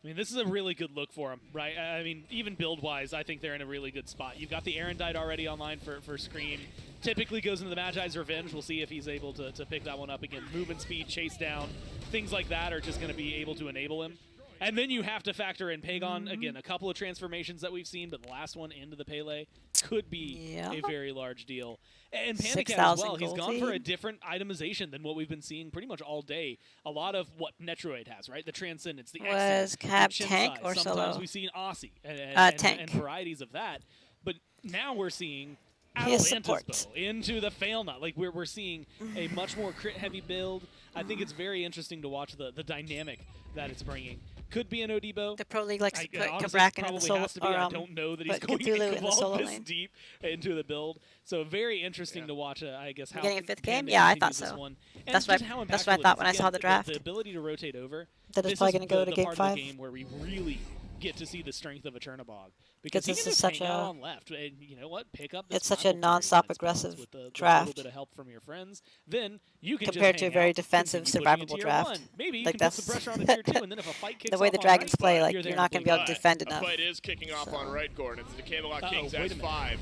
I mean, this is a really good look for them, right? I mean, even build-wise, I think they're in a really good spot. You've got the Erendite already online for Scream. Typically goes into the Magi's Revenge. We'll see if he's able to pick that one up again. Movement speed, chase down, things like that are just going to be able to enable him. And then you have to factor in Pagon. Again, a couple of transformations that we've seen, but the last one into the Pele could be a very large deal. And Panda Cat as well. He's gone for a different itemization than what we've been seeing pretty much all day. A lot of what Metroid has, right? The Transcendence, the Was Excellence, Cap the Chin tank size. or Sometimes solo? we've seen Aussie Tank. and varieties of that. But now we're seeing He is Atalanta's support. bow into the Fail Nut. Like we're seeing a much more crit-heavy build. I think it's very interesting to watch the dynamic that it's bringing. Could be an OD bow. The Pro League likes to put Honestly, Kabrak in probably the solo. has to be. I don't know that he's put going to Cthulhu in the evolve solo this lane. deep into the build. So very interesting to watch. I guess how Getting a 5th game? Panda Yeah, I continues thought this so. one. And That's what just how that's what I impactful thought it when I is. saw the Again, draft. The ability to rotate over. That This is probably is going to go to the game part 5. of the game where we really get to see the strength of a Chernobog. Because he this can is just such hang out a- on left, and you know what? Pick up. This It's such a primal fury when non-stop it spawns aggressive with the draft. little bit of help from your friends. Then you can Compared just to a hang very out, defensive, continue pushing survivable tier draft. 1. Maybe you Like, can put some that's pressure on a tier 2, and then if a fight kicks The way off the on Dragons right, play, like you're there you're to not going to be able to But defend a enough. fight is kicking off on right, Gordon. It's the Camelot Kings wait as a minute. 5.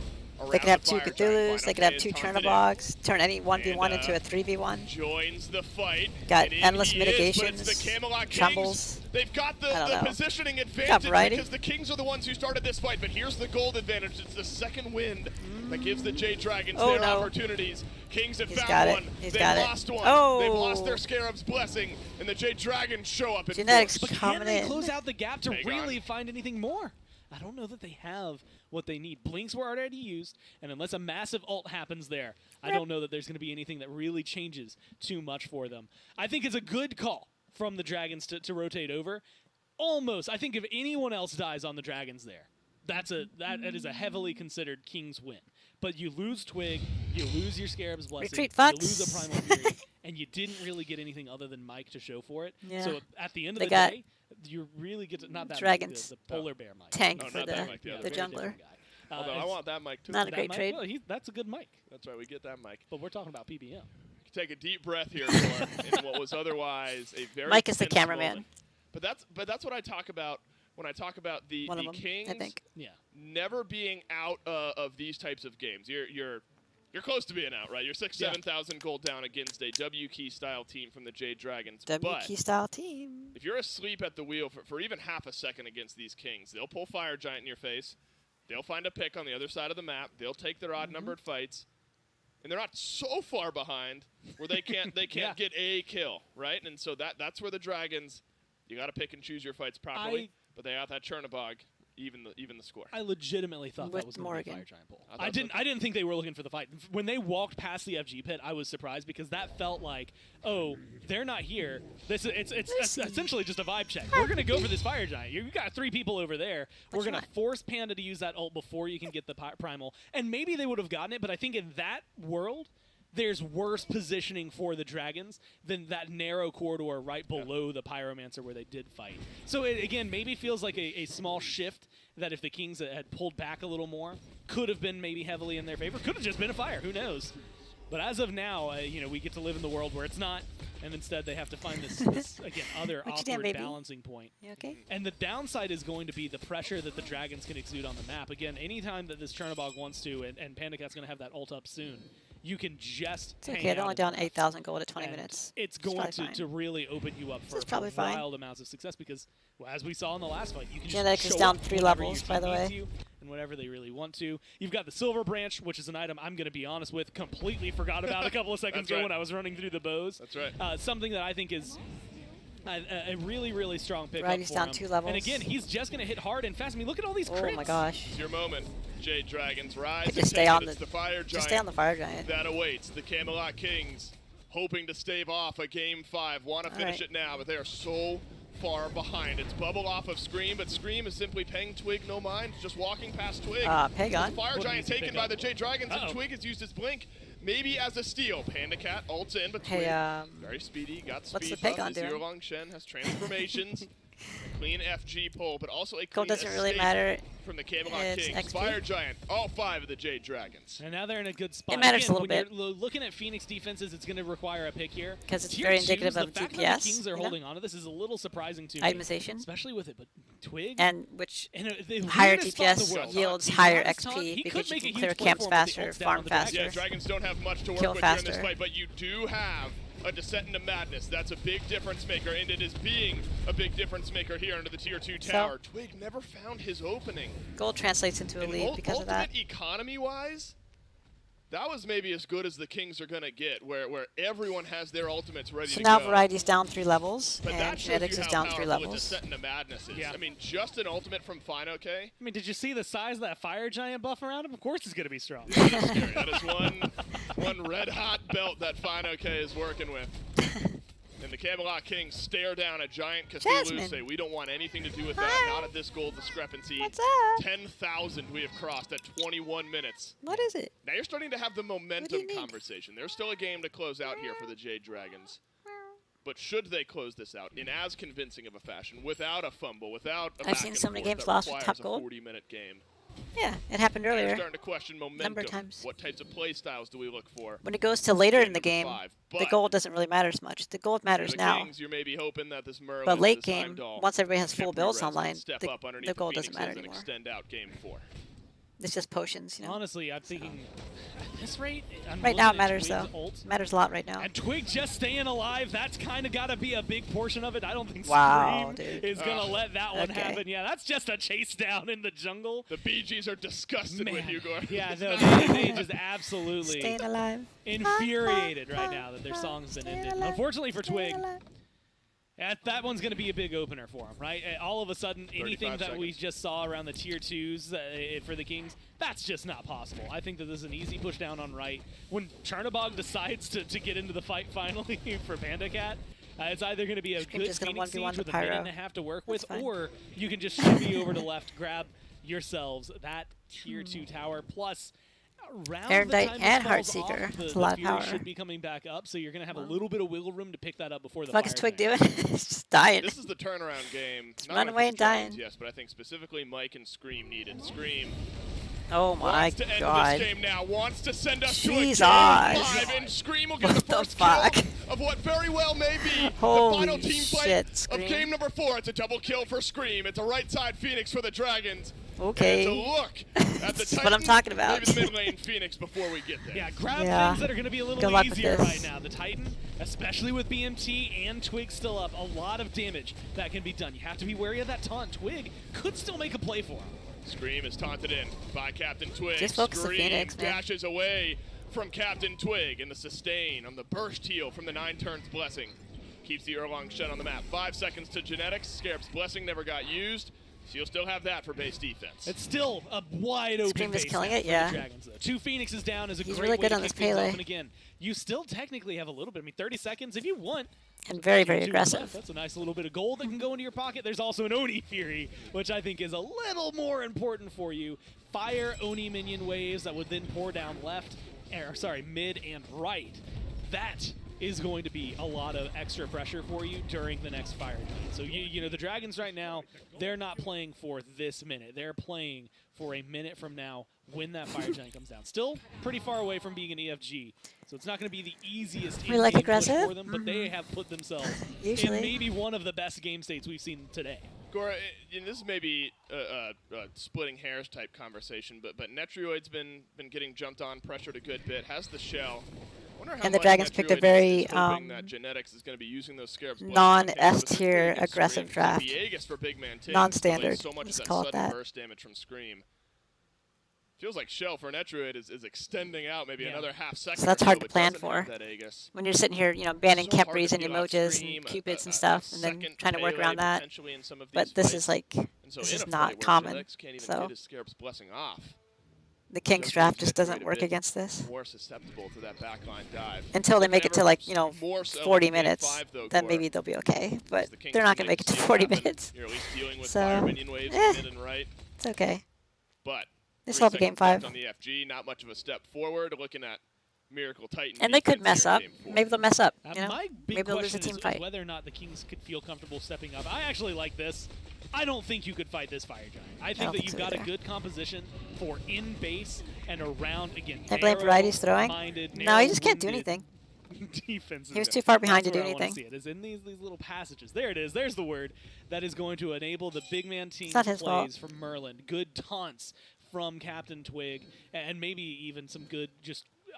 They could have 2 Around the fire Cthulhus, giant. they could Final have K 2 is confident. Chernobygs, turn any 1v1 And, into a 3v1. Joins the fight. Got and in endless he is, but it's mitigations, the Camelot Kings. Crumbles. They've got I don't the know. positioning advantage variety. because the Kings are the ones who started this fight. But here's the gold advantage. It's the second wind that gives the Jade Dragons Oh, their no. opportunities. Kings have He's found got it. one. He's They've got it. lost one. Oh. They've lost their Scarab's blessing, and the Jade Dragons show up in Genetics force. But coming can they in. close out the gap to Pagon. really find anything more? I don't know that they have what they need. Blinks were already used, and unless a massive ult happens there, I don't know that there's going to be anything that really changes too much for them. I think it's a good call from the Dragons to rotate over. Almost. I think if anyone else dies on the Dragons there, that is a heavily considered King's win. But you lose Twig, you lose your Scarab's Blessing, Retreat, you fucks. lose a Primal Fury, and you didn't really get anything other than Mike to show for it. Yeah. So at the end of They the got day, you really get to, not that Dragons. Mike, the polar bear Mike. Tank No, for not that Mike, the the, other the very jungler. Different guy. Although I it's- want that mic too. Not a that great Mike- trade. well, that's a good Mike. That's right, we get that mic. But we're talking about PBM. Take a deep breath here, Gordon, in what was otherwise a very Mike is the tense cameraman. moment. But that's what I talk about when I talk about One of the them, Kings I think. Yeah. never being out of these types of games. You're You're close to being out, right? You're 7,000 gold down against a W key style team from the Jade Dragons. W key style team. If you're asleep at the wheel for even half a second against these Kings, they'll pull Fire Giant in your face. They'll find a pick on the other side of the map. They'll take their odd-numbered fights. And they're not so far behind where they can't get a kill, right? And so that's where the Dragons, you got to pick and choose your fights properly. But they have that Chernobog. Even the score. I legitimately thought that was going to be a Fire Giant pull. I didn't think they were looking for the fight. When they walked past the FG pit, I was surprised because that felt like, oh, they're not here. It's essentially just a vibe check. We're going to go for this Fire Giant. You got 3 people over there. We're going to force Panda to use that ult before you can get the primal. And maybe they would have gotten it, but I think in that world, there's worse positioning for the Dragons than that narrow corridor right below the Pyromancer where they did fight. So it, again, maybe feels like a small shift that if the Kings had pulled back a little more, could have been maybe heavily in their favor. Could have just been a fire. Who knows? But as of now, we get to live in the world where it's not, and instead they have to find this again, other awkward balancing point. You okay? And the downside is going to be the pressure that the Dragons can exude on the map. Again, anytime that this Chernobog wants to, and Panda Cat's going to have that ult up soon, you can just it's okay, they're only down 8,000 gold at 20 minutes. It's going to really open you up for wild amounts of success because, well, as we saw in the last fight, you can Genetics is down 3 levels, by the way. And whatever they really want to. You've got the Silver Branch, which is an item I'm going to be honest with, completely forgot about a couple of seconds ago when I was running through the bows. That's right. Something that I think is a really, really strong pickup right, he's for down him. 2 levels. And again, he's just going to hit hard and fast. I mean, look at all these crits. Oh my gosh. It's your moment. Jade Dragons rise. Just stay on the Fire Giant. Just stay on the Fire Giant. That awaits. The Camelot Kings hoping to stave off a Game 5. Want to finish it now, but they are so far behind. It's bubble off of Scream, but Scream is simply paying Twig no mind, just walking past Twig. Pagon. The Fire Giant taken by the Jade Dragons, and Twig has used his blink. Maybe as a steal. Panda Cat ults in, but Twig, very speedy, got speed buff. Zero Long Shen has transformations. Clean FG pull, but also a clean doesn't really matter from the Camelot Kings. Fire Giant, all 5 of the Jade Dragons. And now they're in a good spot. It matters again, a little bit. When you're looking at Phoenix defenses, it's going to require a pick here. Because it's very indicative of the fact DPS. That the Kings are holding on to this is a little surprising to me. Itemization. Especially with it, but Twig. And which the higher DPS yields higher XP because you can clear camps faster, farm faster. Yeah, Dragons don't have much to work with here in this fight, but you do have a Descent into Madness. That's a big difference maker, and it is being a big difference maker here under the Tier 2 tower. So, Twig never found his opening. Gold translates into a lead because of that. Ultimate economy-wise, that was maybe as good as the Kings are going to get, where everyone has their ultimates ready to go. So now Variety's down 3 levels, but and Genetics is down 3 levels. Descent into Madness is. I mean, just an ultimate from Fine OK. I mean, did you see the size of that Fire Giant buff around him? Of course it's going to be strong. That is scary. That is one red-hot belt that Fine OK is working with. And the Camelot Kings stare down a giant Cthulhu, say, we don't want anything to do with that, not at this gold discrepancy. What's up? 10,000 we have crossed at 21 minutes. What is it? Now you're starting to have the momentum conversation. There's still a game to close out here for the Jade Dragons. But should they close this out in as convincing of a fashion, without a fumble, without a I've seen so many games lost with top gold. 40-minute game. Yeah, it happened earlier. We're starting to question momentum. Number of times. What types of play styles do we look for? When it goes to later in the game, the gold doesn't really matter as much. The gold matters now. Kings, you're maybe hoping that this Merlin, but late game, once everybody has full builds online, the gold doesn't matter anymore. Extend out game 4. It's just potions, you know. Honestly, I'm thinking at this rate. Right now it matters though. Matters a lot right now. And Twig just staying alive. That's kind of got to be a big portion of it. I don't think Scream is gonna let that one happen. Yeah, that's just a chase down in the jungle. The BGs are disgusted with you, Gore. Yeah, no, they just absolutely staying alive. Infuriated right now that their song's been ended. Unfortunately for Twig. That one's going to be a big opener for him, right? All of a sudden, anything that we just saw around the Tier 2s for the Kings, that's just not possible. I think that this is an easy push down on right. When Chernobog decides to get into the fight finally for Panda Cat, it's either going to be a good Phoenix Siege with a minute and a half to work with, or you can just shimmy over to left, grab yourselves that Tier 2 tower, plus Erendite and Heartseeker. That's a lot of power. Should be coming back up, so you're going to have a little bit of wiggle room to pick that up before the What is Twig doing? It's just dying. This is the turnaround game. Run away and dying. Yes, but I think specifically Mike and Scream needed. Scream Oh my wants to end god. this game now, wants to send us Jesus. to a game 5, and Scream will get What the the first fuck? kill of what very well may be the Holy final team shit, fight Scream. of game number 4. It's a double kill for Scream. It's a right side Phoenix for the Dragons. Okay. And it's a look at the That's Titan, what I'm talking about. maybe the mid lane Phoenix before we get there. Yeah, grab Yeah. things that are going to be a Good little luck with easier this. right now. The Titan, especially with BMT and Twig still up, a lot of damage that can be done. You have to be wary of that taunt. Twig could still make a play for him. Scream is taunted in by Captain Twig. Just focus the Scream Phoenix, man. dashes away from Captain Twig in the sustain on the burst heal from the 9 turns blessing. Keeps the Erlong Shen on the map. 5 seconds to Genetics. Scarab's blessing never got used. So you'll still have that for base defense. It's still a wide open Scream is base killing now it, for yeah. the Dragons, though. 2 Phoenixes down is a He's great really way good to on kick this things off. Pele. And again, you still technically have a little bit. I mean, 30 seconds if you want. And very, very 2 left. aggressive. That's a nice little bit of gold that can go into your pocket. There's also an Oni Fury, which I think is a little more important for you. Fire Oni minion waves that would then pour down left, or sorry, mid and right. That is going to be a lot of extra pressure for you during the next fire giant. So you know the Dragons right now, they're not playing for this minute. They're playing for a minute from now when that fire giant comes down. Still pretty far away from being an EFG, so it's not going to be the easiest We like in-game push aggressive? for them, but they have put themselves Usually. in maybe one of the best game states we've seen today. Gora, and this is maybe a splitting hairs type conversation, but Netrioid's been getting jumped on, pressured a good bit, has the shell. Wonder how And the much Dragons picked a Netrioid very, is hoping that Genetics is going to be using those Scarabs non-S tier aggressive draft. Viegas for big man Ting Non-standard, delays so much let's of that call it sudden that. burst damage from Scream. Feels like Shell for Netrioid is extending out maybe another half second. So that's or hard so, to but plan doesn't for. have that Aegis. When you're sitting here, you know, banning So hard to Kepris and peel out emojis Scream, and Cupids and a stuff, and then second trying to work Pele around that. potentially in some of But these this fights. is like, And so this in is a fight not where common. Genetics can't even So get his Scarab's blessing off. the King's Just draft makes just Netrioid doesn't a work bit against this. More susceptible to that backline dive. Until they If make it to ever like, you know, more so 40 in game minutes, 5 though, then Cora, maybe they'll be okay. But as the Kings they're not can going to make it to see 40 happen, minutes. You're at least dealing with So, fire minion waves mid and right. It's okay. But They still have a 3 game seconds 5. left on the FG, not much of a step forward. Looking at Miracle Titan. And they could defense mess here in up. game 4. Maybe they'll mess up. You know? My big Maybe they'll lose a question team is fight. whether or not the Kings could feel comfortable stepping up. I actually like this. I don't think you could fight this fire giant. I think don't that think you've so got a either. good composition for in base and around again. I blame Variety's throwing. No, he just can't do anything. Defense. He was too far behind to do That's where I wanna anything. see it, is in these little passages. There it is. There's the word that is going to enable the big man team not his plays fault. from Merlin. Good taunts from Captain Twig, and maybe even some good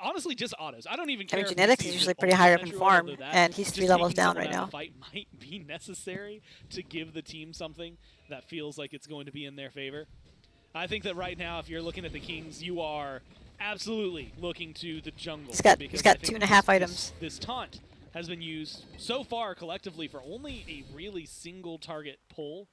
honestly just autos. I don't even care. I mean, if we Genetics see is the usually pretty ultimate higher up in Netrioid, farm, although that and he's just 3 levels taking down someone right out now. of the fight might be necessary to give the team something that feels like it's going to be in their favor. I think that right now, if you're looking at the Kings, you are absolutely looking to the jungle. He's got because I think 2.5 items. This taunt has been used so far collectively for only a really single target pull.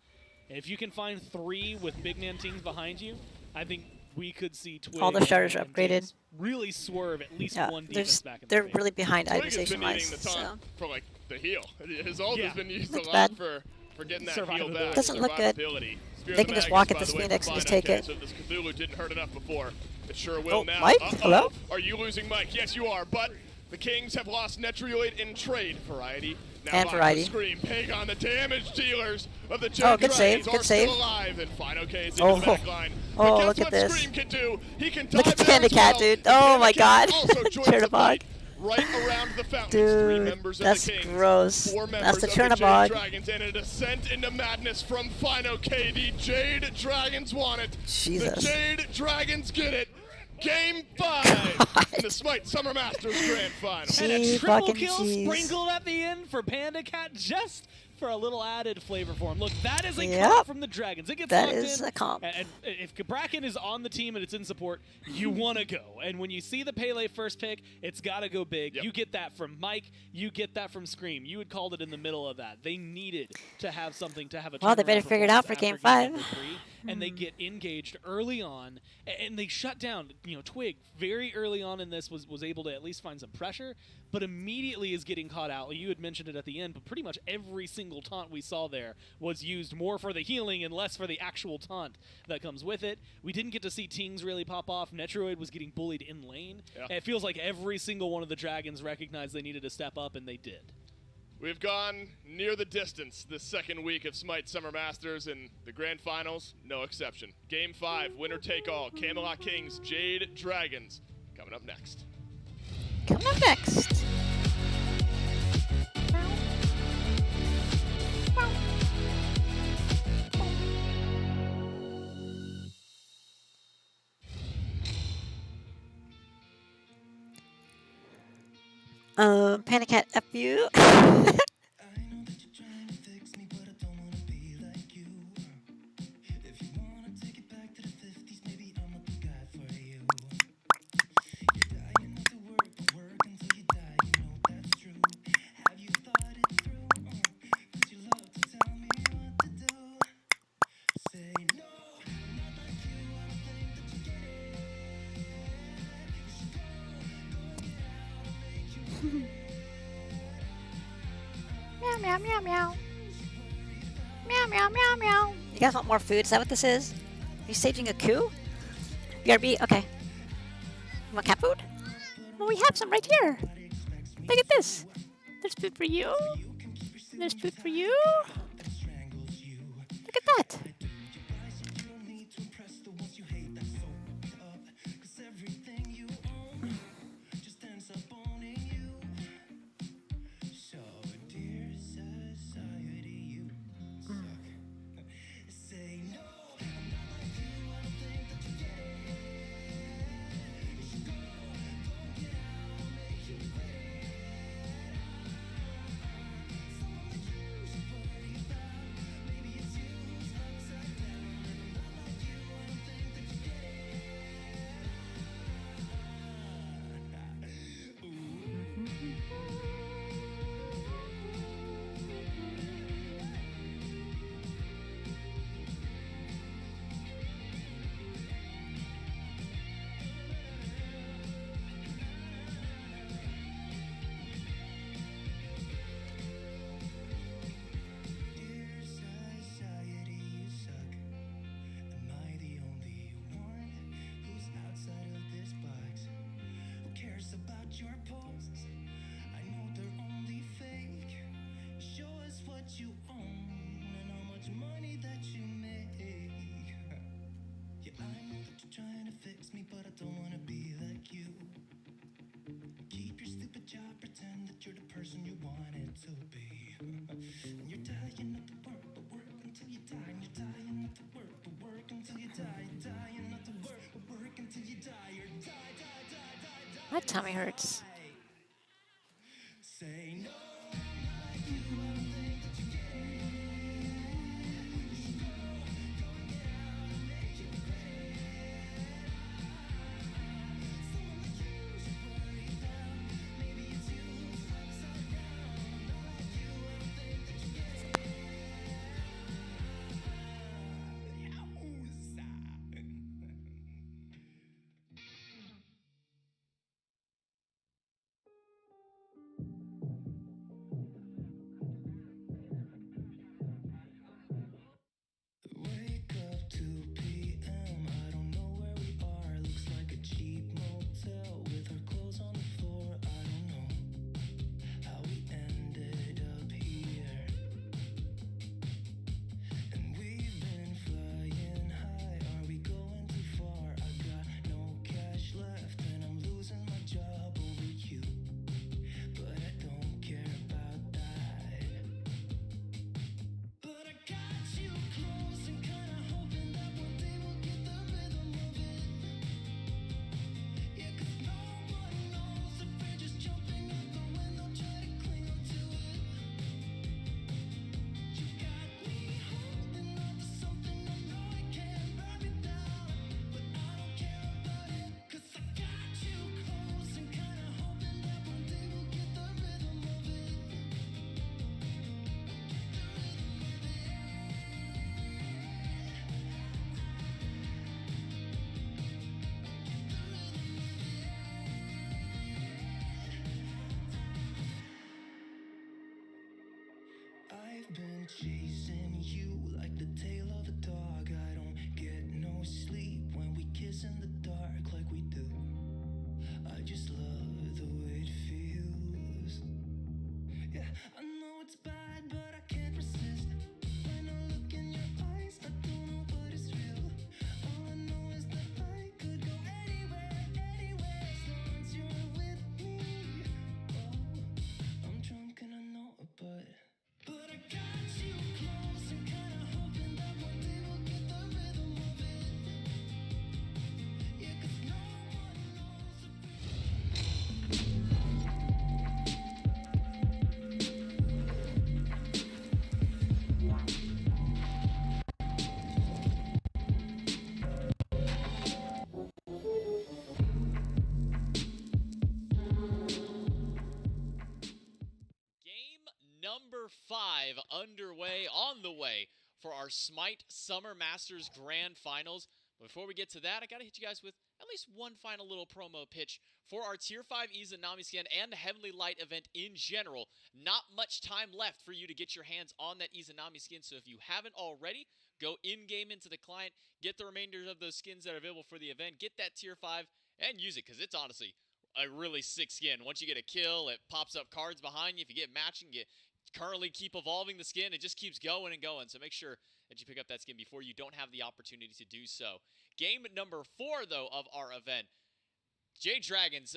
And if you can find 3 with big man teams behind you, I think we could see Twig All their starters are and upgraded. Kings really swerve at least Yeah, one they're, defense back in they're their favor. really behind Twig has itemization been wise. needing the taunt So. for like the heal. His ult has been used a That's lot bad. for getting that heal Survivability. back. Doesn't look good. Survivability. Spear They of can the just walk Magus, at by this the way, Phoenix from and just Fine. take Okay, it. So this Cthulhu didn't hurt enough before. It sure will Oh, now. Mike? Hello? Are you losing Mike? Yes, you are. But the Kings have lost Netrioid in trade. Variety. Now And back to Variety. Scream. Pagon, the damage dealers of the Oh, good Dragons save, good are save. still alive. And Fine, okay, is into Oh. the back line. Oh, But guess look at what this. Scream can do? He can Look dive at there Panda as Cat, well. dude. The Oh Panda my Cat god. also joins Turn the a fight. bug. Right around the fountains, 3 Dude, members that's of the Kings, gross. 4 That's members the of the Jade Chernabog. Dragons, and a descent into madness from Fino K. The Jade Dragons want it. Jesus. The Jade Dragons get it. Game 5 in the Smite Summer Masters Grand Final. And a Gee, triple fucking kill jeez. sprinkled at the end for Panda Cat just for a little added flavor for him. Look, that is a Yep. comp from the Dragons. It gets That locked is in, a comp. And if Bracken is on the team and it's in support, you want to go. And when you see the Pele first pick, it's got to go big. Yep. You get that from Mike. You get that from Scream. You had called it in the middle of that. They needed to have something to have a Well, they better turnaround figure it out for performance game after 5. number 3, and they get engaged early on, and they shut down. Twig very early on in this was able to at least find some pressure, but immediately is getting caught out. You had mentioned it at the end, but pretty much every single taunt we saw there was used more for the healing and less for the actual taunt that comes with it. We didn't get to see Tings really pop off. Netrioid was getting bullied in lane. Yeah. And it feels like every single one of the Dragons recognized they needed to step up, and they did. We've gone near the distance this second week of Smite Summer Masters, and the grand finals, no exception. Game 5, winner take all, Camelot Kings, Jade Dragons, coming up next. Coming up next. Panic Cat F you. Meow, meow, meow, meow. Meow, meow, meow, meow. You guys want more food? Is that what this is? Are you staging a coup? BRB? Okay. You want cat food? Well, we have some right here. Look at this. There's food for you. There's food for you. Look at that. Your posts, I know they're only fake. Show us what you own and how much money that you make. Yeah, I know that you're trying to fix me, but I don't wanna be like you. Keep your stupid job, pretend that you're the person you wanted to be. And you're dying not to work, but work until you die. And you're dying not to work, but work until you die. You're dying not to work, but work until you die. You're die. My tummy hurts. Say no. Wake up 2 p.m. I don't know where we are. Looks like a cheap motel with our clothes on the floor. I don't know how we ended up here. And we've been flying high. Are we going too far? I got no cash left and I'm losing my job over you. But I don't care about that. But I got you close and kinda hoping that one day we'll get the rhythm of it. Yeah, 'cause no one knows if we're just jumping out the window, try to cling on to it. You got me holding on to something I know I can't burn me down, but I don't care about it. 'Cause I got you close and kinda hoping that one day we'll get the rhythm of it. I've been chasing you like the tail of a dog. I don't get no sleep when we kiss in the dark like we do. I just love the way it feels. Yeah, I know on the way for our Smite Summer Masters Grand Finals. Before we get to that, I got to hit you guys with at least one final little promo pitch for our Tier 5 Izanami skin and the Heavenly Light event in general. Not much time left for you to get your hands on that Izanami skin, so if you haven't already, go in-game into the client, get the remainder of those skins that are available for the event, get that Tier 5, and use it, because it's honestly a really sick skin. Once you get a kill, it pops up cards behind you. If you get matching, you currently keep evolving the skin. It just keeps going and going, so make sure that you pick up that skin before you don't have the opportunity to do so. Game number 4, though, of our event, Jade Dragons,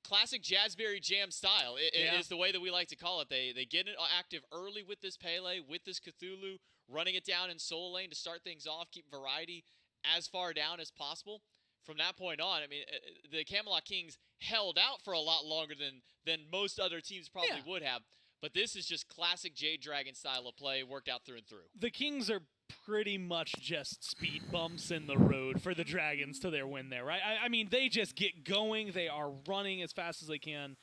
classic Jazzberry Jam style is the way that we like to call it. They get it active early with this Pele, with this Cthulhu, running it down in Soul Lane to start things off, keep variety as far down as possible. From that point on, I mean, the Camelot Kings held out for a lot longer than most other teams probably would have. But this is just classic Jade Dragon style of play, worked out through and through. The Kings are pretty much just speed bumps in the road for the Dragons to their win there, right? I mean, they just get going. They are running as fast as they can.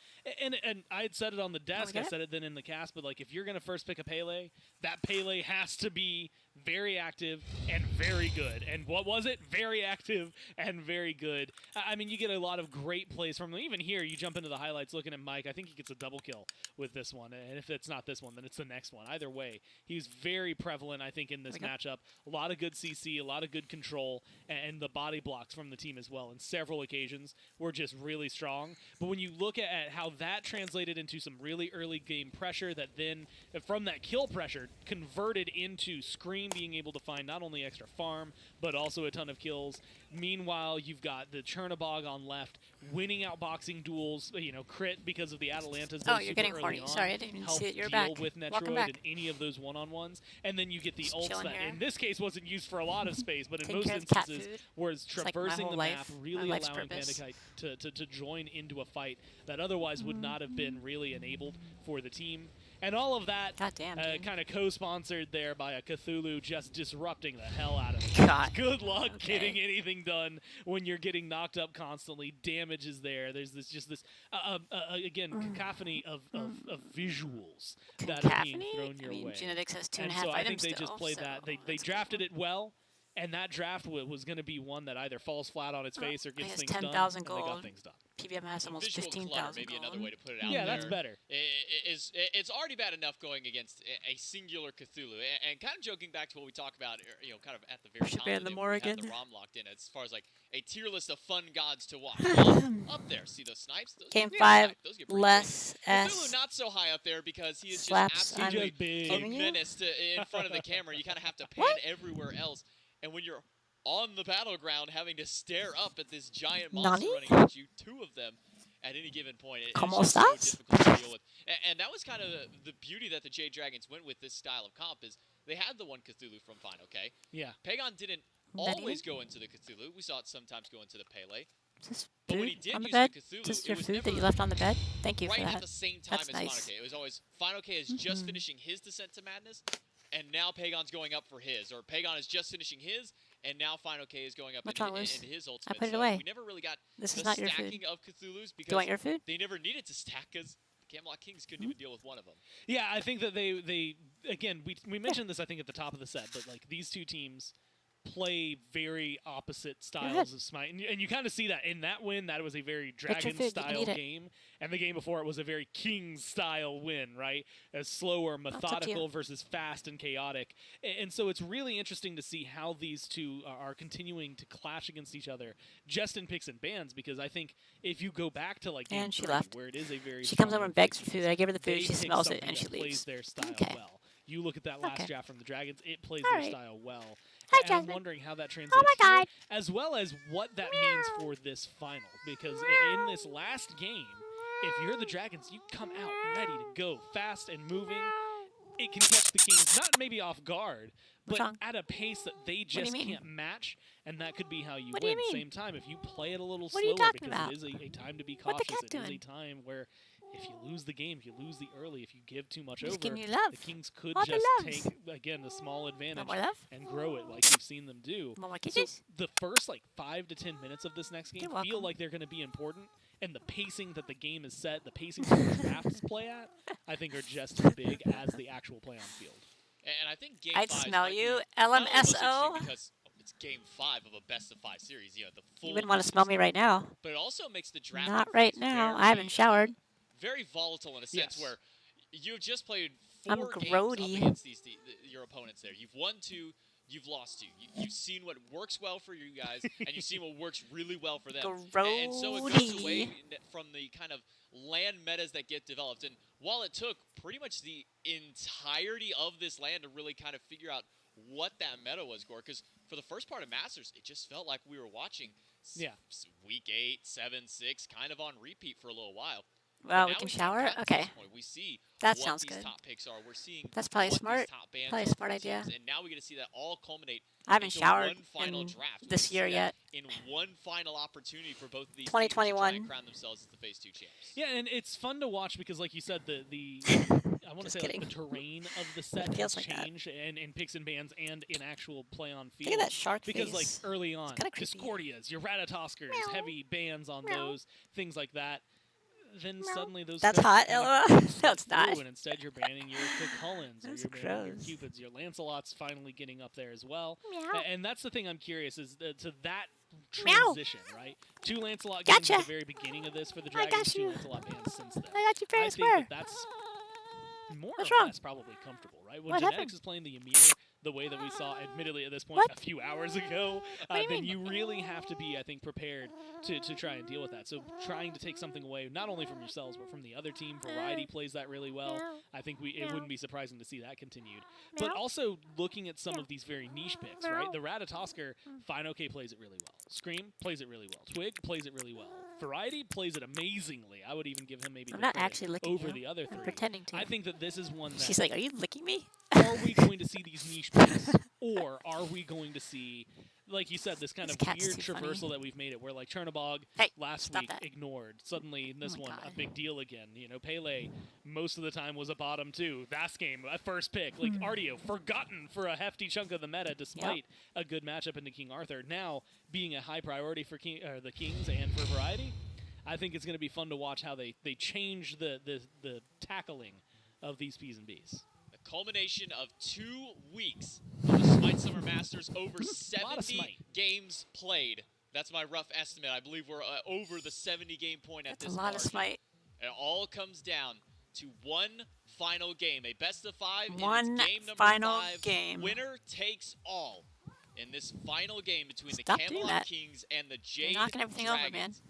And I had said it on the desk. I said it then in the cast. But, like, if you're going to first pick a Pele, that Pele has to be very active and very good. And what was it? Very active and very good. I mean, you get a lot of great plays from them. Even here, you jump into the highlights looking at Mike. I think he gets a double kill with this one. And if it's not this one, then it's the next one. Either way, he's very prevalent, I think, in this matchup. A lot of good CC, a lot of good control, and the body blocks from the team as well. In several occasions were just really strong. But when you look at how that translated into some really early game pressure that then, from that kill pressure, converted into Scream being able to find not only extra farm, but also a ton of kills. Meanwhile, you've got the Chernabog on left, winning out boxing duels, crit because of the Atalantas. Oh, you're getting horny. Sorry, I didn't even see it. You're back. With Netroid and any of those one-on-ones. And then you get the ults that, in this case, wasn't used for a lot of space, but in most instances was traversing the map, really allowing Pandakite to join into a fight that otherwise would not have been really enabled for the team. And all of that kind of co-sponsored there by a Cthulhu just disrupting the hell out of it. Good luck getting anything done when you're getting knocked up constantly. Damage is there. There's this cacophony of visuals that are being thrown your way. Genetics has 2.5 items. So I think they still, just played that. They drafted it well. And that draft was going to be one that either falls flat on its face or gets things done. 10,000 gold. They got things done. PBM has almost 15,000 maybe another way to put it out there. Yeah, that's better. It's already bad enough going against a singular Cthulhu. And kind of joking back to what we talked about, kind of at the very time the ROM locked in, as far as like a tier list of fun gods to watch. Up there, see those snipes? Game 5, less S. Cthulhu not so high up there because he is just absolutely a menace in front of the camera. You kind of have to pan everywhere else. And when you're on the battleground having to stare up at this giant monster running at you, 2 of them at any given point, it's just so difficult to deal with. And that was kind of the beauty that the Jade Dragons went with this style of comp is they had the one Cthulhu from Fine, okay? Yeah. Pagon didn't always go into the Cthulhu. We saw it sometimes go into the Pele. Is this but when he food did on the use bed? the Cthulhu, Is this your it was food never that you left on the bed? Thank you for right that. at the same time as nice. Final K. It was always Final K is just finishing his Descent to Madness, and now Pagon's going up for his. Or Pagon is just finishing his, and now Final K is going up into his ultimate. I put it away. We never really got the stacking of Cthulhu's because Do you want your food? they never needed to stack because the Camelot Kings couldn't even deal with one of them. Yeah, I think that they again, we mentioned this, I think, at the top of the set, but like these two teams play very opposite styles of Smite. And you kind of see that in that win. That was a very Dragon-style game. And the game before it was a very King-style win, right? As slower, methodical versus fast and chaotic. And so it's really interesting to see how these two are continuing to clash against each other just in picks and bans, because I think if you go back to like game 3, where it is a very She comes over and begs for food. I give her the food. She smells it and she leaves. Plays their style well. You look at that last draft from the Dragons, it plays their style well. And I'm wondering how that translates here, as well as what that means for this final. Because in this last game, if you're the Dragons, you come out ready to go, fast and moving. It can catch the Kings, not maybe off guard, but at a pace that they just can't match, and that could be how you win. Same time, if you play it a little slower, because it is a time to be cautious, it is a time where if you lose the game, if you lose the early, if you give too much over, the Kings could just take, again, the small advantage and grow it like you've seen them do. So the first 5 to 10 minutes of this next game feel like they're going to be important, and the pacing that the game is set, the pacing that the drafts play at, I think are just as big as the actual play on field. And I think Game I'd 5 smell might you, be not only most LMSO. interesting because it's Game 5 of a best-of-5 series. You know, the full. You wouldn't want to smell me right now. But it also makes the draft. Not right now. I haven't showered. Very volatile in a sense where you've just played I'm 4 games grody. up against your opponents there. You've won 2, you've lost 2. You've seen what works well for you guys, and you've seen what works really well for them. And so it goes away from the kind of land metas that get developed. And while it took pretty much the entirety of this land to really kind of figure out what that meta was, Gore, because for the first part of Masters, it just felt like we were watching week 8, 7, 6 kind of on repeat for a little while. Well, we can shower? Okay. We see that what sounds these good. top picks are. We're seeing that's probably what smart. These top bands Probably a smart idea. teams, and now we get to see that all culminate. I haven't showered one final in draft. this year yet. In one final opportunity for both of these 2021. teams to try and crown themselves as the Phase 2 champs. Yeah, and it's fun to watch because, like you said, the I want to say like, the terrain of the set has like changed in picks and bans and in actual play on field. Look at that shark because face. like early on, creepy. Discordias, your Ratatoskers, heavy bans on those, things like that. Then suddenly those That's hot, LOL. No, it's not. And instead you're banning your Cullens or you're banning your Cupids. Your Lancelot's finally getting up there as well. And that's the thing I'm curious is to that transition, right? 2 Lancelot games at the very beginning of this for the Dragons, 2 Lancelot bans since then. I got you fair I and think square. that's more What's or wrong? less probably comfortable, right? When What Genetics happened? is playing the Ymir the way that we saw, admittedly at this point, What? a few hours ago, What do you then mean? you really have to be, I think, prepared to try and deal with that. So trying to take something away, not only from yourselves, but from the other team. Variety plays that really well. I think it wouldn't be surprising to see that continued. But also looking at some of these very niche picks, right? The Ratatosker, Fine OK plays it really well. Scream plays it really well. Twig plays it really well. Variety plays it amazingly. I would even give him maybe I'm the not credit actually licking over you. the other 3. I'm pretending to. I think that this is one that She's like, are you licking me? are we going to see these niche picks, or are we going to see, like you said, this kind This of cat's weird too funny. traversal that we've made it, where like Chernobog Hey, last stop week that. ignored, suddenly in this Oh my one God. a big deal again. You know, Pele most of the time was a bottom 2. Vast game, a first pick, like Artio forgotten for a hefty chunk of the meta, despite a good matchup into King Arthur. Now being a high priority for the Kings and for Variety, I think it's going to be fun to watch how they change the tackling of these P's and B's. The culmination of 2 weeks of the Smite Summer Masters, over 70 games played. That's my rough estimate. I believe we're over the 70 game point at That's this a lot mark. of Smite. It all comes down to one final game, a best of 5. One and it's game number final 5. game. Winner takes all in this final game between Stop the doing Camelot that. Kings and the You're Jade knocking everything over, man. Dragons.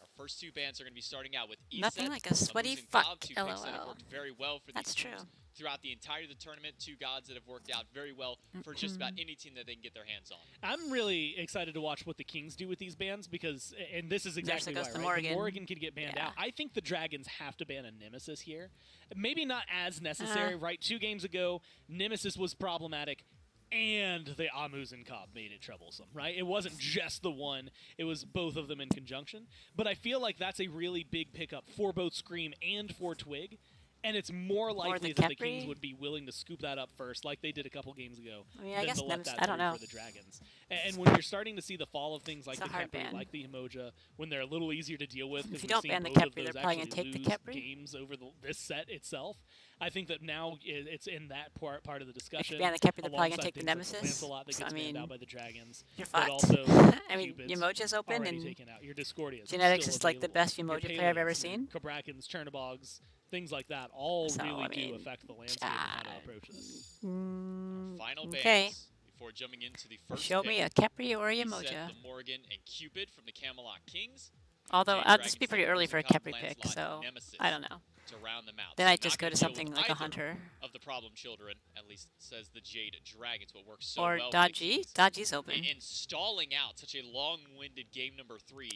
Our first 2 bands are going to be starting out with Eset, Nothing like a sweaty Losing fuck, Cobb, 2 picks that have LOL. worked very well for That's these true. teams throughout the entirety of the tournament. 2 gods that have worked out very well for just about any team that they can get their hands on. I'm really excited to watch what the Kings do with these bans because, and this is exactly goes why, to right? Morrigan. The Morrigan could get banned Yeah. out. I think the Dragons have to ban a Nemesis here. Maybe not as necessary, right? 2 games ago, Nemesis was problematic, and the Amus and Cobb made it troublesome, right? It wasn't just the one. It was both of them in conjunction. But I feel like that's a really big pickup for both Scream and for Twig. And it's more likely that the Kings would be willing to scoop that up first, like they did a couple games ago. I mean, I than guess to let Nemesis, that I don't through know. for the Dragons. And when you're starting to see the fall of things like It's the a hard Kepri, ban. like the Emoja, when they're a little easier to deal with, If because you we've don't seen ban the both of Kepri, they're those probably gonna actually take the lose Kepri. games over this set itself. I think that now it's in that part of the If discussion. you ban the Kepri, they're probably going to alongside take the things like Nemesis. Lancelot that So, gets I banned mean, out by the Dragons. you're But fucked. also, I mean, Cupid's Yamoja's open, already and taken out. Your Discordias Genetics still is like the available. best Your Yamoja player I've ever Peleos, your seen. Kabrakins, Chernobogs, things like that all So, really I do mean, affect the landscape and how to approach this. Final bands okay. before jumping into the first Show pick. me a Kepri or a Eset, Yamoja. the Morgan, and Cupid from the Camelot Kings. Although, Jade this Dragons would be pretty take early for a Losing Cobb, Kepri pick, Lancelot, so and Nemesis I don't know. to round them out. Then So I'd just not go gonna to deal something with like a either Hunter. of the problem children, at least says the Jade Dragons, what works so Or well for the Dodgy. Kings. Dodgy's open. And stalling out such a long-winded game number 3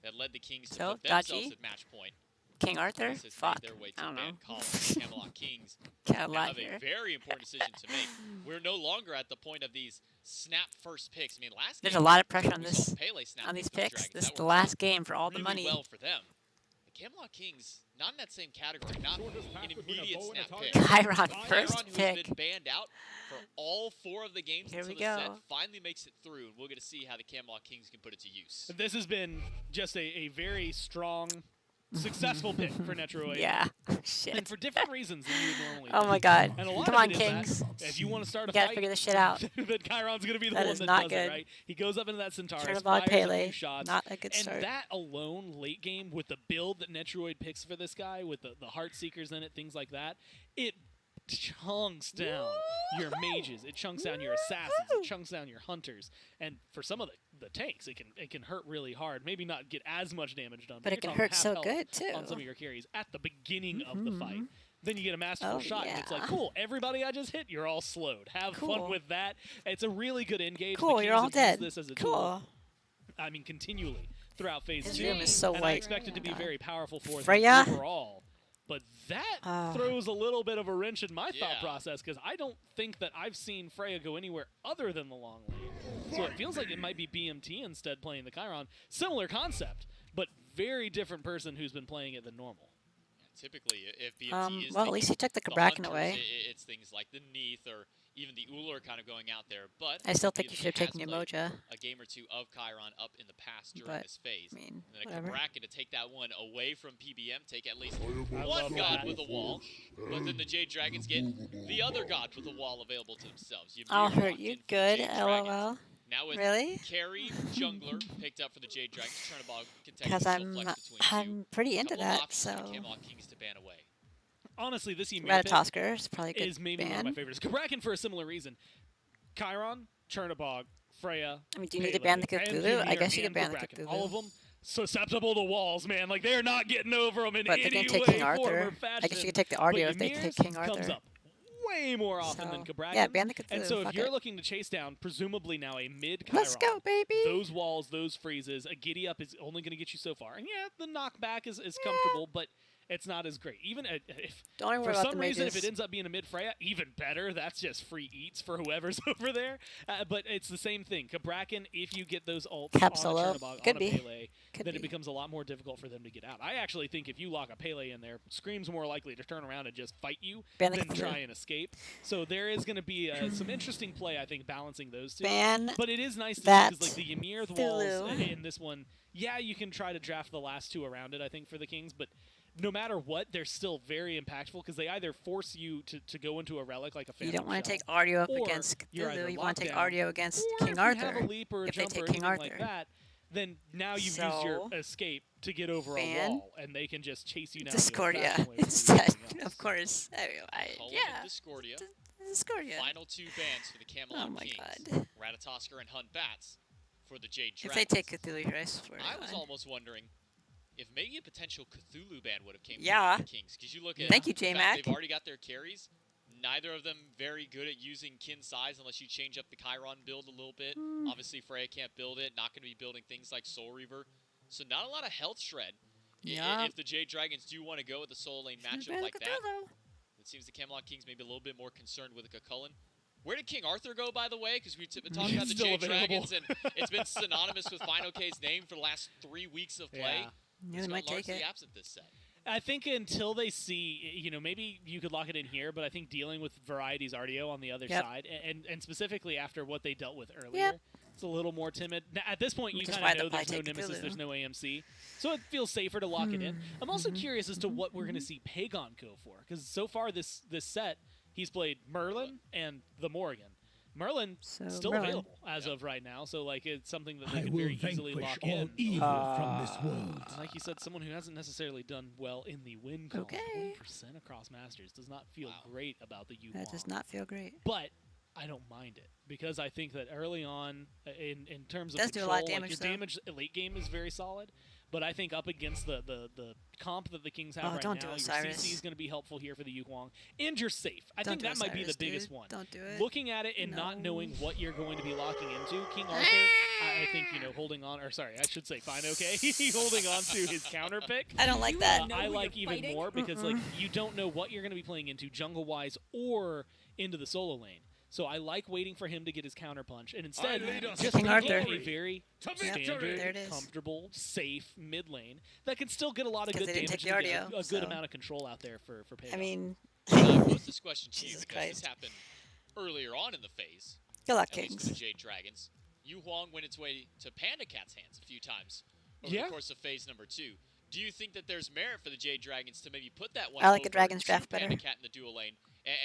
that led the Kings to So, put themselves Dodgy? at match point. King Arthur? This has Fuck. made their way to I don't know. ban Colin. The Camelot Kings Got a now lot have here. a very important decision to make. We're no longer at the point of these snap first picks. I mean, last There's game, a lot of pressure on we saw this, Pele snap on these for the picks. Dragons. This is That the worked last out game for all the really money. well for them. The Camelot Kings, not in that same category, not an immediate snap pick. Chiron, Chiron, first who's pick. been banned out for all 4 of the games Here until we the set, go. finally makes it through, and we'll get to see how the Camelot Kings can put it to use. This has been just a very strong successful pick for Netroid. Yeah. And Shit. for different reasons than you would normally Oh think. my god. And a lot Come of on, it is Kings. that if you want to start a You gotta fight, figure this shit out. then Chiron's going to be the That one is that not does good. it, right? He goes up into that Centaurus, Turnabog fires a Pele. few shots. Not a good and start. that alone, late game, with the build that Netroid picks for this guy, with the Heart Seekers in it, things like that, it chunks down your mages, it chunks down your assassins, it chunks down your hunters, and for some of the tanks, it can hurt really hard. Maybe not get as much damage done, But you're it can talking hurt half so health good, too. on some of your carries at the beginning of the fight. Then you get a masterful Oh, shot, and it's like, yeah. cool, everybody I just hit, you're all slowed. Have fun Cool. with that. It's a really good engage. Cool, The you're Kings all have dead. used this as a tool, Cool. I mean, continually throughout phase His 2. room is so and white. I expect it to be God. very powerful for them Freya? overall. But that Oh. throws a little bit of a wrench in my thought Yeah. process, because I don't think that I've seen Freya go anywhere other than the long lane. So it feels like it might be BMT instead playing the Chiron. Similar concept, but very different person who's been playing it than normal. Typically, if BMT is Well, at least he took the Kabrakan hunters, away. It's things like the Neath or even the Ullr kind of going out there. But I still think you BMT should have taken has your played Moja. a game or two of Chiron up in the past during But, this phase. I mean, And then a whatever. Kabrakan to take that one away from PBM, take at least I one love god that. with a wall, but then the Jade Dragons get the other god with a wall available to themselves. I'll Ymir hurt locked you in for the good, Jade Dragons. LOL. Now with Really? carry jungler picked up for the Jade Dragons, Turnabog can take Because the I'm flex between two. I'm pretty into Couple of that, options for the so Camelot Kings to ban away. Honestly, this Ymir pick Ratatosker is probably a good is maybe one of my ban. favorites. Kabrakan for a similar reason. Chiron, Chernabog, Freya. I mean, do you need to Pele, ban the and Cthulhu? I Ymir guess you and could ban the Kabrakan. Cthulhu. All of them susceptible to walls, man. Like, they're not getting over them in But any they can way, take King form, or Arthur. fashion. I guess you could take the Ardio if they Ymir's take King comes Arthur. up way more often than So, Kabrakan. yeah, ban the Cthulhu. And so if fuck you're it. looking to chase down, presumably now a mid-Chiron, Let's go, baby. those walls, those freezes, a giddy up is only going to get you so far. And yeah, the knockback is comfortable, but it's not as great. Even if Don't even for worry about some the reason, if mages. it ends up being a mid Freya, even better. That's just free eats for whoever's over there. But it's the same thing. Kabrakan, if you get those ults Cap on solo. a Chernabog, Could on be. a Pele, Could then be. it becomes a lot more difficult for them to get out. I actually think if you lock a Pele in there, Scream's more likely to turn around and just fight you Ban the than Cthulhu. try and escape. So there is going to be some interesting play, I think, balancing those two. Ban But it is nice to see that because like the Ymir, the walls Cthulhu. in this one, yeah, you can try to draft the last two around it, I think, for the Kings, but no matter what, they're still very impactful because they either force you to go into a relic like a You Phantom don't want to Shell, take Ardio up or against you're either Cthulhu. You want to take locked down, Ardio against or King if you Arthur. have a leap or a if they jump take or King anything like Arthur. that, then now you've used So, your escape to get over ban a wall, and they can just chase you down. Discordia the old-fashioned way with instead, everything else. of course. Culling Yeah, of Discordia. Discordia. Final two bans for the Camelot Oh my Kings. god. Ratatosker and Hunt Bats for the Jade If Dragons. they take Cthulhu here, I swear to I was God. almost wondering if maybe a potential Cthulhu ban would have came Yeah. from the Kings. Because you look at Thank you, the fact J-Mac. they've already got their carries. Neither of them very good at using kin size unless you change up the Chiron build a little bit. Hmm. Obviously, Freya can't build it. Not going to be building things like Soul Reaver. So not a lot of health shred. Yeah. If the Jade Dragons do want to go with a soul lane Should've matchup banned like that, Cthulhu. it seems the Camelot Kings may be a little bit more concerned with a Cucullin. Where did King Arthur go, by the way? Because we've been talking about the Still Jade available. Dragons, and it's been synonymous with Final K's name for the last 3 weeks of play. Yeah. Yeah, He's they gone might take largely it. absent this set. I think until they see, maybe you could lock it in here, but I think dealing with Variety's Ardio on the other Yep. side, and specifically after what they dealt with earlier, Yep. it's a little more timid. Now, at this point, you Which is kind why of know they'll there's no probably take Nemesis, Cthulhu. there's no AMC, so it feels safer to lock it in. I'm also Mm-hmm. curious as to what we're going to see Pagon go for, because so far this set, he's played Merlin and the Morrigan. Merlin So, still Merlin. available as of right now, so like it's something that they I could will very easily vanquish lock all in. evil from this world. Like you said, someone who hasn't necessarily done well in the win column. Okay. 1% across Masters does not feel Wow. great about the That does not feel great. But I don't mind it because I think that early on, in terms of Does do a control, lot of like damage, your though. damage late game is very solid. But I think up against the comp that the Kings have Oh, right don't now, do your Osiris. CC is going to be be here for the Yuhuang, and you're safe. I Don't think do that might be the Osiris, biggest dude. one. Don't do it. Looking at it and not No. knowing what you're going to be locking into, King Arthur, I think holding on, or sorry, I should say fine, okay, holding on to his counter pick. I don't like that. I like even more because like you don't know what you're going to be playing into jungle wise or into the solo lane. So I like waiting for him to get his counter punch and instead just King picking Arthur. a very There standard, it is. comfortable, safe mid lane that can still get a lot of 'Cause good they didn't damage take and the get Ardio, a good so. amount of control out there for Pagan. I mean, I pose this question to you Jesus because this Christ. happened earlier on in the phase, good luck, at least for Kings. the Jade Dragons. Yu Huang went its way to Panda Cat's hands a few times over Yeah. the course of phase number 2. Do you think that there's merit for the Jade Dragons to maybe put that one I like the over Dragons to draft better. Panda Cat in the dual lane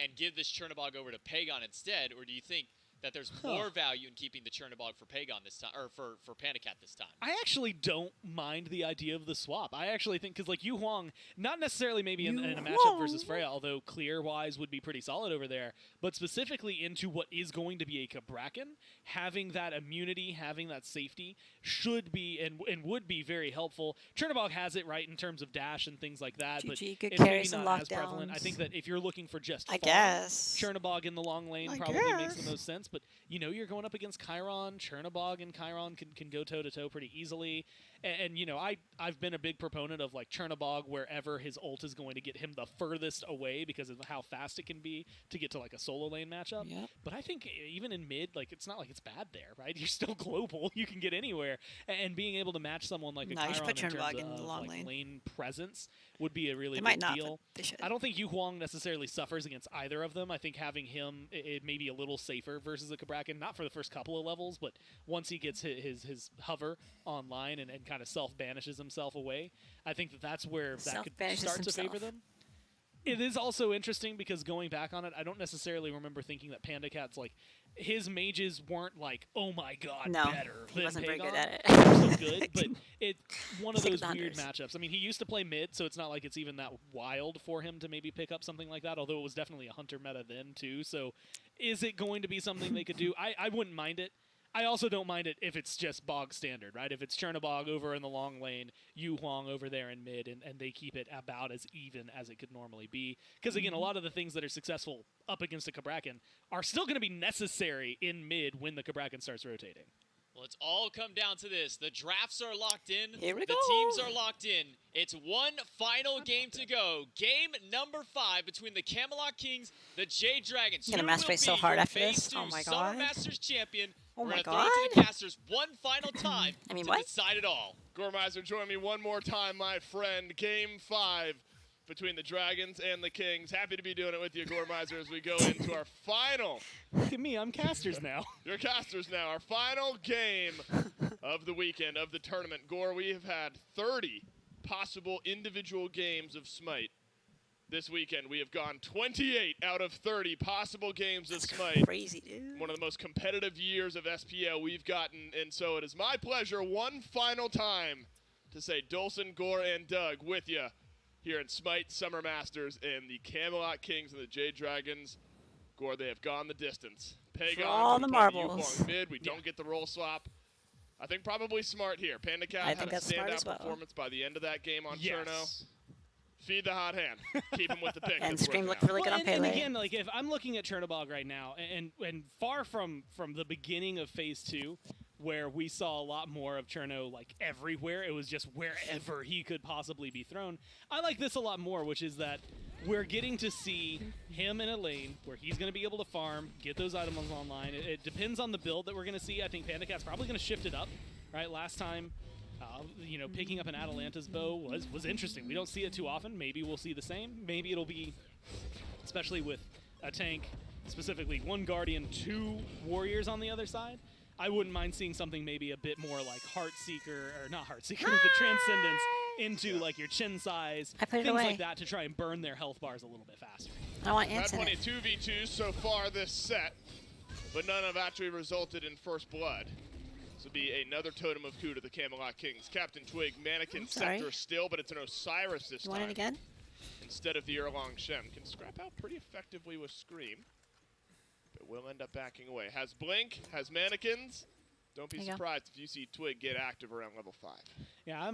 and give this Chernobog over to Pagon instead, or do you think that there's more value in keeping the Chernobog for Pagon this time, or for Panda Cat this time? I actually don't mind the idea of the swap. I actually think, because like Yu Huang, not necessarily maybe in a matchup versus Freya, although clear-wise would be pretty solid over there, but specifically into what is going to be a Cabrakan, having that immunity, having that safety should be and would be very helpful. Chernobog has it right in terms of dash and things like that, but GG, good it's maybe carries and not as prevalent. I lockdowns. think that if you're looking for just I farm, guess. Chernobog in the long lane probably makes the most sense, but you're going up against Chiron. Chernobog and Chiron can go toe-to-toe pretty easily. And I've been a big proponent of like Chernobog wherever his ult is going to get him the furthest away because of how fast it can be to get to like a solo lane matchup. Yep. But I think even in mid, like it's not like it's bad there, right? You're still global. You can get anywhere. And being able to match someone like a No, you should Chiron put in Chernobog terms in the of long like, lane. lane presence would be a really They big might not, deal. but they should. I don't think Yu Huang necessarily suffers against either of them. I think having him it may be a little safer versus a Cabrakan, not for the first couple of levels, but once he gets his hover online and kind of self-banishes himself away, I think that's where that could Self-banishes start to favor himself. them. It is also interesting because going back on it, I don't necessarily remember thinking that Panda Cat's like his mages weren't like, oh my god, No, better he than wasn't very Pagon. good at it. They're still good, but it's one of Stick those with the weird hunters. matchups. I mean, he used to play mid, so it's not like it's even that wild for him to maybe pick up something like that, although it was definitely a hunter meta then too. So is it going to be something they could do? I wouldn't mind it. I also don't mind it if it's just bog standard, right? If it's Chernobog over in the long lane, Yu Huang over there in mid, and they keep it about as even as it could normally be. Because, again, a lot of the things that are successful up against a Cabrakan are still going to be necessary in mid when the Cabrakan starts rotating. Well, it's all come down to this. The drafts are locked in. Here we the go. teams are locked in. It's one final game to go. Game number 5 between the Camelot Kings, the Jade Dragons. I'm gonna Who will masturbate so be hard your after this. phase 2 Oh my Summer God. Masters champion? Oh We're my gonna throw it to the God. casters one final time I mean, to what? decide it all. Gormizer, join me one more time, my friend. Game 5 between the Dragons and the Kings. Happy to be doing it with you, Gormizer, as we go into our final. Look at me, I'm casters now. Your casters now. Our final game of the weekend, of the tournament. Gore, we have had 30 possible individual games of Smite this weekend. We have gone 28 out of 30 possible games of Smite. Crazy, dude. One of the most competitive years of SPL we've gotten, and so it is my pleasure one final time to say Dolson, Gore, and Doug with you here in Smite Summer Masters, and the Camelot Kings and the Jade Dragons. Gore, they have gone the distance. Pagon, all we the play Yu marbles. Huang mid. We don't get the roll swap. I think probably smart here. Panda Cat I had think a that's smart standout as well. performance by the end of that game on Yes. Cherno. Feed the hot hand. Keep him with the pick. And that's Scream working looked out. really good on and Pele. again, like if I'm looking at Chernobog right now, and far from the beginning of Phase 2, where we saw a lot more of Cherno like everywhere, it was just wherever he could possibly be thrown. I like this a lot more, which is that we're getting to see him in a lane where he's going to be able to farm, get those items online. It depends on the build that we're going to see. I think Panda Cat's probably going to shift it up, right? Last time, picking up an Atalanta's bow was interesting. We don't see it too often. Maybe we'll see the same. Maybe it'll be, especially with a tank, specifically 1 Guardian, 2 Warriors on the other side. I wouldn't mind seeing something maybe a bit more like Heartseeker, or not Heartseeker, the Transcendence into like your chin size, I put it things away. like that to try and burn their health bars a little bit faster. I want Had ants in plenty it. of 2v2s so far this set, but none have actually resulted in first blood. This will be another totem of coup to the Camelot Kings. Captain Twig, Mannequin, I'm sorry. Scepter still, but it's an Osiris this You want time it again? instead of the Erlong Shem. Can scrap out pretty effectively with Scream, but will end up backing away. Has Blink, has Mannequins. Don't be There you go. surprised if you see Twig get active around level 5. Yeah,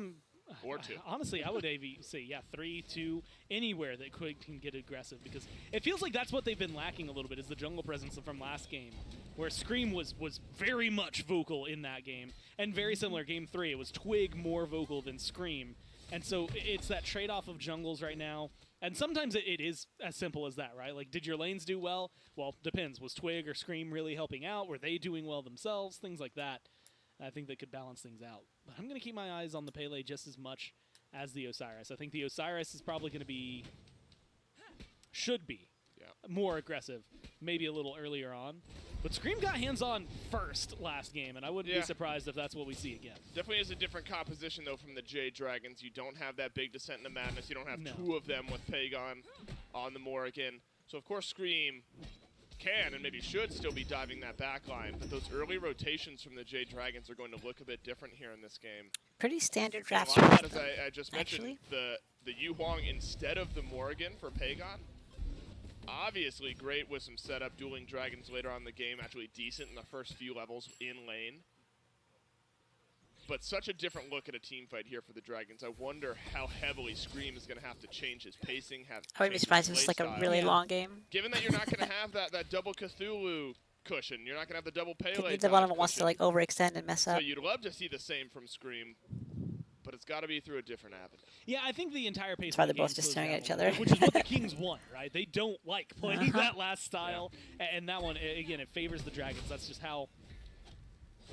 Or 2. Honestly, I would maybe say 3, 2, anywhere that Quig can get aggressive, because it feels like that's what they've been lacking a little bit, is the jungle presence from last game, where Scream was very much vocal in that game, and very similar game 3. It was Twig more vocal than Scream, and so it's that trade-off of jungles right now. And sometimes it is as simple as that, right? Like, did your lanes do well? Well, depends. Was Twig or Scream really helping out? Were they doing well themselves? Things like that. I think that could balance things out. But I'm going to keep my eyes on the Pele just as much as the Osiris. I think the Osiris is probably going to be, should be, Yeah. more aggressive, maybe a little earlier on. But Scream got hands-on first last game, and I wouldn't be surprised if that's what we see again. Definitely is a different composition, though, from the Jade Dragons. You don't have that big Descent into Madness. You don't have two of them with Pagon on the Morrigan. So, of course, Scream can and maybe should still be diving that back line, but those early rotations from the Jade Dragons are going to look a bit different here in this game. Pretty standard A draft lot of strat, that, as I just mentioned, the Yu Huang instead of the Morrigan for Pagon. Obviously great with some setup, dueling dragons later on in the game, actually decent in the first few levels in lane. But such a different look at a team fight here for the Dragons. I wonder how heavily Scream is going to have to change his pacing. I wouldn't be surprised if it's like a really long game. Given that you're not going to have that double Cthulhu cushion, you're not going to have the double Pele. Neither one of them wants to like overextend and mess up. So you'd love to see the same from Scream, but it's got to be through a different avenue. Yeah, I think the entire pace. That's why they're both just staring at each other. Which is what the Kings want, right? They don't like playing that last style, and that one again it favors the Dragons. That's just how.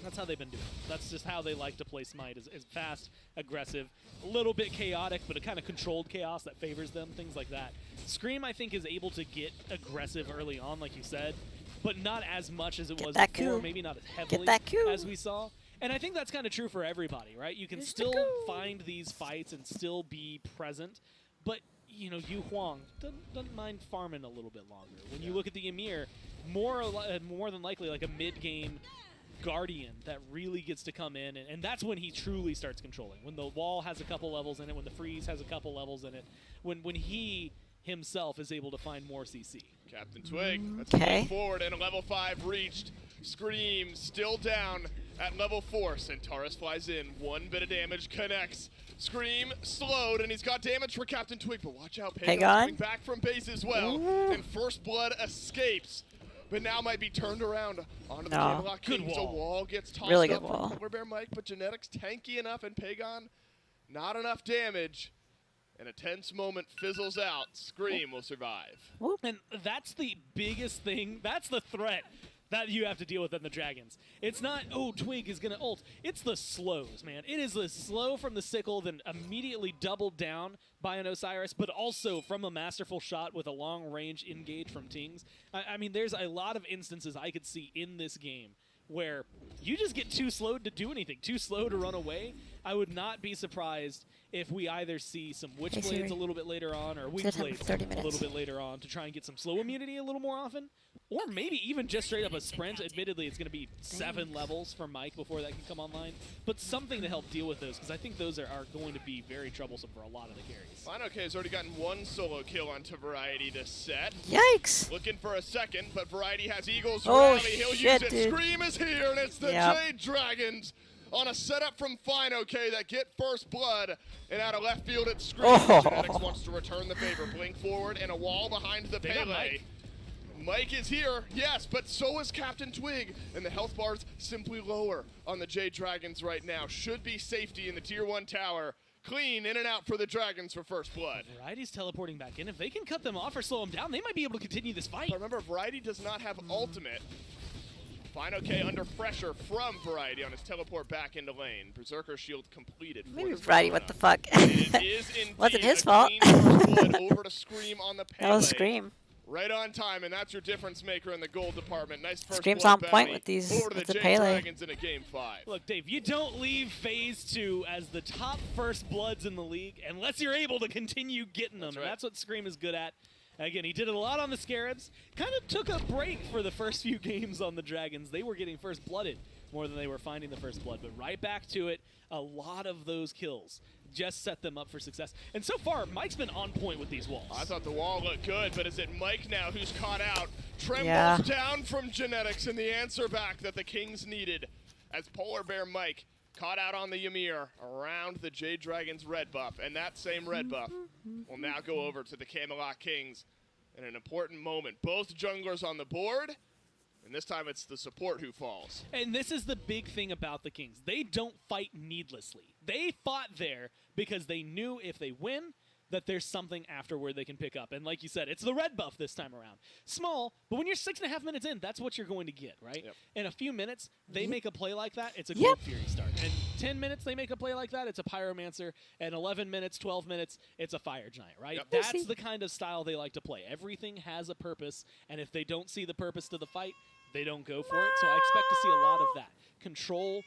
That's how they've been doing it. That's just how they like to play Smite, is fast, aggressive, a little bit chaotic, but a kind of controlled chaos that favors them, things like that. Scream, I think, is able to get aggressive early on, like you said, but not as much as it was before, maybe not as heavily as we saw. And I think that's kind of true for everybody, right? You can still find these fights and still be present, but, you know, Yu Huang doesn't mind farming a little bit longer. When you look at the Ymir, more than likely like a mid-game Guardian that really gets to come in, and that's when he truly starts controlling. When the wall has a couple levels in it, when the freeze has a couple levels in it, when he himself is able to find more CC. Captain Twig, let's move forward, and a level 5 reached. Scream still down at level 4. Centaurus flies in, 1 bit of damage, connects. Scream slowed, and he's got damage for Captain Twig, but watch out, Pagon coming back from base as well. And First Blood escapes, but now might be turned around onto the Camelot Kings. A wall gets tossed up from Polar Bear Mike, but Genetics tanky enough, and Pagon not enough damage. And a tense moment fizzles out. Scream will survive. And that's the biggest thing. That's the threat that you have to deal with in the Dragons. It's not, oh, Twig is going to ult. It's the slows, man. It is the slow from the sickle, then immediately doubled down by an Osiris, but also from a masterful shot with a long-range engage from Tings. I mean, there's a lot of instances I could see in this game where you just get too slow to do anything, too slow to run away. I would not be surprised if we either see some Witchblades a little bit later on, or Wingblades a little bit later on to try and get some slow immunity a little more often, or maybe even just straight up a sprint. Admittedly, it's going to be 7 levels for Mike before that can come online, but something to help deal with those, because I think those are going to be very troublesome for a lot of the carries. Fino has already gotten 1 solo kill onto Variety to set. Yikes! Looking for a second, but Variety has Eagles Rally. He'll use it. Dude. Scream is here, and it's the Jade Dragons on a setup from Fino that get First Blood, and out of left field it's Scream. Genetics wants to return the favor. Blink forward, and a wall behind the Pele. Mike is here, yes, but so is Captain Twig, and the health bar's simply lower on the Jade Dragons right now. Should be safety in the Tier 1 tower. Clean in and out for the Dragons for First Blood. Variety's teleporting back in. If they can cut them off or slow them down, they might be able to continue this fight. But remember, Variety does not have ultimate. Fino under pressure from Variety on his teleport back into lane. Berserker shield completed. Maybe Variety, what the fuck? It is indeed wasn't his fault. Over to Scream on the Pele. That was Scream. Right on time, and that's your difference maker in the gold department. Nice first Scream's blood on point bounty with these over to with the the Jade Pele. Dragons in a game 5. Look, Dave, you don't leave Phase 2 as the top First Bloods in the league unless you're able to continue getting them, and that's what Scream is good at. Again, he did it a lot on the Scarabs. Kind of took a break for the first few games on the Dragons. They were getting First Blooded more than they were finding the First Blood, but right back to it, a lot of those kills just set them up for success. And so far, Mike's been on point with these walls. I thought the wall looked good, but is it Mike now who's caught out? Trembles down from Genetics, and the answer back that the Kings needed as Polar Bear Mike caught out on the Ymir around the Jade Dragon's red buff. And that same red buff will now go over to the Camelot Kings in an important moment. Both junglers on the board, and this time it's the support who falls. And this is the big thing about the Kings. They don't fight needlessly. They fought there because they knew if they win, that there's something afterward they can pick up. And like you said, it's the red buff this time around. Small, but when you're 6.5 minutes in, that's what you're going to get, right? In a few minutes, they make a play like that, it's a Gold Fury start. And 10 minutes they make a play like that, it's a Pyromancer. At 11 minutes, 12 minutes, it's a Fire Giant, right? Yep. That's the kind of style they like to play. Everything has a purpose, and if they don't see the purpose to the fight, they don't go for it. So I expect to see a lot of that. Control,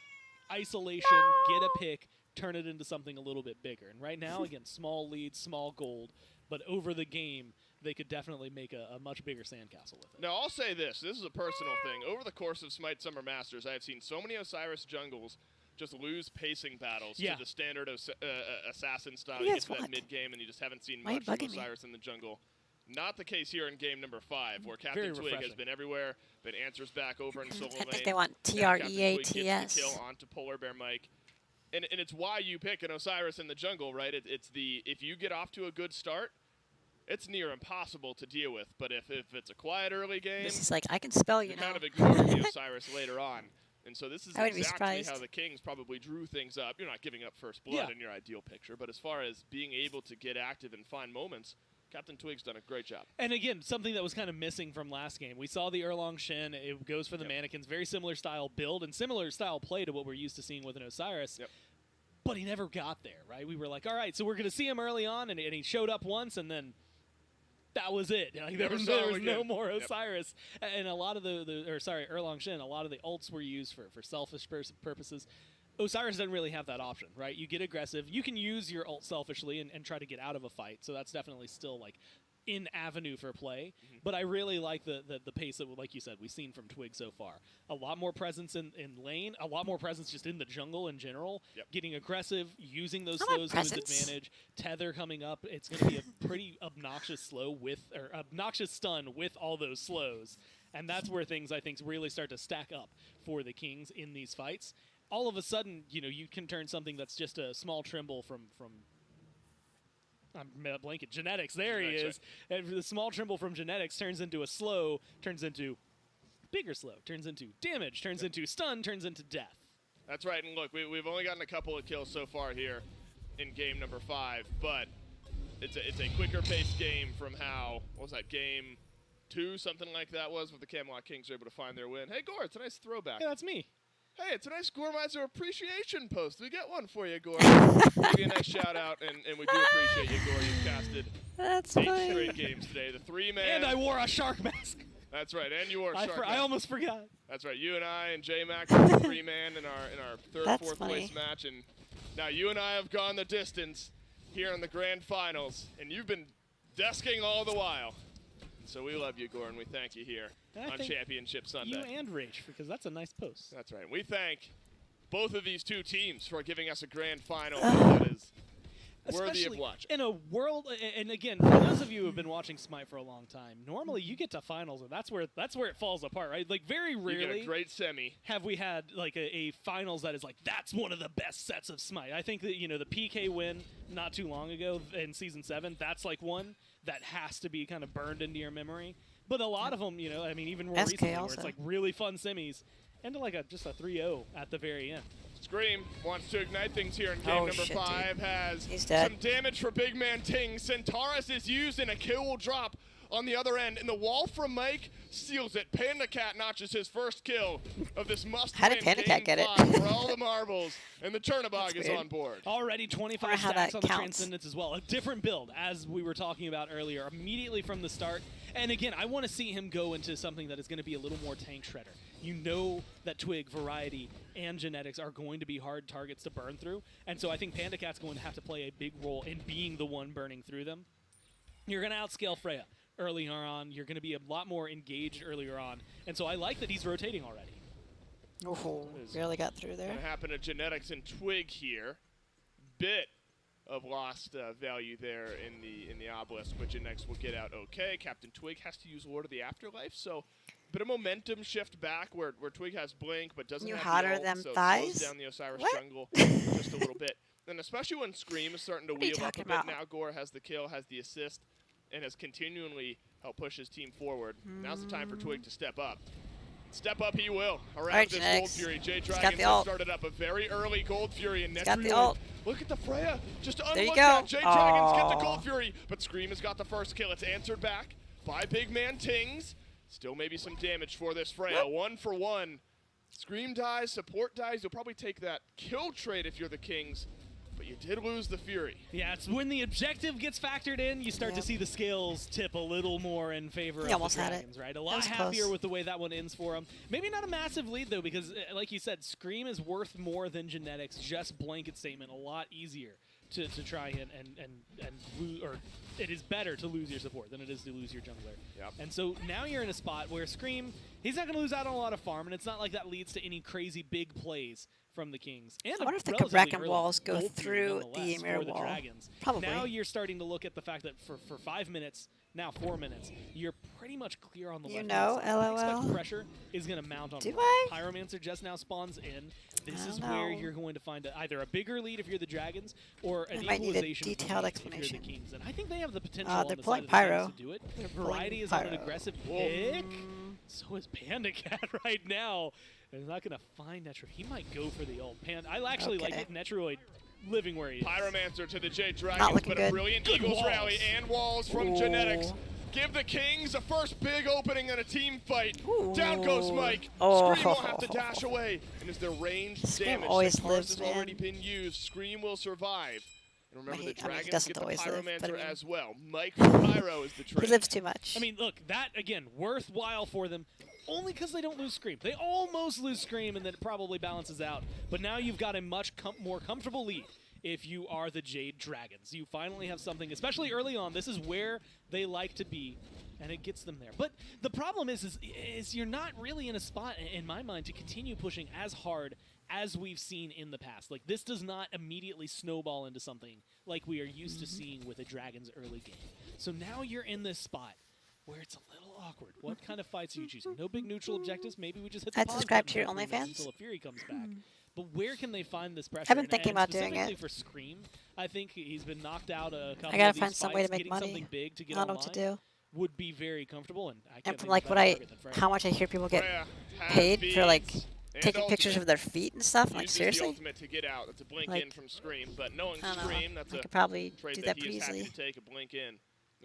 isolation, get a pick, turn it into something a little bit bigger. And right now, again, small lead, small gold, but over the game, they could definitely make a much bigger sandcastle with it. Now, I'll say this. This is a personal thing. Over the course of Smite Summer Masters, I have seen so many Osiris jungles just lose pacing battles to the standard assassin style. You get to that mid-game, and you just haven't seen much from Osiris in the jungle. Not the case here in game number 5, where Captain Twig has been everywhere, but answers back over in solo lane. I think they want TREATS. Gets the kill onto Polar Bear Mike. And it's why you pick an Osiris in the jungle, right? It's the, if you get off to a good start, it's near impossible to deal with. But if it's a quiet early game, this is like, I can spell you now. kind of ignore the Osiris later on. And so this is exactly how the Kings probably drew things up. You're not giving up first blood in your ideal picture, but as far as being able to get active and find moments, Captain Twig's done a great job. And again, something that was kind of missing from last game. We saw the Erlong Shin. It goes for the mannequins. Very similar style build and similar style play to what we're used to seeing with an Osiris. But he never got there, right? We were like, all right, so we're going to see him early on, and he showed up once, and then that was it. Like, there was no more Osiris. And a lot of Erlong Shin, a lot of the ults were used for selfish purposes. Osiris doesn't really have that option, right? You get aggressive. You can use your ult selfishly and try to get out of a fight, so that's definitely still like in avenue for play. But I really like the pace that, like you said, we've seen from Twig so far. A lot more presence in lane, a lot more presence just in the jungle in general. Getting aggressive, using those slows to his advantage. Tether coming up. It's going to be a pretty obnoxious stun with all those slows. And that's where things, I think, really start to stack up for the Kings in these fights. All of a sudden, you can turn something that's just a small tremble from I'm blanking. Genetics, there he is. And the small tremble from Genetics turns into a slow, turns into bigger slow, turns into damage, turns into stun, turns into death. That's right, and look, we've only gotten a couple of kills so far here in game number 5, but it's a quicker paced game from how, what was that, game 2, something like that was, where the Camelot Kings were able to find their win. Hey, Gore, it's a nice throwback. Yeah, that's me. Hey, it's a nice Goremizer appreciation post. We get one for you, Gore. Give you a nice shout out, and we do appreciate you, Gore. You've casted 8 straight games today. The 3-man. And I wore a shark mask. That's right, and you wore a shark mask. I almost forgot. That's right. You and I and J-Mac were the 3-man in our third, fourth place match, and now you and I have gone the distance here in the grand finals, and you've been desking all the while. So we love you, Gore, and we thank you here on Championship Sunday. You and Rach, because that's a nice post. That's right. We thank both of these two teams for giving us a grand final that is worthy of watching. In a world, and again, for those of you who have been watching Smite for a long time, normally you get to finals, and that's where it falls apart, right? Like, very rarely you get a great semi. Have we had like a finals that is like, that's one of the best sets of Smite. I think that, the PK win not too long ago in Season 7, that's like one that has to be kind of burned into your memory. But a lot of them, I mean, even more recently, where it's like really fun semis, and to like just a 3-0 at the very end. Scream wants to ignite things here in game number 5. Has some damage for big man Ting. Centaurus is used, and a kill will drop on the other end. And the wall from Mike seals it. Panda Cat notches his first kill of this must-win. How did Panda Cat get it? For all the marbles. And the Chernobog is on board. Already 25 stacks on the Transcendence as well. A different build, as we were talking about earlier, immediately from the start. And again, I want to see him go into something that is going to be a little more tank shredder. You know that Twig, Variety, and Genetics are going to be hard targets to burn through. And so I think Panda Cat's going to have to play a big role in being the one burning through them. You're going to outscale Freya earlier on. You're going to be a lot more engaged earlier on. And so I like that he's rotating already. Oh, really got through there. Going to happen to Genetics and Twig here. Bit of lost value there in the obelisk, but Genetics will get out okay. Captain Twig has to use Lord of the Afterlife, so a bit of momentum shift back where Twig has Blink, but doesn't have hotter the ult, than so thighs? Slows down the Osiris jungle just a little bit. And especially when Scream is starting to wheel up a bit now, Gore has the kill, has the assist, and has continually helped push his team forward. Now's the time for Twig to step up. Step up he will around this Gold Fury. J-Dragon started up a very early Gold Fury, and Netri look at the Freya. Just unlook that. J-Dragons get the Gold Fury, but Scream has got the first kill. It's answered back by big man Tings. Still maybe some damage for this Freya. 1 for 1. Scream dies, support dies. You'll probably take that kill trade if you're the Kings, but you did lose the Fury. Yeah, it's when the objective gets factored in, you start to see the scales tip a little more in favor of almost the had it. Dragons, right? A lot was happier close. with the way that one ends for them. Maybe not a massive lead, though, because, like you said, Scream is worth more than Genetics. Just blanket statement, a lot easier to try and lose, or it is better to lose your support than it is to lose your jungler. Yep. And so now you're in a spot where Scream, he's not going to lose out on a lot of farm, and it's not like that leads to any crazy big plays from the Kings. And I wonder if the relatively Kraken early walls go gold through nonetheless the mirror for the wall. Dragons. Probably. Now you're starting to look at the fact that for 5 minutes, now 4 minutes, you're pretty much clear on the You left know, hand side. I expect LOL. pressure is going to mount on Do one. I? Pyromancer just now spawns in. This I is don't where know. you're going to find either a bigger lead if you're the Dragons or an I might need a equalization detailed point if you're the explanation. Kings. And I think they have the potential they're on the pulling side of the pyro. Kings to do it. They're pulling Variety is on an pyro. aggressive pick. So is Panda Cat right now. And he's not going to find Netroid. He might go for the ult. I actually like it. Netroid living where he is. Pyromancer to the Jade Not Dragons, looking but good. a brilliant Good Eagles walls. rally and walls from Ooh. Genetics. Give the Kings a first big opening in a team fight. Ooh. Down goes Mike. Oh. Scream will have to dash away. And is there range Scream damage? always The cars lives, has man. already been used. Scream will survive. And remember, He- the I mean, he Dragons doesn't get the always live, Pyromancer but I mean- as well. Mike for Pyro is the trade. He lives too much. I mean, look, that, again, worthwhile for them, only because they don't lose Scream. They almost lose Scream, and then it probably balances out. But now you've got a much more comfortable lead if you are the Jade Dragons. You finally have something, especially early on. This is where they like to be, and it gets them there. But the problem is you're not really in a spot, in my mind, to continue pushing as hard as we've seen in the past. Like, this does not immediately snowball into something like we are used to seeing with a Dragon's early game. So now you're in this spot where it's a little awkward. What kind of fights are you choosing? No big neutral objectives. Maybe we just hit the I'd pause subscribe button to your for 3 minutes OnlyFans. until a Fury comes back. But where can they find this pressure? I've been thinking And about doing specifically it. for Scream, I think he's been knocked out a couple I gotta of these find some way to fights. make Getting money. something big to get I don't know what to online do. would be very comfortable. And I can't And from think like of a what better I, target than Freya. how much I hear people get Freya has paid for like beads and taking pictures ultimate. of their feet and stuff. I'm like, Uses the seriously? ultimate to get out. That's a blink Like, in from Scream, but knowing I don't know. Scream, that's I a could probably trade do that that he pretty is happy easily. to take a blink in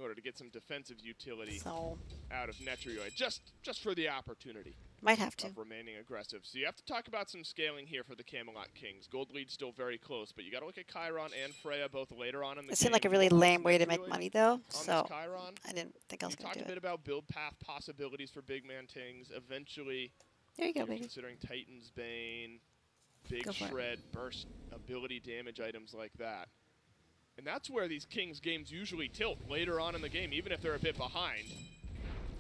order to get some defensive utility So, out of Netroid, just for the opportunity might have to. of remaining aggressive. So you have to talk about some scaling here for the Camelot Kings. Gold lead's still very close, but you got to look at Chiron and Freya both later on in the It game. seemed like a really Both lame way to make Netroid money though, on so this Chiron. I didn't think I was You going talked to a do bit it. about build path possibilities for big man Tings. Eventually, There you go, you're baby. considering Titan's Bane, Big Go for it. Shred, Burst, ability damage items like that. And that's where these Kings games usually tilt later on in the game, even if they're a bit behind.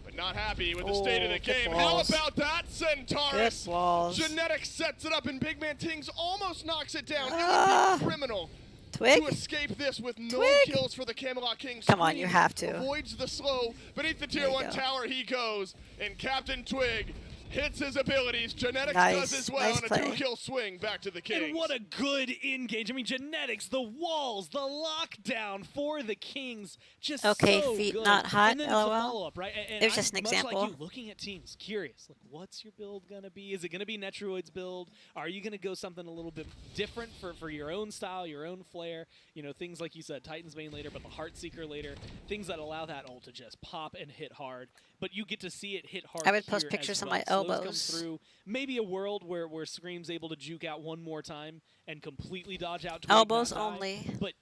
But not happy with the state of the good game. How balls. about that, Centaurus? Good balls. Genetics sets it up, and Big Man Tings almost knocks it down. Ah. It would be criminal Twig? to escape this with no Twig? kills for the Camelot Kings. Come on, you Scream have to. Avoids the slow. Beneath the There tier you 1 go. tower he goes, and Captain Twig hits his abilities. Genetics Nice. does as well Nice on a play. 2-kill swing back to the Kings. And what a good engage. I mean, Genetics, the walls, the lockdown for the Kings. Just Okay, so feet good. not hot, And then it's LOL. the follow-up, right? And It was I'm just an much example. like you, looking at teams, curious. Like, what's your build going to be? Is it going to be Netroid's build? Are you going to go something a little bit different for your own style, your own flair? You know, things like you said, Titan's Bane later, but the Heartseeker later. Things that allow that ult to just pop and hit hard. But you get to see it hit hard. I would post here pictures as of well. my Slows come elbows. through. Maybe a world where Scream's able to juke out one more time and completely dodge out. Twig, Elbows not die. only. But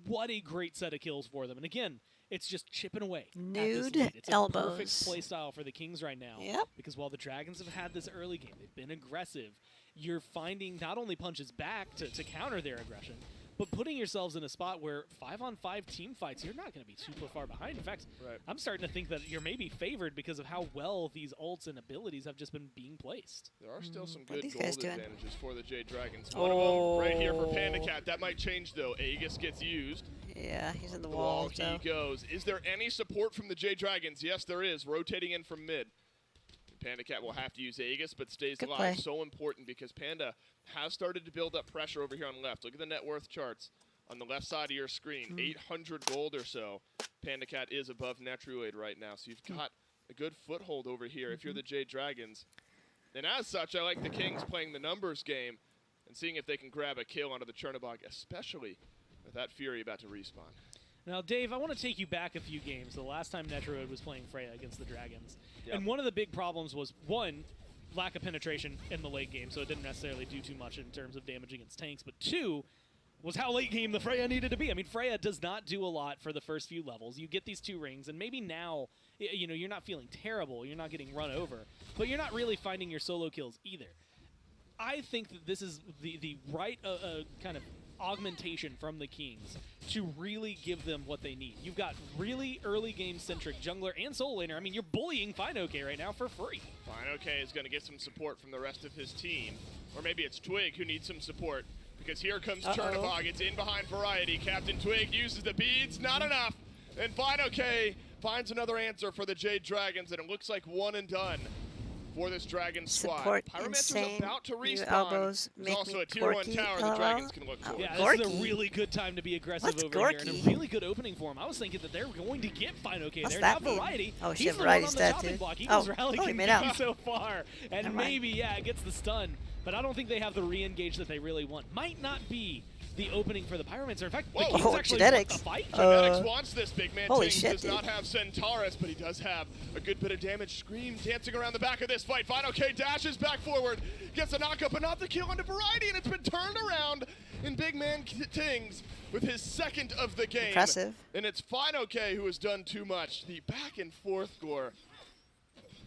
what a great set of kills for them. And again, it's just chipping away. at this Nude lead. It's a elbows. perfect play style for the Kings right now. Yep. Because while the Dragons have had this early game, they've been aggressive. You're finding not only punches back to counter their aggression, but putting yourselves in a spot where 5-on-5 team fights, you're not going to be super far behind. In fact, Right. I'm starting to think that you're maybe favored because of how well these ults and abilities have just been being placed. There are still some what are good these gold guys doing? advantages for the Jade Dragons. One of them right here for Panda Oh. Cat. That might change, though. Aegis gets used. Yeah, he's in the The wall wall, he so. goes. Is there any support from the Jade Dragons? Yes, there is. Rotating in from mid. Panda Cat will have to use Aegis, but stays Good alive. play. So important because Panda has started to build up pressure over here on the left. Look at the net worth charts on the left side of your screen. 800 gold or so. Panda Cat is above Netroid right now, so you've got a good foothold over here if you're the Jade Dragons. And as such, I like the Kings playing the numbers game and seeing if they can grab a kill onto the Chernobog, especially with that Fury about to respawn. Now, Dave, I want to take you back a few games. The last time Netroid was playing Freya against the Dragons. Yep. And one of the big problems was, one, lack of penetration in the late game, so it didn't necessarily do too much in terms of damage against tanks. But 2 was how late game the Freya needed to be. I mean, Freya does not do a lot for the first few levels. You get these 2 rings, and maybe now, you know, you're not feeling terrible. You're not getting run over, but you're not really finding your solo kills either. I think that this is the right kind of augmentation from the Kings to really give them what they need. You've got really early game centric jungler and solo laner. I mean, you're bullying FineOK right now for free. FineOK is going to get some support from the rest of his team, or maybe it's Twig who needs some support, because here comes Chernabog. It's in behind Variety. Captain Twig uses the beads, not enough, and FineOK finds another answer for the Jade Dragons, and it looks like one and done for this Dragon squad. Support Pyromancer's insane. about to New respawn. elbows There's make also me a tier 1 Gorky, tower the LOL. Dragons can look for. Yeah, Gorky. this is a really good time to be aggressive What's over here, and Gorky? a really good opening for him. I was thinking that they were going to get FineOK What's there. that Now mean? Variety, Oh, he's shit, the one Variety's on the dead, chopping too. block. Eagles Oh, Rally he can made get out. you so far, and Never mind. maybe, yeah, it gets the stun, but I don't think they have the re-engage that they really want. Might not be the opening for the Pyromancer. In fact, the Whoa. Kings Oh, actually Genetics. want the fight. Genetics wants this. Big man holy Ting shit, does dude. not have Centaurus, but he does have a good bit of damage. Scream dancing around the back of this fight. FineOK dashes back forward, gets a knockup, but not the kill onto Variety, and it's been turned around in big man Tings with his second of the game. Impressive. And it's FineOK who has done too much. The back and forth gore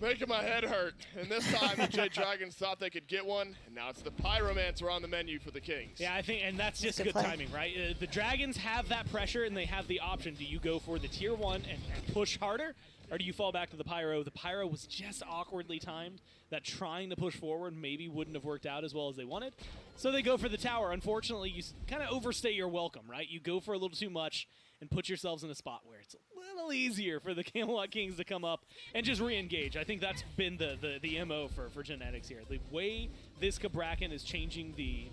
making my head hurt. And this time the Jade Dragons thought they could get one, and now it's the Pyromancer on the menu for the Kings. Yeah, I think, and that's just Good good play. timing, right? The Dragons have that pressure, and they have the option. Do you go for the tier 1 and push harder, or do you fall back to the Pyro? The Pyro was just awkwardly timed, that trying to push forward maybe wouldn't have worked out as well as they wanted. So they go for the tower. Unfortunately, you kind of overstay your welcome, right? You go for a little too much and put yourselves in a spot where it's a little easier for the Camelot Kings to come up and just re-engage. I think that's been the MO for Genetics here. The way this Cabrakan is changing the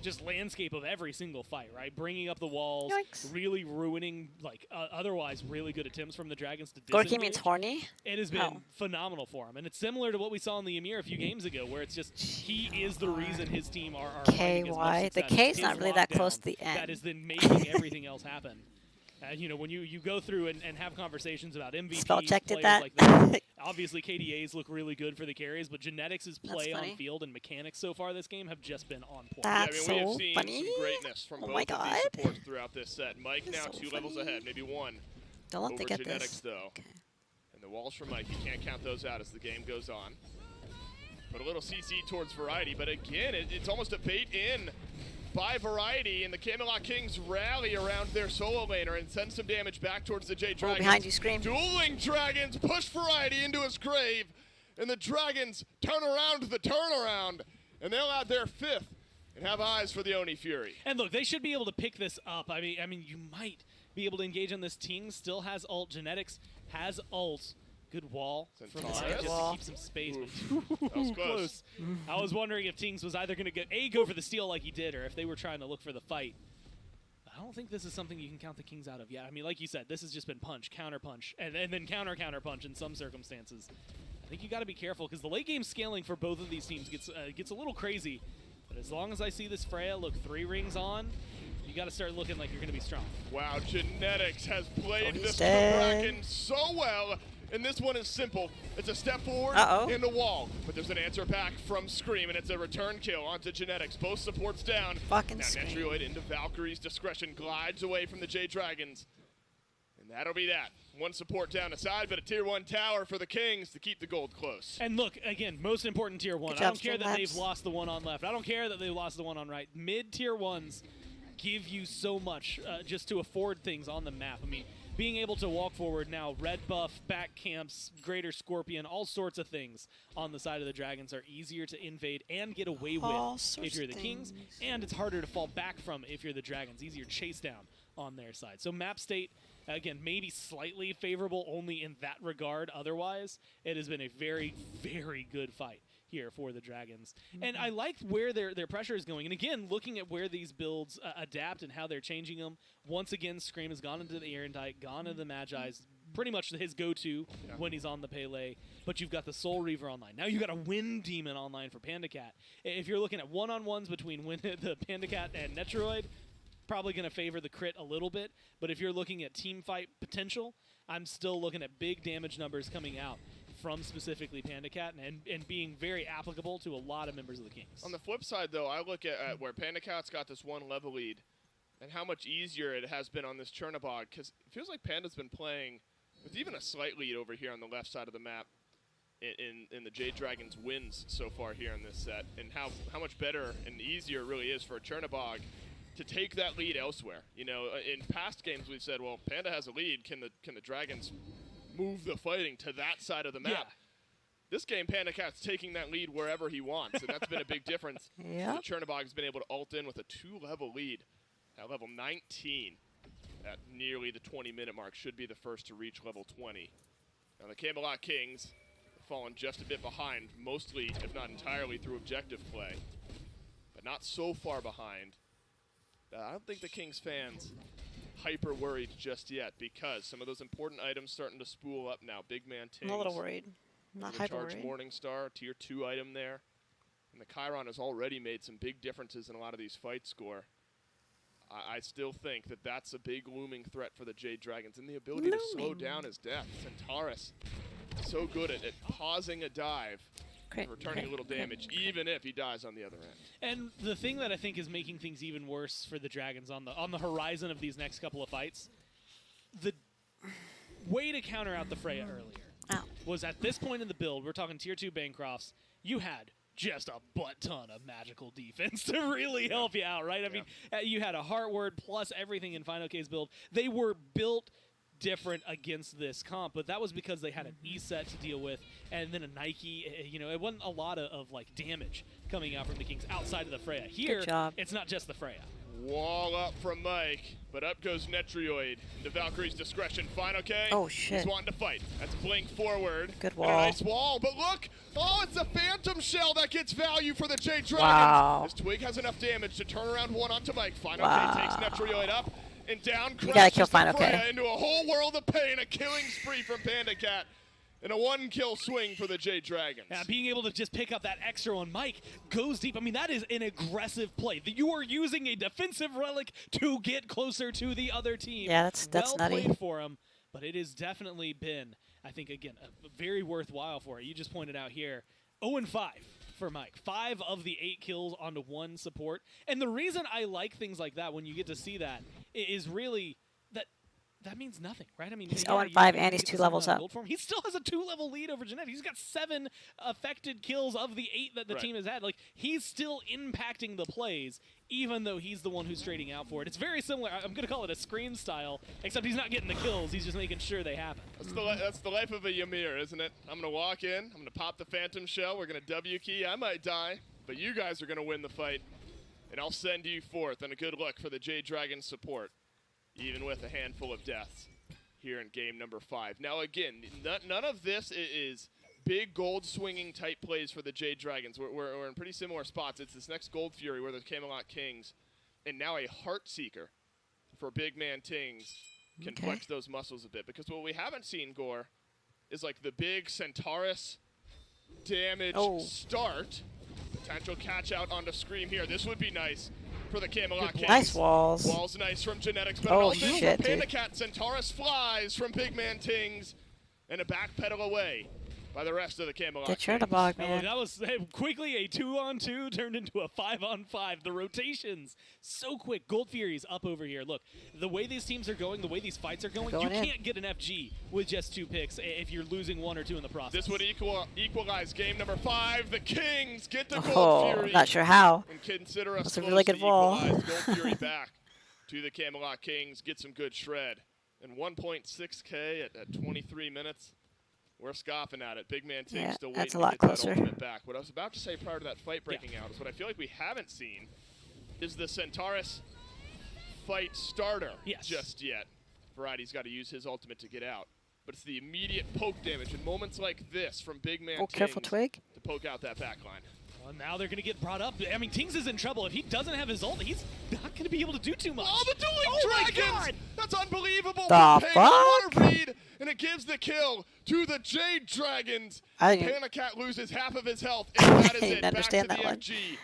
just landscape of every single fight, right? Bringing up the walls, Yikes. really ruining otherwise really good attempts from the Dragons to Gorky disengage. means horny. It has been Oh. phenomenal for him, and it's similar to what we saw in the Emir a few games ago, where it's just he is the reason his team are finding as much KY. The success. K's His not really that lockdown close to the that end. is then making everything else happen. You know, when you go through and have conversations about MVPs, Spell check did players that. like that, obviously KDAs look really good for the carries, but Genetics' play on funny. field and mechanics so far this game have just been on point. That's Yeah, I mean, we so have seen funny. some greatness from Oh both my of God. these supports throughout this set. Mike This is now so 2 levels funny. ahead, maybe 1 Don't let over them get Genetics, this. though. Okay. And the walls from Mike, you can't count those out as the game goes on. But a little CC towards Variety, but again, it's almost a bait in by Variety, and the Camelot Kings rally around their solo laner and send some damage back towards the Jade Oh, Dragons. behind you, Scream. Dueling Dragons push Variety into his grave, and the Dragons turn around the turnaround, and they'll add their 5th and have eyes for the Oni Fury. And look, they should be able to pick this up. I mean, you might be able to engage on this. Ting still has ult. Genetics has ult. Good wall from Centaurus. Mike just to Wall. keep some space. Oof. But That was close. I was wondering if Tings was either going to go for the steal like he did, or if they were trying to look for the fight. I don't think this is something you can count the Kings out of yet. I mean, like you said, this has just been punch, counter punch, and then counter punch in some circumstances. I think you got to be careful because the late game scaling for both of these teams gets a little crazy. But as long as I see this Freya look 3 rings on, you got to start looking like you're going to be strong. Wow, Genetics has played he's this dead. Cabrakan so well, and this one is simple. It's a step forward Uh-oh. in the wall, but there's an answer back from Scream, and it's a return kill onto Genetics. Both supports down. Fucking now Scream. Netroid into Valkyrie's discretion glides away from the Jade Dragons, and that'll be that. 1 support down aside, but a tier 1 tower for the Kings to keep the gold close. And look, again, most important tier 1. Good I don't job, care that they've Streamlabs. lost the one on left. I don't care that they lost the one on right. Mid tier 1s give you so much just to afford things on the map. I mean, being able to walk forward now, red buff, back camps, greater scorpion, all sorts of things on the side of the Dragons are easier to invade and get away All with sorts if you're of the Kings, things. and it's harder to fall back from if you're the Dragons. Easier chase down on their side. So map state, again, maybe slightly favorable only in that regard. Otherwise, it has been a very, very good fight here for the Dragons. And I like where their pressure is going. And again, looking at where these builds adapt and how they're changing them, once again, Scream has gone into the Erendite, gone into the Magi's, pretty much his go-to when he's on the Pele. But you've got the Soul Reaver online. Now you've got a Wind Demon online for PandaCat. If you're looking at one-on-ones between the PandaCat and Netroid, probably going to favor the crit a little bit. But if you're looking at team fight potential, I'm still looking at big damage numbers coming out from specifically Panda Cat and being very applicable to a lot of members of the Kings. On the flip side, though, I look at where Panda Cat's got this 1 level lead and how much easier it has been on this Chernobog, because it feels like Panda's been playing with even a slight lead over here on the left side of the map in the Jade Dragons wins so far here in this set, and how much better and easier it really is for a Chernobog to take that lead elsewhere. You know, in past games we've said, well, Panda has a lead, can the Dragons move the fighting to that side of the map? Yeah. This game, Panda Cat's taking that lead wherever he wants, and that's been a big difference. Yep. The Chernobog's been able to ult in with a 2-level lead at level 19 at nearly the 20-minute mark. Should be the first to reach level 20. Now the Camelot Kings have fallen just a bit behind, mostly, if not entirely, through objective play, but not so far behind. I don't think the Kings fans hyper worried just yet, because some of those important items starting to spool up now. Big Man Tings. I'm a little worried. Not hyper Charge worried. Morningstar, tier 2 item there. And the Chiron has already made some big differences in a lot of these fight score. I still think that that's a big looming threat for the Jade Dragons, and the ability to slow down his death. Centaurus, so good at pausing a dive and returning a little damage, even if he dies on the other end. And the thing that I think is making things even worse for the Dragons on the horizon of these next couple of fights, the way to counter out the Freya earlier was at this point in the build, we're talking tier 2 Bancrofts, you had just a butt ton of magical defense to really help you out, right? I mean, you had a Heart Word plus everything in Final K's build. They were built different against this comp, but that was because they had an E set to deal with, and then a Nike. You know, it wasn't a lot of like damage coming out from the Kings outside of the Freya. Here, it's not just the Freya. Wall up from Mike, but up goes Netrioid. To Valkyrie's discretion. Final K. Oh, shit. He's wanting to fight. That's Blink forward. Good wall. And a nice wall, but look! Oh, it's a Phantom Shell that gets value for the Jade Dragons. Wow. This Twig has enough damage to turn around one onto Mike. Final K takes Netrioid up and down. You gotta kill Final Freya K. into a whole world of pain. A killing spree from Panda Cat. And a 1-kill swing for the Jade Dragons. Yeah, being able to just pick up that extra one. Mike goes deep. I mean, that is an aggressive play. You are using a defensive relic to get closer to the other team. Yeah, that's well nutty. played for him, but it has definitely been, I think, again, very worthwhile for it. You just pointed out here, 0-5 for Mike. 5 of the 8 kills onto 1 support. And the reason I like things like that when you get to see that is really that means nothing, right? I mean, he's 0-5 and he's 2 levels up. He still has a 2-level lead over Jeanette. He's got 7 affected kills of the 8 that the team has had. Like, he's still impacting the plays, even though he's the one who's trading out for it. It's very similar. I'm going to call it a Scream style, except he's not getting the kills. He's just making sure they happen. That's the life of a Ymir, isn't it? I'm going to walk in. I'm going to pop the Phantom Shell. We're going to W key. I might die, but you guys are going to win the fight, and I'll send you forth. And a good look for the Jade Dragon support, even with a handful of deaths here in game number 5. Now, again, none of this is big gold swinging type plays for the Jade Dragons. We're in pretty similar spots. It's this next Gold Fury where the Camelot Kings, and now a Heart Seeker for Big Man Tings can flex those muscles a bit. Because what we haven't seen, Gore, is like the big Centaurus damage start. Potential catch out onto Scream here. This would be nice for the Camelot Kings. Nice walls. Walls nice from Genetics, but oh, also shit, from Panda Cat. Centaurus flies from Big Man Tings, and a backpedal away by the rest of the Camelot Get Kings. Chernobog, man. That was quickly a 2-on-2 turned into a 5-on-5. The rotations, so quick. Gold Fury's up over here. Look, the way these teams are going, the way these fights are going, you can't get an FG with just 2 picks if you're losing 1 or 2 in the process. This would equalize game number 5. The Kings get the Gold Fury. Not sure how. And consider us That's a close really good to wall. equalize Gold Fury back to the Camelot Kings. Get some good shred. And 1.6K at 23 minutes. We're scoffing at it. Big Man Tings still waiting to get that ultimate back. What I was about to say prior to that fight breaking out is what I feel like we haven't seen is the Centaurus fight starter just yet. Variety's got to use his ultimate to get out. But it's the immediate poke damage in moments like this from Big Man Tings careful, Twig. to poke out that backline. Well, now they're going to get brought up. I mean, Tings is in trouble. If he doesn't have his ult, he's not going to be able to do too much. Oh, the Dueling Dragons! My God! That's unbelievable. The fuck? What a read, and it gives the kill to the Jade Dragons. I didn't- Panicat loses half of his health, and that is I it. didn't Back to understand the that one. FG.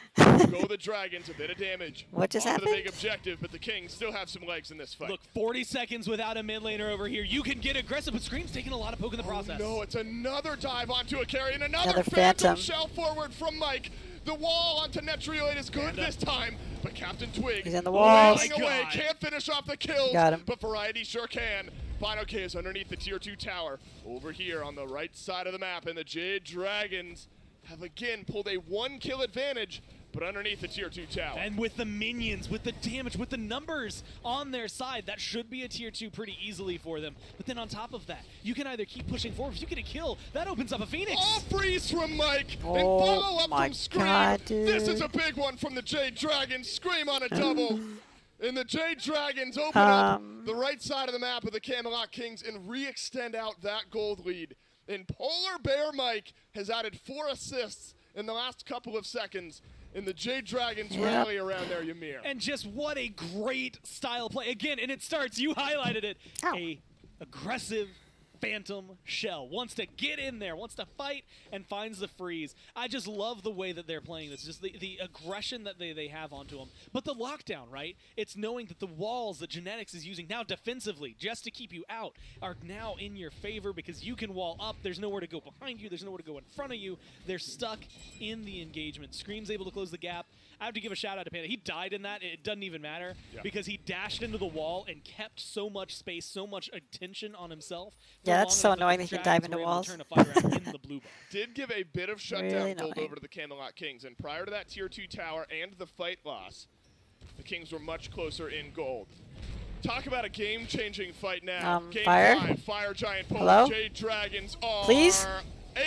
Go the Dragons, a bit of damage. What just On to the happened? big objective, but the Kings still have some legs in this fight. Look, 40 seconds without a mid laner over here. You can get aggressive, but Scream's taking a lot of poke in the process. No, it's another dive onto a carry, and another Another phantom Phantom. shell forward from Mike. The wall onto Netrioid is good this time, but Captain Twig He's in the walls. wailing Oh my away, God. can't finish off the kills, Got him. but Variety sure can. Final K is underneath the tier 2 tower, over here on the right side of the map, and the Jade Dragons have again pulled a 1-kill advantage, but underneath the tier 2 tower. And with the minions, with the damage, with the numbers on their side, that should be a tier 2 pretty easily for them. But then on top of that, you can either keep pushing forward. If you get a kill, that opens up a Phoenix. All freeze from Mike, and Oh follow up my from Scream. God, This is dude. a big one from the Jade Dragons. Scream on a double. And the Jade Dragons open up the right side of the map of the Camelot Kings and re-extend out that gold lead. And Polar Bear Mike has added 4 assists in the last couple of seconds. And the Jade Dragons rally around there, Ymir. And just what a great style play. Again, and it starts, you highlighted it, Ow. a aggressive Phantom Shell. Wants to get in there, wants to fight, and finds the freeze. I just love the way that they're playing this, just the aggression that they have onto them. But the lockdown, right? It's knowing that the walls that Genetics is using now defensively, just to keep you out, are now in your favor because you can wall up. There's nowhere to go behind you. There's nowhere to go in front of you. They're stuck in the engagement. Scream's able to close the gap. I have to give a shout out to Panda. He died in that. It doesn't even matter because he dashed into the wall and kept so much space, so much attention on himself. for Yeah, long that's so enough that annoying the that he can Dragons dive into were able to walls. turn a fight around in the blue buff. Did give a bit of shutdown Really gold annoying. over to the Camelot Kings. And prior to that tier 2 tower and the fight loss, the Kings were much closer in gold. Talk about a game-changing fight now. Game Fire? 5, Fire Giant Pole. Hello? Jade Dragons are Please?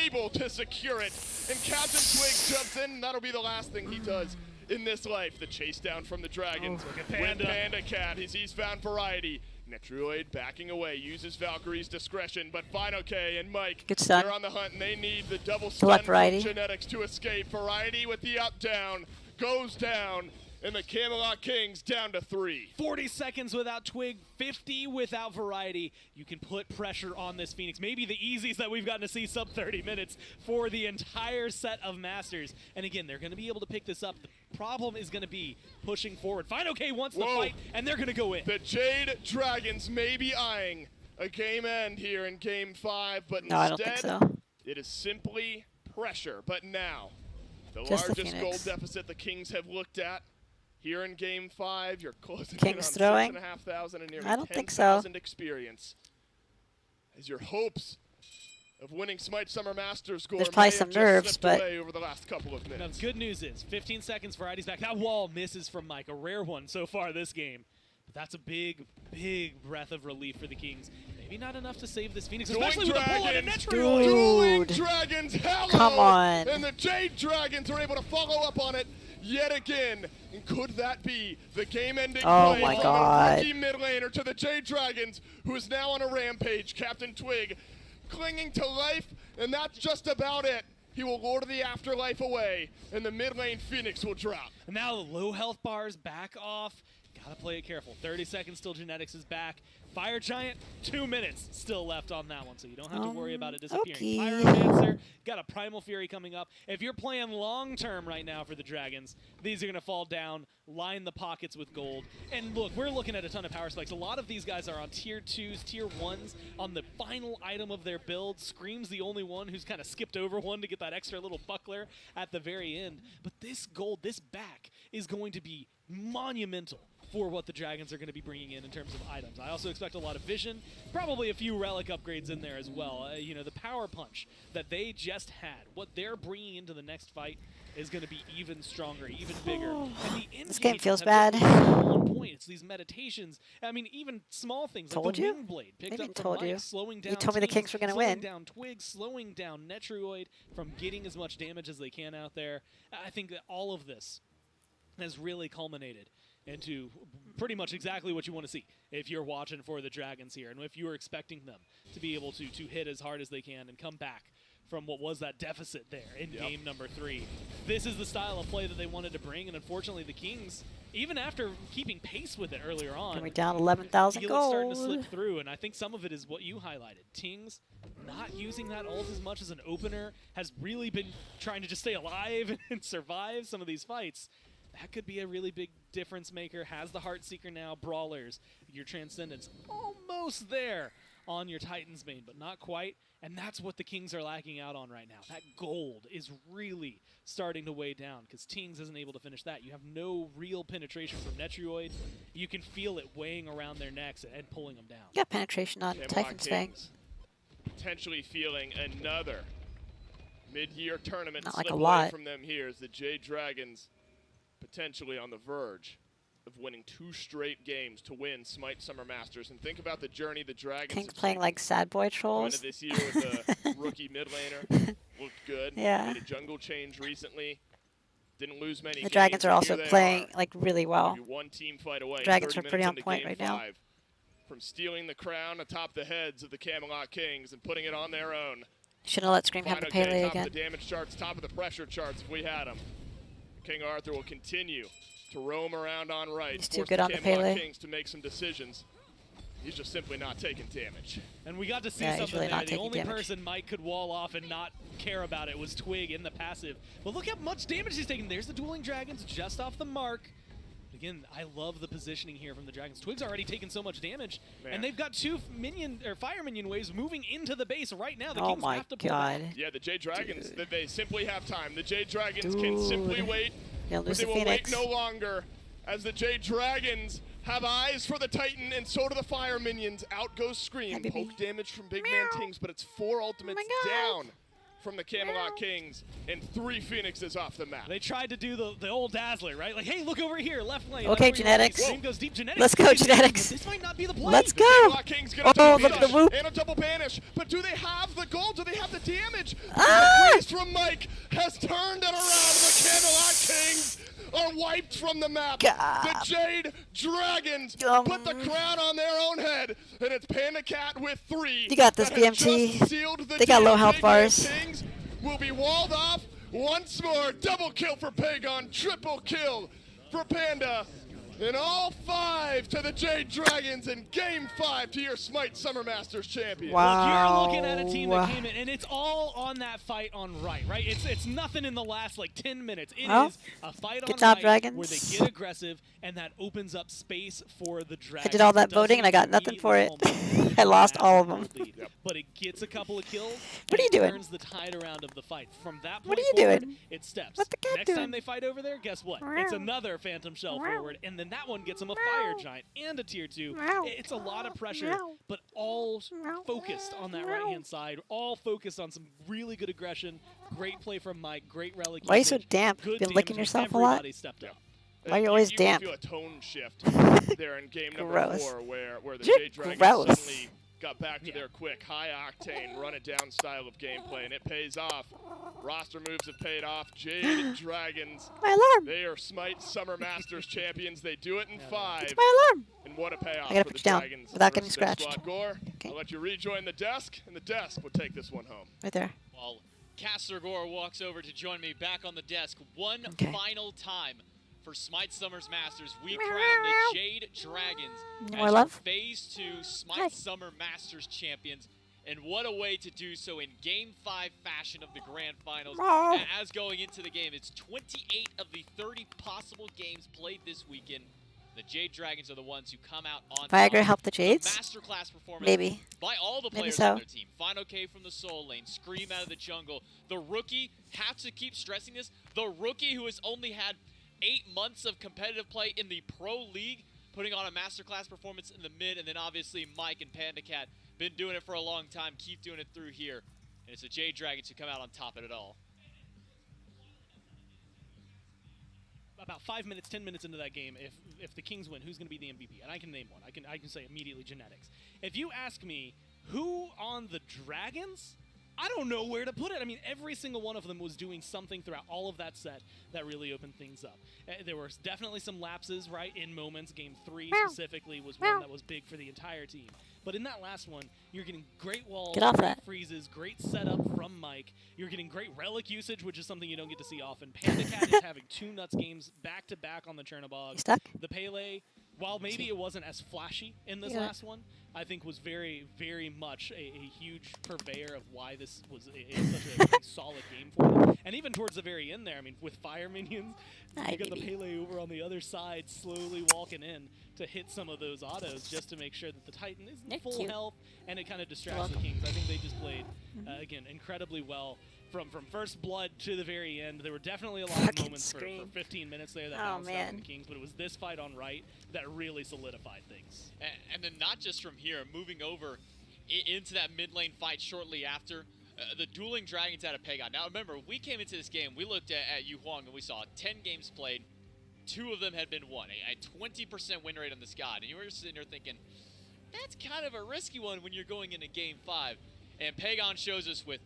able to secure it. And Captain Twig jumps in, and that'll be the last thing he does in this life. The chase down from the Dragons with Panda Cat as he's found Variety. Netrioid backing away, uses Valkyrie's discretion, but Final K and Mike, Good stun. they're on the hunt, and they need the double Good stun luck, from Variety. Genetics to escape. Variety with the up-down goes down, and the Camelot Kings down to 3. 40 seconds without Twig, 50 without Variety. You can put pressure on this Phoenix. Maybe the easiest that we've gotten to see sub 30 minutes for the entire set of Masters. And again, they're going to be able to pick this up. The problem is going to be pushing forward. Final K wants the Whoa. fight, and they're going to go in. The Jade Dragons may be eyeing a game end here in Game 5, but No, I don't think instead, so. it is simply pressure. But now, the Just the largest gold Phoenix. deficit the Kings have looked at here in Game 5, you're closing Kings in on throwing? 6,500 and nearly I don't think so. 10,000 experience. As your hopes of winning Smite Summer Masters score There's probably may have some just nerves, slipped but- away over the last couple of Now, minutes. the good news is 15 seconds, Variety's back. That wall misses from Mike, a rare one so far this game. But that's a big, big breath of relief for the Kings. Maybe not enough to save this Phoenix, Dueling especially with a pull and a Dragons. Netrioid. Dueling Dude. Dragons, hello! Come on. And the Jade Dragons are able to follow up on it yet again. And could that be the game-ending Oh play my from God. the rookie mid laner to the Jade Dragons, who is now on a rampage? Captain Twig clinging to life, and that's just about it. He will lure the afterlife away, and the mid lane Phoenix will drop. And now the low health bars back off. Gotta play it careful. 30 seconds till Genetics is back. Fire Giant, 2 minutes still left on that one, so you don't have to worry about it disappearing. Okay. Pyromancer, got a Primal Fury coming up. If you're playing long term right now for the Dragons, these are gonna fall down, line the pockets with gold. And look, we're looking at a ton of power spikes. A lot of these guys are on tier 2s, tier 1s on the final item of their build. Scream's the only one who's kind of skipped over one to get that extra little buckler at the very end. But this gold, this back, is going to be monumental for what the Dragons are going to be bringing in terms of items. I also expect a lot of vision, probably a few relic upgrades in there as well. You know, the power punch that they just had, what they're bringing into the next fight is going to be even stronger, even bigger. And the This game feels engagements have bad. just been on point. It's these meditations. I mean, even small things like Told the you? Wing Blade picked Maybe up from told Mike, you. slowing down You told me the teams, Kings were gonna slowing win. down Twig, slowing down Netrioid from getting as much damage as they can out there. I think that all of this has really culminated into pretty much exactly what you want to see if you're watching for the Dragons here, and if you're expecting them to be able to hit as hard as they can and come back from what was that deficit there in Yep. game number 3. This is the style of play that they wanted to bring, and unfortunately the Kings, even after keeping pace with it earlier on, And we're down 11,000 feel it's starting to gold. slip through, and I think some of it is what you highlighted. Tings not using that ult as much as an opener, has really been trying to just stay alive and survive some of these fights. That could be a really big difference maker. Has the Heartseeker now, Brawlers, your Transcendence almost there on your Titans main, but not quite. And that's what the Kings are lacking out on right now. That gold is really starting to weigh down because Tings isn't able to finish that. You have no real penetration from Netrioid. You can feel it weighing around their necks and pulling them down. Got penetration on Camelot Typhon's Fang. Kings potentially feeling another mid-year tournament Not like slip a away lot. from them here as the Jade Dragons potentially on the verge of winning 2 straight games to win Smite Summer Masters. And think about the journey the Dragons King's have playing taken. like sad boy Going trolls. into this year with a rookie mid laner. Looked good. Yeah. Made a jungle change recently. Didn't lose many The games, Dragons are and also here they playing are. like really well. Maybe one team fight away. Dragons 30 are pretty minutes on into point game right now. 5, from stealing the crown atop the heads of the Camelot Kings and putting it on their own. Shouldn't have let Scream have the Final Pele top again. of the damage charts, top of the pressure charts if we had them. King Arthur will continue to roam around on right. He's too force good on the Camelot Pele. Kings to make some decisions. He's just simply not taking damage. And we got to see Yeah, he's something really there. not The taking only damage. person Mike could wall off and not care about it was Twig in the passive. But look how much damage he's taking. There's the Dueling Dragons just off the mark. Again, I love the positioning here from the Dragons. Twig's already taken so much damage, Man. and they've got 2 minion or fire minion waves moving into the base right now. The Oh Kings my have to pull back. god. Yeah, the Jade Dragons, they simply have time. The Jade Dragons can Dude. simply wait, You'll but lose they the will Phoenix. wait no longer as the Jade Dragons have eyes for the Titan, and so do the Fire Minions. Out goes Scream. Hi, baby. Poke damage from Big Man Tings, but it's 4 ultimates God. down from the Camelot Kings and 3 Phoenixes off the map. They tried to do the old Dazzler, right? Like, hey, look over here, left lane. Okay, that's where you want Genetics. to be. Scream goes deep. Genetics. Let's go, stays in, but Genetics. This might not be the play. Let's The go. Camelot Kings get a Oh, double look at the flush whoop. and a double banish, but do they have the gold? Do they have the damage? Ah! The freeze from Mike has turned it around. The Camelot Kings are wiped from the map. God. The Jade Dragons put the crown on their own head, and it's Panda Cat with 3. You got this, that has BMT. just sealed the They got deal. low health Big Man bars. Kings will be walled off once more. Double kill for Pagon, triple kill for Panda. And all 5 to the Jade Dragons in Game 5 to your Smite Summer Masters champion. Wow. Look, you're looking at a team that came in, and it's all on that fight on right? It's nothing in the last like 10 minutes. It is Well, a fight good on job, right Dragons. where they get aggressive, and that opens up space for the Dragons. I did all that It doesn't voting and I got nothing for it. immediately I lost all of them. lead, but it gets a couple of kills. What are you and it doing? Turns the tide around of the fight. From that point What are you forward, doing? it steps. What the cat Next doing? time they fight over there, guess what? It's another Phantom Shell forward, and then that one gets them a Fire Giant and a Tier 2. It's a lot of pressure, but all focused on that right-hand side, all focused on some really good aggression, great play from Mike, great relic Why are you so usage, damp? good Been licking damage. yourself a lot? Everybody stepped up. Why are you always you damp? Can feel a tone shift there in game number Gross. 4 where the You're Jade Dragons gross. suddenly got back to their quick, high-octane, run-it-down style of gameplay, and it pays off. Roster moves have paid off. Jade Dragons, My alarm. they are Smite Summer Masters champions. They do it in 5. It's my alarm. And what a payoff I gotta for put the you down Dragons without getting versus their scratched. squad. Gore, Okay. I'll let you rejoin the desk, and the desk will take this one home. Right there. While Caster Gore walks over to join me back on the desk one Okay. final time for Smite Summers Masters. We Meow, crown meow, the Jade Dragons More as your love? Phase 2 Smite Hi. Summer Masters champions. And what a way to do so in Game 5 fashion of the Grand Finals. Aw. And as going into the game, it's 28 of the 30 possible games played this weekend. The Jade Dragons are the ones who come out on Viagra top. help the Jades? Masterclass performance Maybe. by all the Maybe players so. on their team. Final K from the Soul Lane, Scream out of the jungle. The rookie, have to keep stressing this, the rookie who has only had 8 months of competitive play in the Pro League, putting on a masterclass performance in the mid, and then obviously Mike and Panda Cat, been doing it for a long time, keep doing it through here. And it's the Jade Dragons who come out on top of it all. About 5 minutes, 10 minutes into that game, if the Kings win, who's going to be the MVP? And I can name one. I can say immediately Genetics. If you ask me who on the Dragons I don't know where to put it. I mean, every single one of them was doing something throughout all of that set that really opened things up. There were definitely some lapses, right, in moments. Game 3 specifically was one that was big for the entire team. But in that last one, you're getting great walls, great freezes, great setup from Mike. You're getting great relic usage, which is something you don't get to see often. PandaCat is having 2 nuts games back-to-back on the Chernobog. The Pele, while maybe it wasn't as flashy in this last one, I think was very, very much a huge purveyor of why this was such a solid game for them. And even towards the very end there, I mean, with fire minions, you got the Pele over on the other side slowly walking in to hit some of those autos just to make sure that the Titan isn't full health, and it kind of distracts the Kings. I think they just played, again, incredibly well. From first blood to the very end, there were definitely a lot of moments for 15 minutes there that bounced out from the Kings, but it was this fight on right that really solidified things. And then not just from here, moving over into that mid lane fight shortly after, the dueling dragons out of Pagon. Now remember, we came into this game, we looked at Yu Huang and we saw 10 games played, 2 of them had been won, a 20% win rate on this god, and you were sitting there thinking, that's kind of a risky one when you're going into game 5. And Pagon shows us with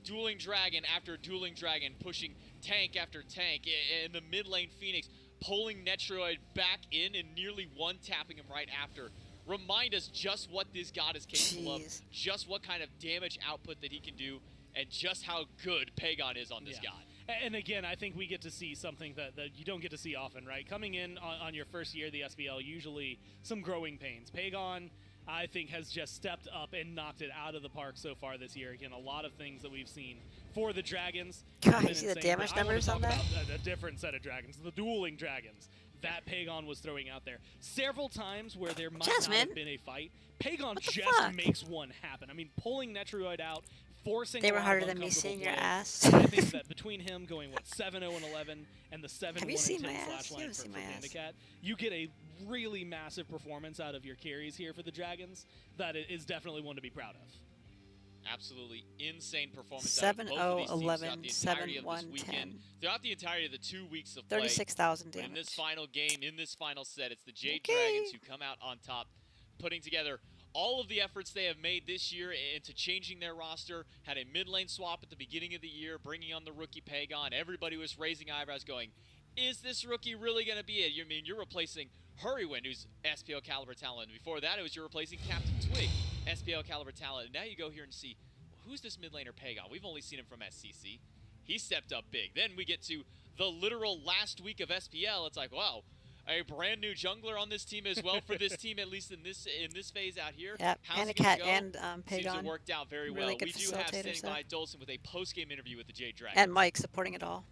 dueling dragon after dueling dragon, pushing tank after tank, in the mid lane Phoenix, pulling Netroid back in and nearly one-tapping him right after. Remind us just what this god is capable of, just what kind of damage output that he can do, and just how good Pagon is on this god. And again, I think we get to see something that you don't get to see often, right? Coming in on your first year of the SBL, usually some growing pains. Pagon, I think, has just stepped up and knocked it out of the park so far this year. Again, a lot of things that we've seen for the Dragons. God, you see the damage numbers on that? A different set of dragons, the dueling dragons that Pagon was throwing out there. Several times where there might not have been a fight, Pagon just makes one happen. I mean, pulling Netroid out, forcing they were harder than me seeing your ass. I think that between him going, 7-0 and 11, and the 7-1 and 10 slash line for PandaCat, you get a really massive performance out of your carries here for the Dragons that is definitely one to be proud of. Absolutely insane performance. 7-0, 11, 7-1, 10. Throughout the entirety of the 2 weeks of play, 36,000 damage. In this final game, in this final set, it's the Jade Dragons who come out on top, putting together all of the efforts they have made this year into changing their roster. Had a mid lane swap at the beginning of the year, bringing on the rookie Pagon. Everybody was raising eyebrows going, is this rookie really going to be it? You're replacing Hurrywin, who's SPL caliber talent. Before that, it was you're replacing Captain Twig, SPL caliber talent. And now you go here and see, who's this mid laner Pagon? We've only seen him from SCC. He stepped up big. Then we get to the literal last week of SPL. It's like, wow, a brand new jungler on this team as well for this team, at least in this phase out here. Yep, PandaCat and Seems Pagon. it worked out very really well. Good we do have standing by Dolson with a post-game interview with the Jade Dragon. And Mike supporting it all.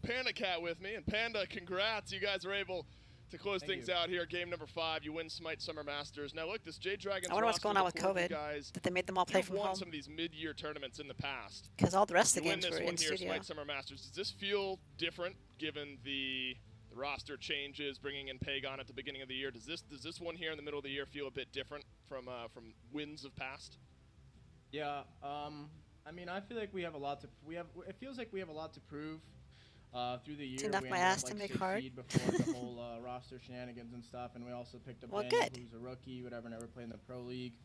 PandaCat with me, and Panda, congrats. You guys are able to close things out here. Game number 5, you win Smite Summer Masters. Now look, this Jade Dragons I wonder what's going on with COVID, guys, that they made them all play from home. You've won some of these mid-year tournaments in the past. Because all the rest of the games were in studio. Smite Summer Masters. Does this feel different given the roster changes, bringing in Pagon at the beginning of the year? Does this one here in the middle of the year feel a bit different from wins of past? Yeah, I mean, I feel like we have a lot to. It feels like we have a lot to prove. Through the year, Enough we my ended ass up, to like, make hard. before the whole roster shenanigans and stuff, and we also picked up Daniel, who's a rookie, whatever, never played in the pro league.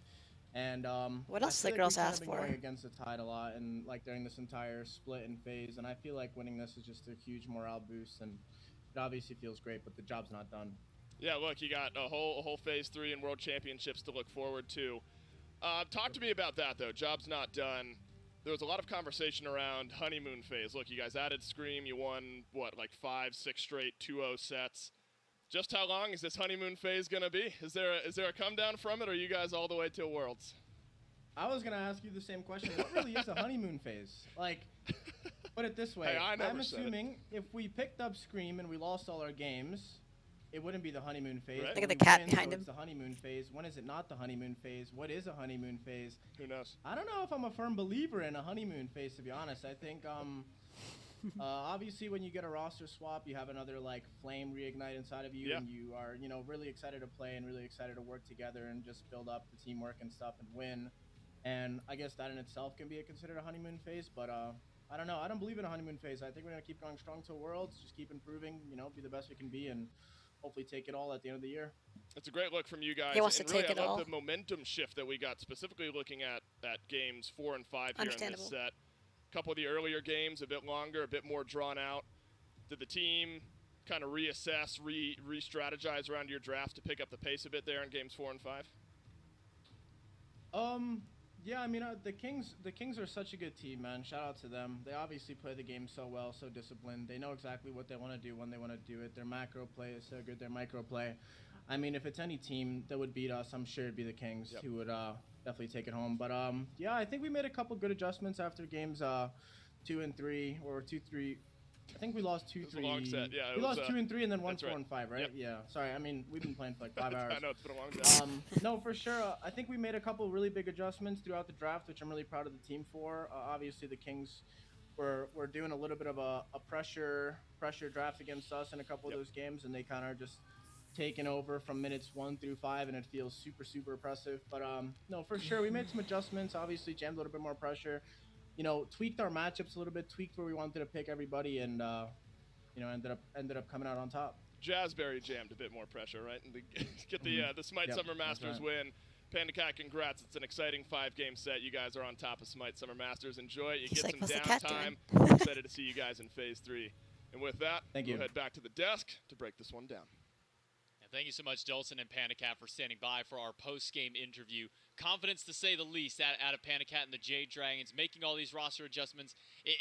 And what else the girls asked for? Going against the tide a lot, and like during this entire split and phase, and I feel like winning this is just a huge morale boost, and it obviously feels great, but the job's not done. Yeah, look, you got a whole phase 3 and World Championships to look forward to. Talk to me about that though. Job's not done. There was a lot of conversation around honeymoon phase. Look, you guys added Scream. You won, what, like 5, 6 straight 2-0 sets. Just how long is this honeymoon phase going to be? Is there a come down from it, or are you guys all the way to Worlds? I was going to ask you the same question. What really is a honeymoon phase? Like, put it this way. Hey, I'm assuming if we picked up Scream and we lost all our games, it wouldn't be the honeymoon phase. Right. Look at the cat behind him. It's the honeymoon phase. When is it not the honeymoon phase? What is a honeymoon phase? Who knows? I don't know if I'm a firm believer in a honeymoon phase, to be honest. I think, obviously, when you get a roster swap, you have another like flame reignite inside of you, and you are, really excited to play and really excited to work together and just build up the teamwork and stuff and win. And I guess that in itself can be considered a honeymoon phase, but I don't know. I don't believe in a honeymoon phase. I think we're gonna keep going strong to Worlds, just keep improving, be the best we can be, and hopefully take it all at the end of the year. It's a great look from you guys. He wants and to really, take I it love all. the momentum shift that we got, specifically looking at games 4 and 5 here in this Understandable. set. A couple of the earlier games, a bit longer, a bit more drawn out. Did the team kind of reassess, re-strategize around your draft to pick up the pace a bit there in games 4 and 5? Yeah, I mean, the Kings are such a good team, man. Shout out to them. They obviously play the game so well, so disciplined. They know exactly what they want to do when they want to do it. Their macro play is so good. Their micro play. I mean, if it's any team that would beat us, I'm sure it'd be the Kings who would definitely take it home. But yeah, I think we made a couple good adjustments after games 2 and 3 or 2-3. I think we lost 2-3. It was a long set, yeah. We lost 2 and 3 and then 1 4 right. and 5, right? Yep. Yeah. Sorry, I mean we've been playing for like 5 hours. I know it's been a long time. No, for sure. I think we made a couple really big adjustments throughout the draft, which I'm really proud of the team for. Obviously, the Kings were doing a little bit of a pressure draft against us in a couple of those games, and they kind of just taken over from minutes 1 through 5, and it feels super oppressive. But no, for sure, we made some adjustments. Obviously, jammed a little bit more pressure. You know, tweaked our matchups a little bit, tweaked where we wanted to pick everybody, and you know, ended up coming out on top. Jazzberry jammed a bit more pressure, right? And get the Smite Summer Masters win. Panda Cat, congrats. It's an exciting 5-game set. You guys are on top of Smite Summer Masters. Enjoy it. You He's get like, some "What's the cat downtime. doing?" Excited to see you guys in Phase 3. And with that, we'll head back to the desk to break this one down. And thank you so much, Dolson and Panda Cat, for standing by for our post-game interview. Confidence, to say the least, out of Panda Cat and the Jade Dragons. Making all these roster adjustments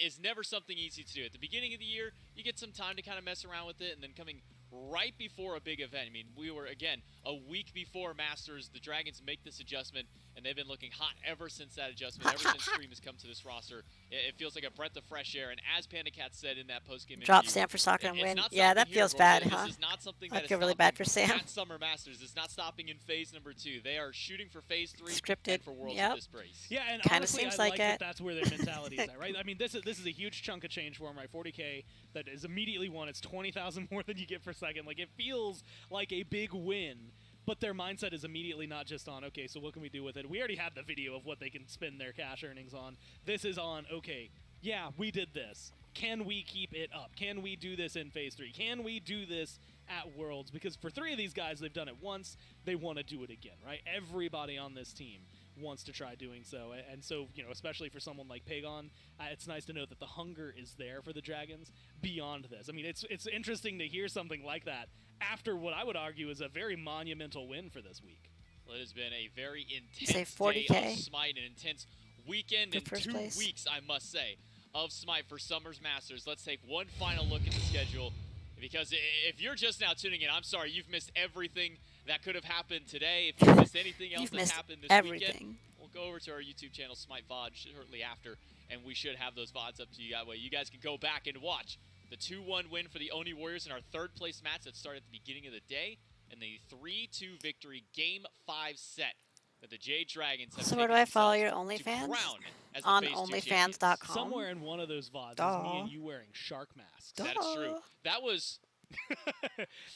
is never something easy to do. At the beginning of the year, you get some time to kind of mess around with it, and then coming right before a big event. I mean, we were, again, a week before Masters. The Dragons make this adjustment, and they've been looking hot ever since that adjustment. Ever since Stream has come to this roster, it feels like a breath of fresh air. And as Panda Cat said in that post-game interview, Drop Sam for soccer and win. Yeah, that feels bad, huh? This is not something I that feel is really bad for stopping Sam. at Summer Masters. It's not stopping in phase number 2. They are shooting for phase 3 Scripted. and for Worlds Yep. of Disgrace. Yeah, and Kinda honestly, seems I like like it. that's where their mentality is at, right? I mean, this is a huge chunk of change for them, right? 40K that is immediately won. It's 20,000 more than you get per second. Like, it feels like a big win, but their mindset is immediately not just on, okay, so what can we do with it? We already had the video of what they can spend their cash earnings on. This is on, okay, yeah, we did this. Can we keep it up? Can we do this in Phase 3? Can we do this at Worlds? Because for 3 of these guys, they've done it once. They want to do it again, right? Everybody on this team wants to try doing so. And so, you know, especially for someone like Pagon, it's nice to know that the hunger is there for the Dragons beyond this. I mean, it's interesting to hear something like that after what I would argue is a very monumental win for this week. Well, it has been a very Say intense 40K. day of Smite, an intense weekend For and first 2 place. weeks, I must say, of Smite for Summer's Masters. Let's take one final look at the schedule, because if you're just now tuning in, I'm sorry, you've missed everything that could have happened today. If you've missed anything else You've that missed happened this everything. weekend, we'll go over to our YouTube channel, Smite VOD, shortly after, and we should have those VODs up to you that way. You guys can go back and watch the 2-1 win for the Oni Warriors in our 3rd place match that started at the beginning of the day, and the 3-2 victory Game 5 set that the Jade Dragons have So where do taken I follow your themselves to OnlyFans? crown as the On Phase 2 OnlyFans.com. champions. Somewhere in one of those VODs is Duh. me and you wearing shark masks. That is true. That was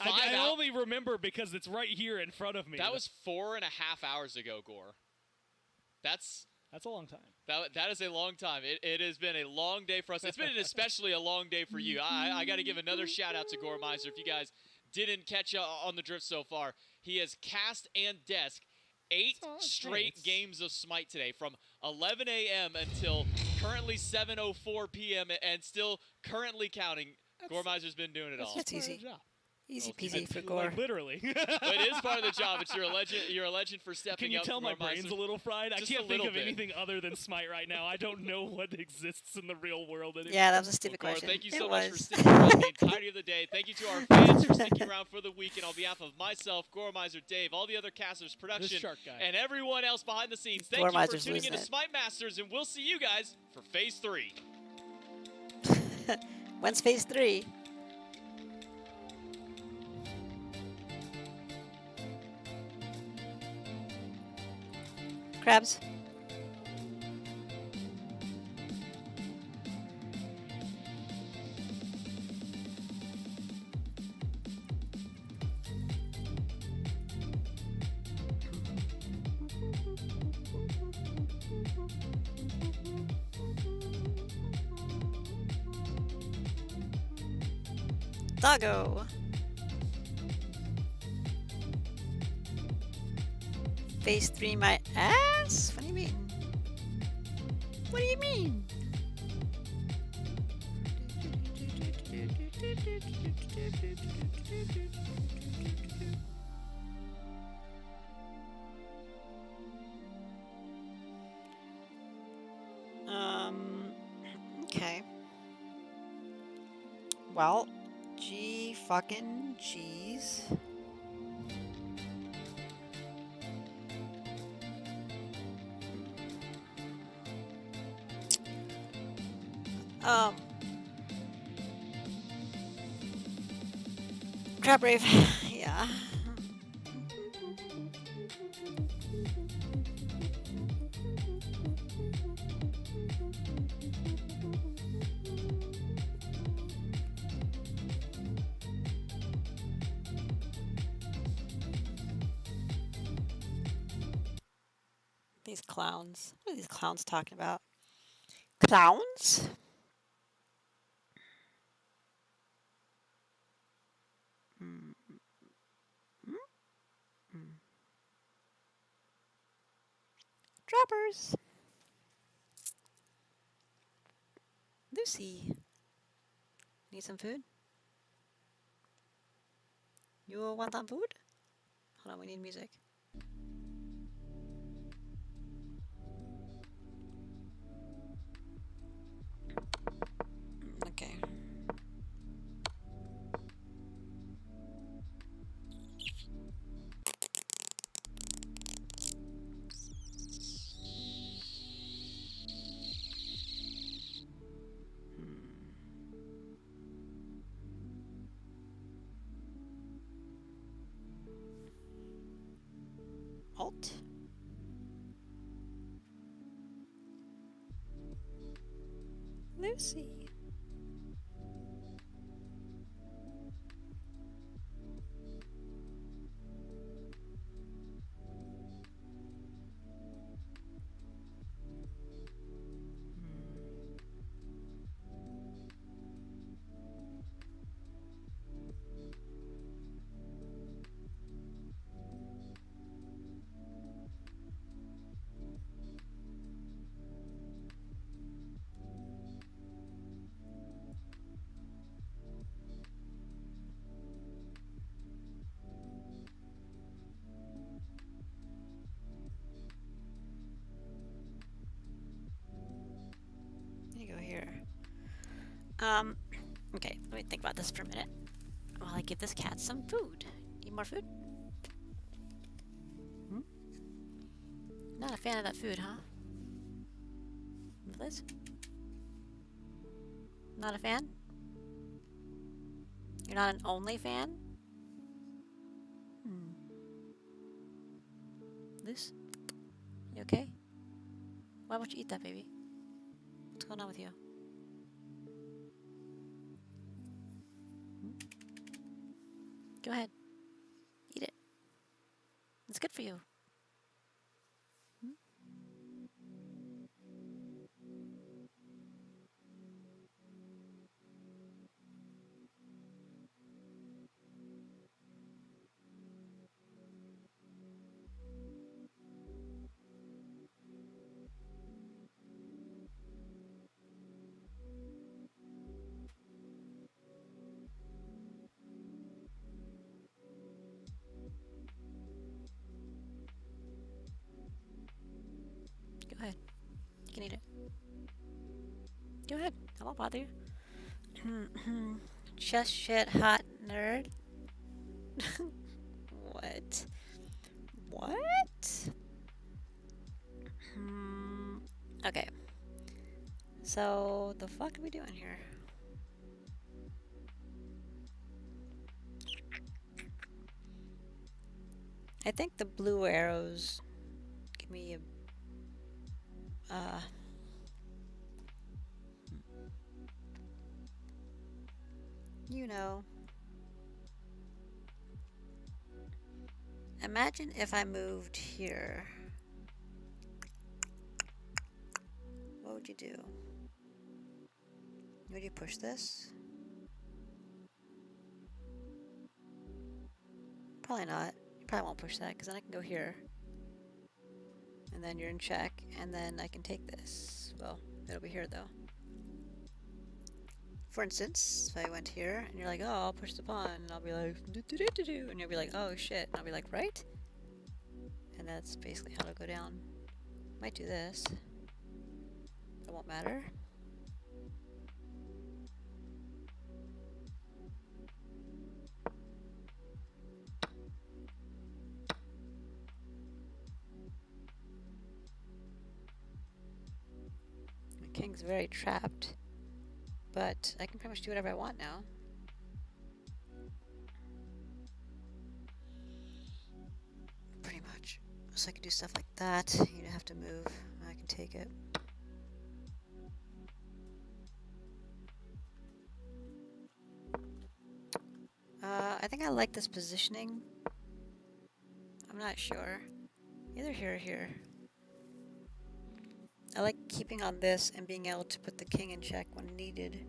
I out- only remember because it's right here in front of me. that was 4.5 hours ago, Gore. That's a long time. That is a long time. It has been a long day for us. It's been especially a long day for you. I got to give another shout out to Gore Miser. If you guys didn't catch on the drift so far, he has cast and desk 8 straight thanks. games of Smite today, from 11 a.m. until currently 7:04 p.m. and still currently counting. Gore Miser's been doing it all. That's easy. Easy Well, peasy for Gore. Like, literally. But it is part of the job. It's you're a legend for stepping Can you up. tell my Gore Miser. brain's a little fried? I Just a can't think little of bit. anything other than Smite right now. I don't know what exists in the real world anymore. Yeah, that was a stupid Gore, question. thank you It so much for was. sticking around the entirety of the day. Thank you to our fans for sticking around for the week. And on behalf of myself, Gore Miser, Dave, all the other casters, production, shark guy. and everyone else behind the scenes, thank Gore you for Miser's tuning in losing to it. Smite Masters, and we'll see you guys for Phase 3. When's Phase 3? Crabs. Doggo. phase 3 my ass? What do you mean? What do you mean? Okay. Well, G fucking G's. Trap Brave, yeah. These clowns. What are these clowns talking about? Clowns? Droppers. Lucy. Need some food? You want some food? Hold on, we need music. Okay. Alt. Lucy. There you go here. Okay, let me think about this for a minute while I give this cat some food. Need more food? Not a fan of that food, huh? Liz? Not a fan? You're not an only fan? Liz? You okay? Why won't you eat that, baby? What's going on with you? Go ahead. Eat it. It's good for you. Go ahead. You can eat it. Go ahead. I won't bother you. Just shit hot nerd. What? What? Okay. So, the fuck are we doing here? I think the blue arrows give me a you know. Imagine if I moved here. What would you do? Would you push this? Probably not. You probably won't push that because then I can go here. And then you're in check, and then I can take this. Well, it'll be here though. For instance, if I went here, and you're like, oh, I'll push the pawn, and I'll be like, do, and you'll be like, oh shit, and I'll be like, right? And that's basically how it'll go down. Might do this. It won't matter. My king's very trapped, but I can pretty much do whatever I want now. Pretty much. So I can do stuff like that. You don't have to move. I can take it. I think I like this positioning. I'm not sure. Either here or here. I like keeping on this and being able to put the king in check when needed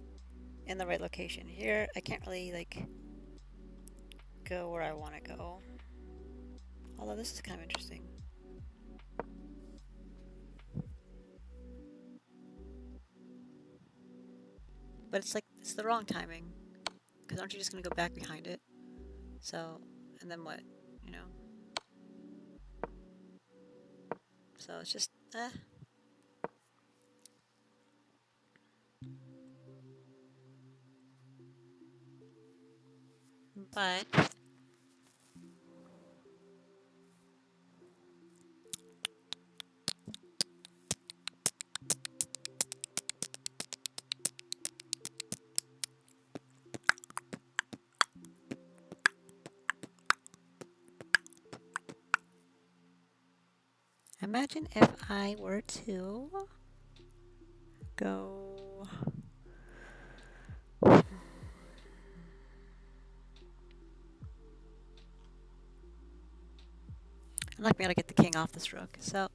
in the right location. Here, I can't really, like, go where I want to go. Although this is kind of interesting. But it's like, it's the wrong timing. Because aren't you just going to go back behind it? So, and then what? You know? So it's just, But imagine if I were to go... I'm not going to be able to get the king off this rook, so...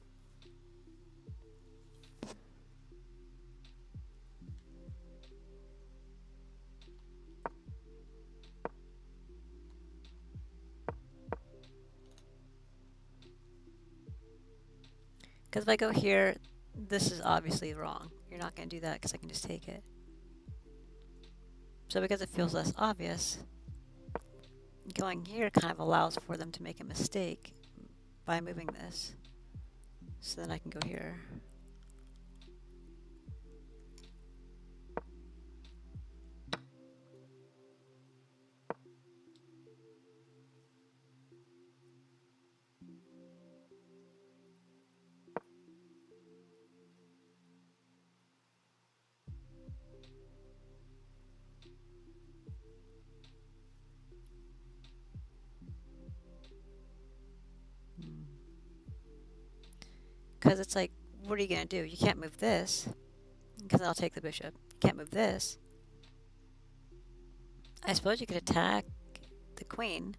Because if I go here, this is obviously wrong. You're not going to do that because I can just take it. So because it feels less obvious, going here kind of allows for them to make a mistake by moving this. So then I can go here. Because it's like, what are you going to do? You can't move this, because I'll take the bishop. You can't move this. I suppose you could attack the queen.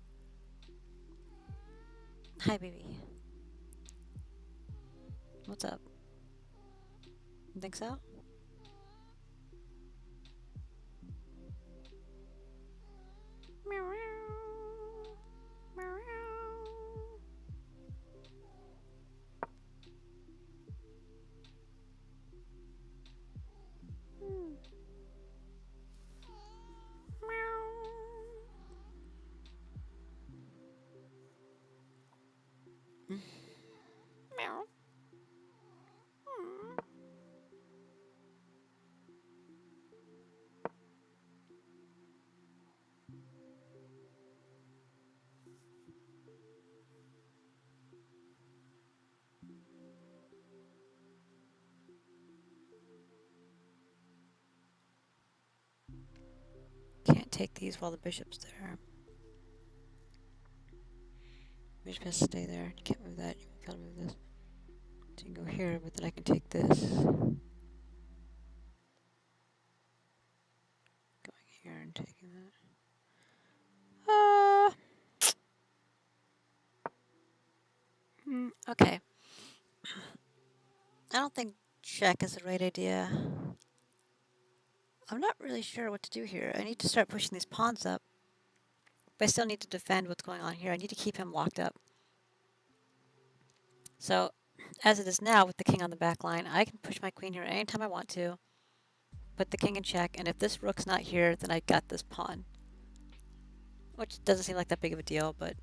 Hi, baby. What's up? You think so? Meow, meow. Meow, meow. Meow. Can't take these while the bishop's there. Bishop has to stay there. You can't move that. You gotta move this. So you can go here, but then I can take this. Going here and taking that. Okay. I don't think check is the right idea. I'm not really sure what to do here. I need to start pushing these pawns up. But I still need to defend what's going on here. I need to keep him locked up. So, As it is now, with the king on the back line, I can push my queen here anytime I want to, put the king in check, and if this rook's not here, then I got this pawn. Which doesn't seem like that big of a deal, but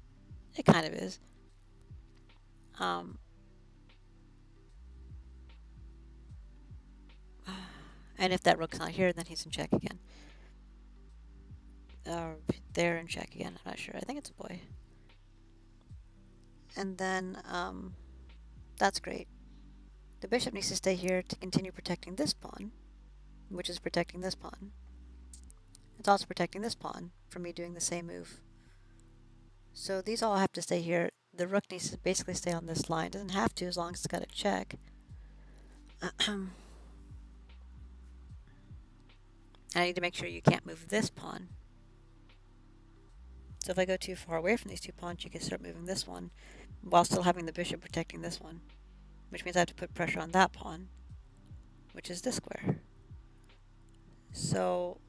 it kind of is. And if that rook's not here, then he's in check again. They're in check again, I'm not sure. I think it's a boy. And then, that's great. The bishop needs to stay here to continue protecting this pawn, which is protecting this pawn. It's also protecting this pawn from me doing the same move. So these all have to stay here. The rook needs to basically stay on this line. It doesn't have to as long as it's got a check. I need to make sure you can't move this pawn. So if I go too far away from these two pawns, you can start moving this one while still having the bishop protecting this one, which means I have to put pressure on that pawn, which is this square. So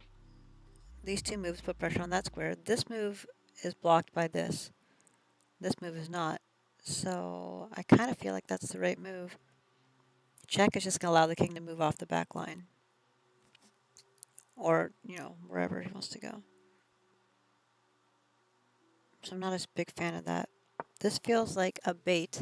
these two moves put pressure on that square. This move is blocked by this. This move is not. So I kind of feel like that's the right move. Check is just going to allow the king to move off the back line. Or, you know, wherever he wants to go. So I'm not a big fan of that. This feels like a bait.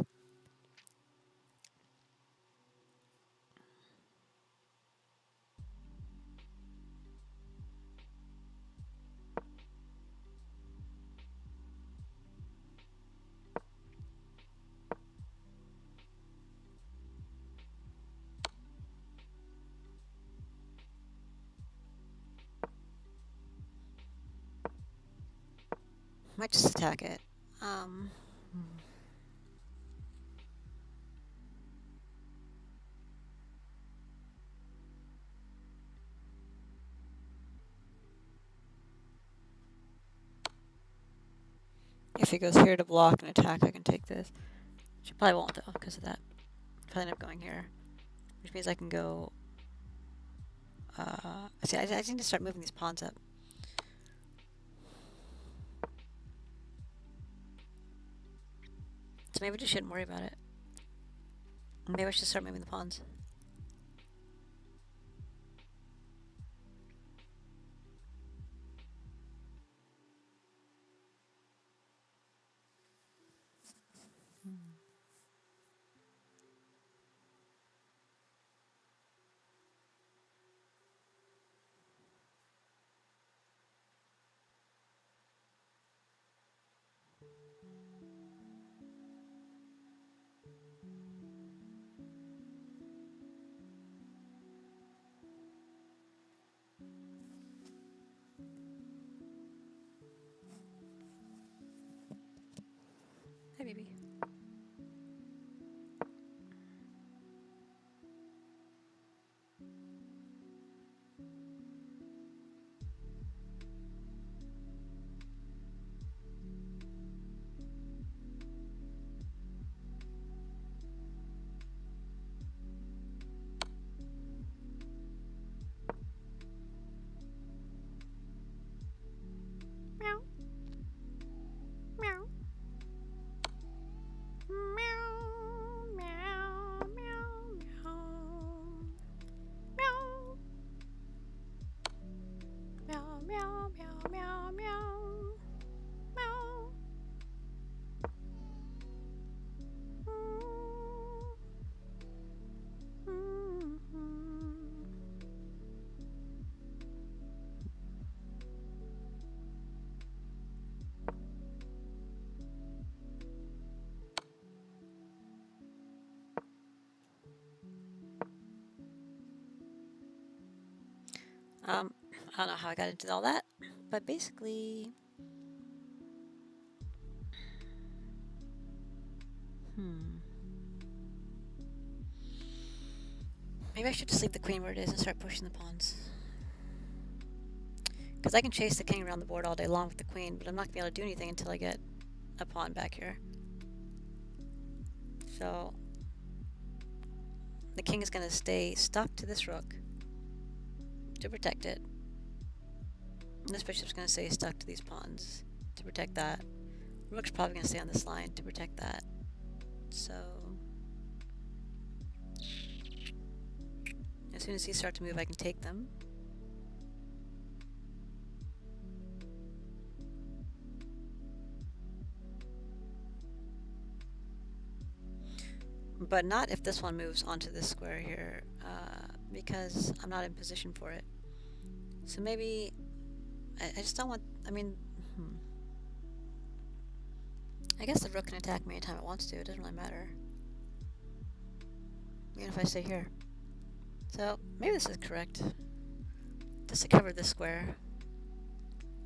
Might just attack it. If he goes here to block and attack, I can take this. She probably won't though, because of that. Probably end up going here, which means I can go. See, I need to start moving these pawns up. So maybe we just shouldn't worry about it. Maybe I should start moving the pawns. Hey, baby. Meow. Meow. Meow, meow, meow, meow. Meow. Meow, meow, meow, meow, meow. Meow. I don't know how I got into all that, but basically, maybe I should just leave the queen where it is and start pushing the pawns. Because I can chase the king around the board all day long with the queen, but I'm not going to be able to do anything until I get a pawn back here. So, the king is going to stay stuck to this rook to protect it. And this bishop's going to stay stuck to these pawns to protect that. Rook's probably going to stay on this line to protect that. So, As soon as these start to move, I can take them. But not if this one moves onto this square here, because I'm not in position for it. So maybe I just don't want. I mean, I guess the rook can attack me anytime it wants to. It doesn't really matter, even if I stay here. So maybe this is correct. Just to cover this square,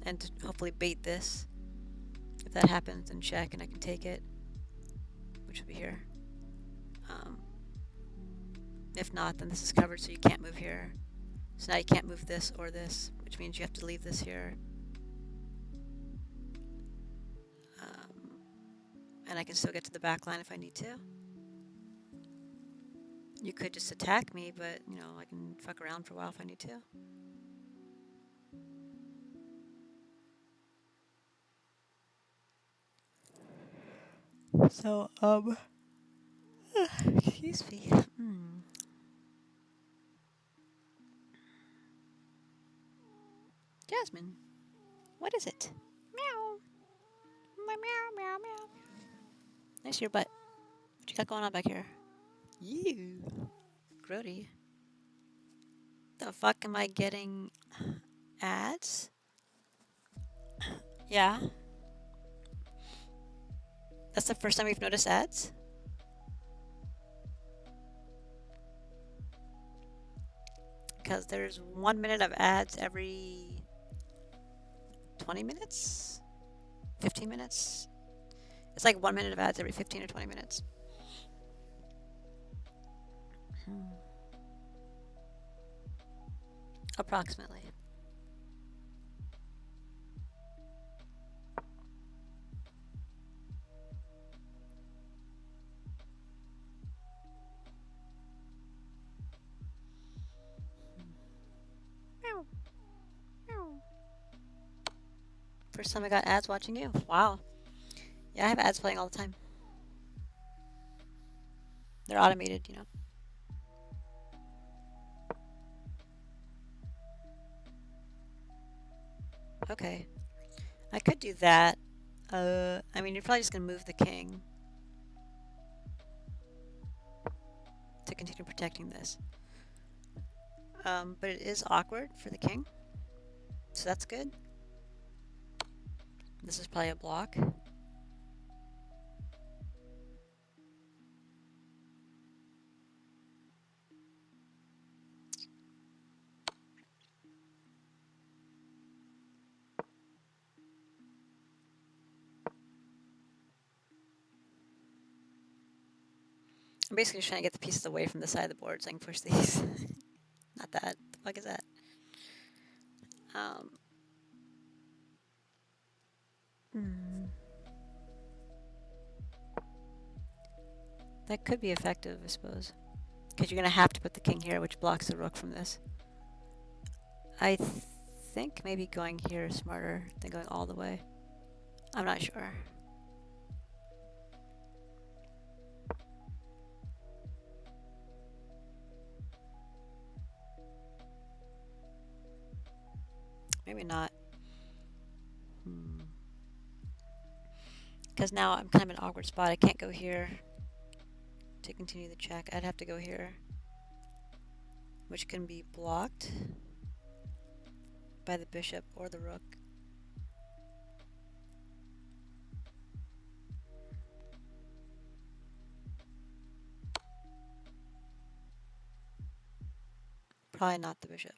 and to hopefully bait this. If that happens, then check, and I can take it, which will be here. If not, then this is covered, so you can't move here. So now you can't move this or this, which means you have to leave this here. And I can still get to the back line if I need to. You could just attack me, but, you know, I can fuck around for a while if I need to. So, excuse me. Jasmine, what is it? Meow. Meow, meow, meow, meow. Nice your butt. What you got going on back here? You. Grody. The fuck am I getting ads? Yeah. That's the first time we've noticed ads? Because there's 1 minute of ads every 20 minutes? 15 minutes? It's like 1 minute of ads every 15 or 20 minutes. Approximately. Meow. Meow. First time I got ads watching you. Wow. Yeah, I have ads playing all the time. They're automated, you know. Okay. I could do that. I mean, you're probably just going to move the king to continue protecting this. But it is awkward for the king, so that's good. This is probably a block. I'm basically just trying to get the pieces away from the side of the board so I can push these. Not that. The fuck is that? That could be effective, I suppose. Because you're going to have to put the king here, which blocks the rook from this. I think maybe going here is smarter than going all the way. I'm not sure. Maybe not. Because now I'm kind of in an awkward spot. I can't go here to continue the check. I'd have to go here, which can be blocked by the bishop or the rook. Probably not the bishop.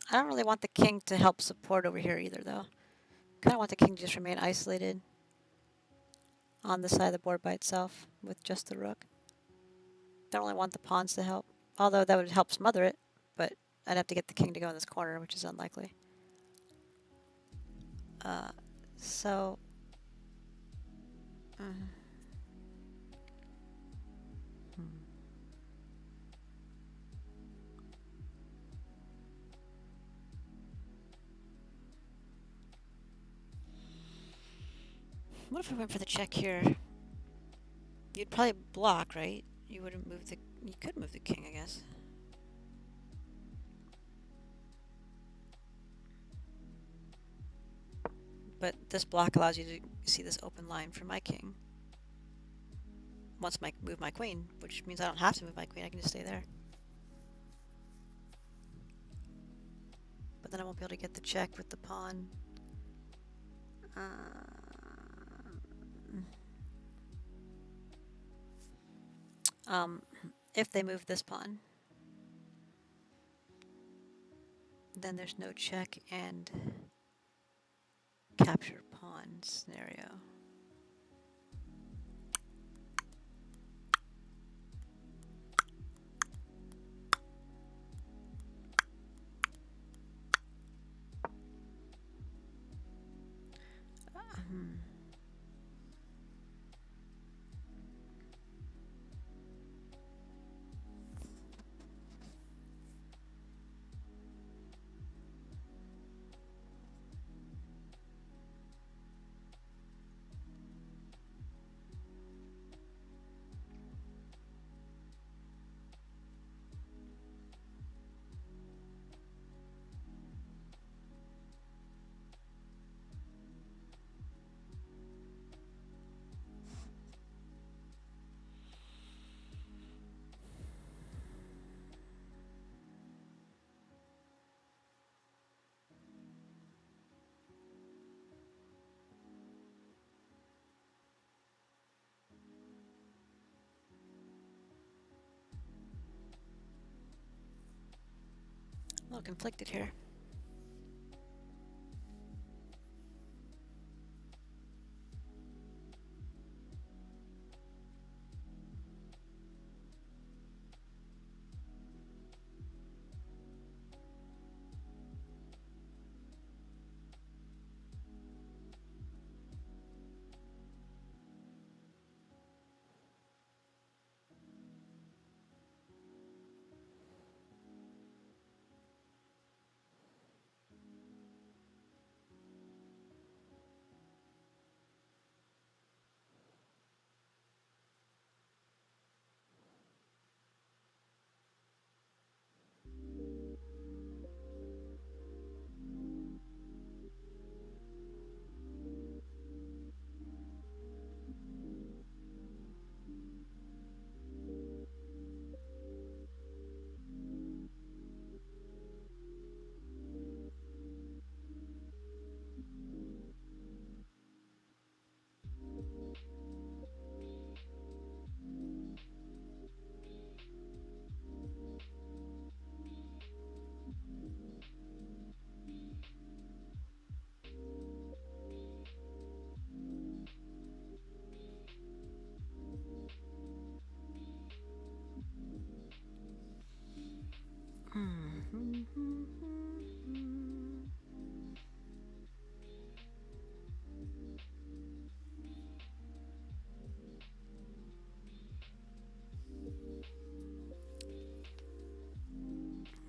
I don't really want the king to help support over here either, though. Kind of want the king to just remain isolated on the side of the board by itself with just the rook. Don't really want the pawns to help, although that would help smother it, but I'd have to get the king to go in this corner, which is unlikely. So... What if I went for the check here? You'd probably block, right? You wouldn't move the... You could move the king, I guess. But this block allows you to see this open line for my king. Once I move my queen, which means I don't have to move my queen, I can just stay there. But then I won't be able to get the check with the pawn. If they move this pawn, then there's no check and capture pawn scenario. A little conflicted here.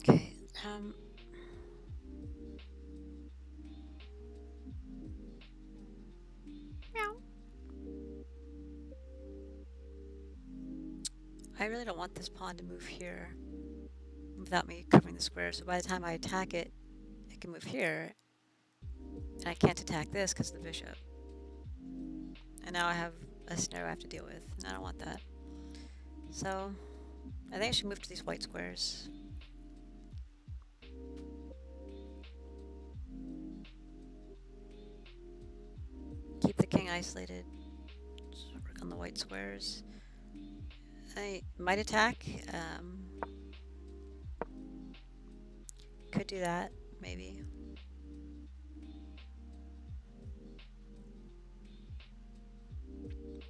Okay, meow. I really don't want this pawn to move here without me covering the square, so by the time I attack it, it can move here, and I can't attack this because of the bishop. And now I have a scenario I have to deal with, and I don't want that. So, I think I should move to these white squares. Keep the king isolated. Just work on the white squares. I might attack. Could do that, maybe.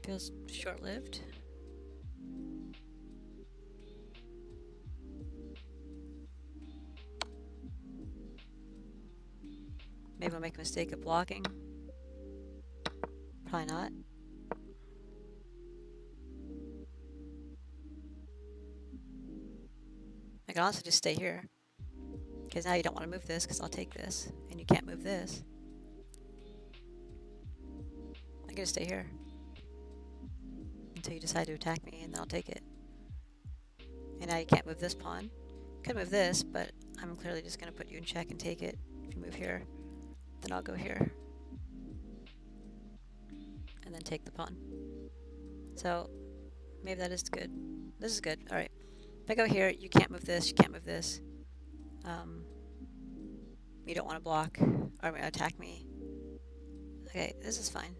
Feels short-lived. Maybe I'll make a mistake of blocking. Probably not. I can also just stay here. Because now you don't want to move this, because I'll take this. And you can't move this. I can just stay here until you decide to attack me, and then I'll take it. And now you can't move this pawn. Could move this, but I'm clearly just going to put you in check and take it. If you move here, then I'll go here. And then take the pawn. So, maybe that is good. This is good. Alright. If I go here, you can't move this, you can't move this. You don't want to block, or attack me. Okay, this is fine.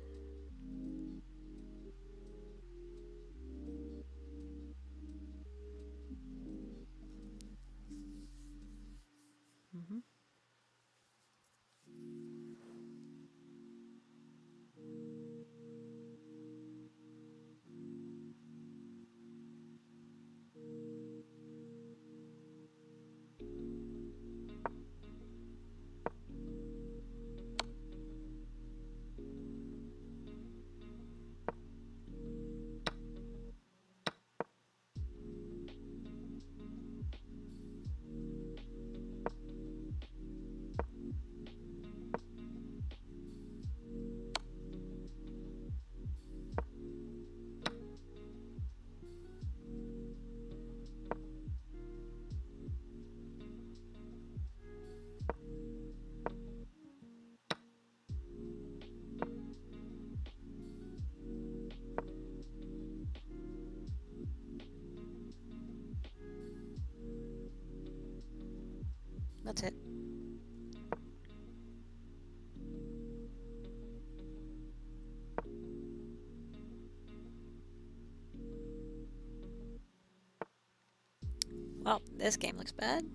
That's it. Well, this game looks bad.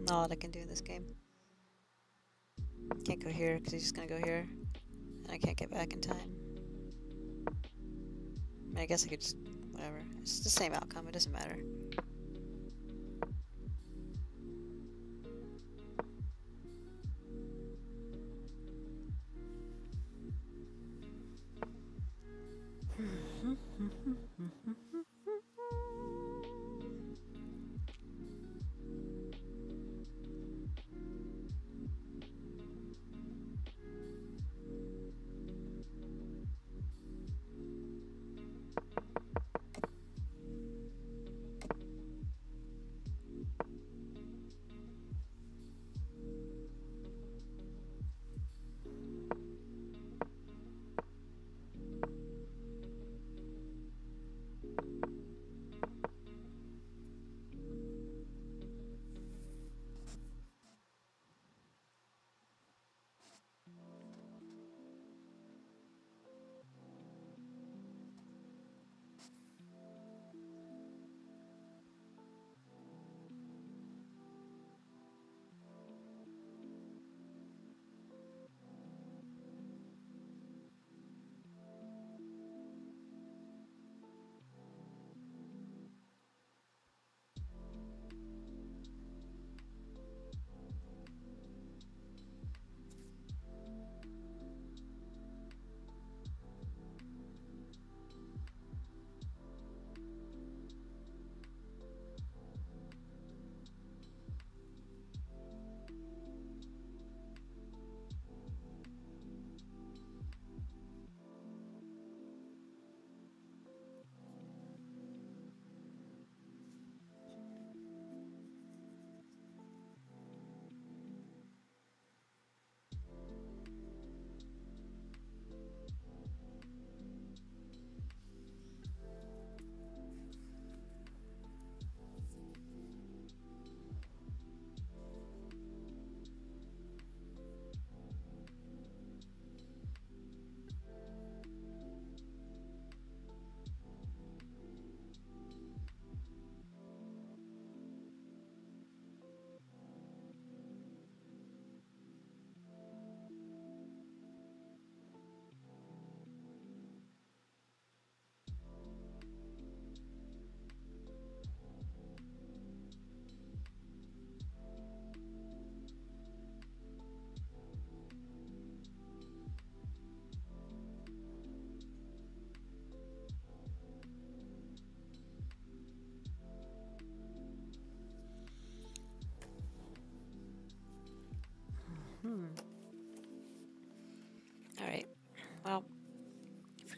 Not a lot I can do in this game. Can't go here because he's just gonna go here, and I can't get back in time. I mean, I guess I could just whatever. It's the same outcome. It doesn't matter.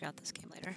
out this game later.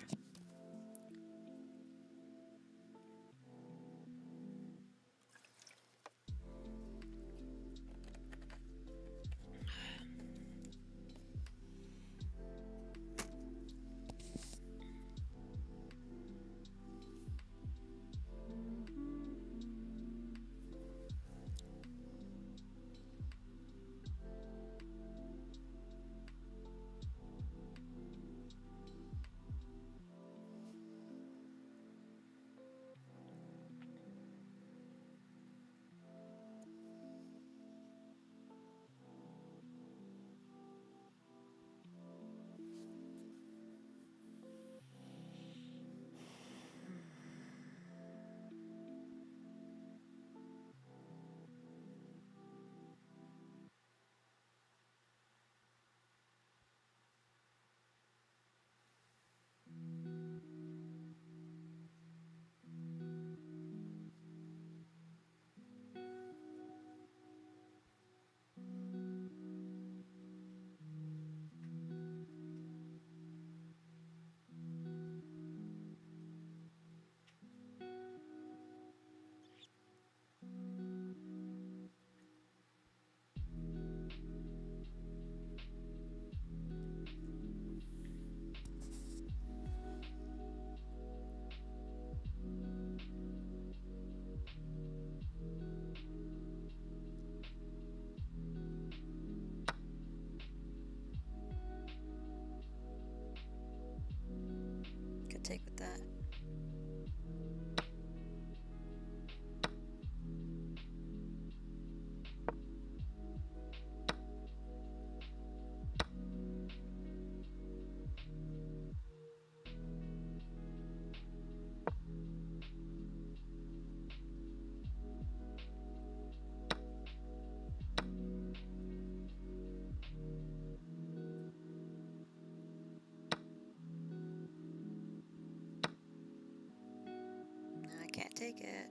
Good take with that. I can't take it.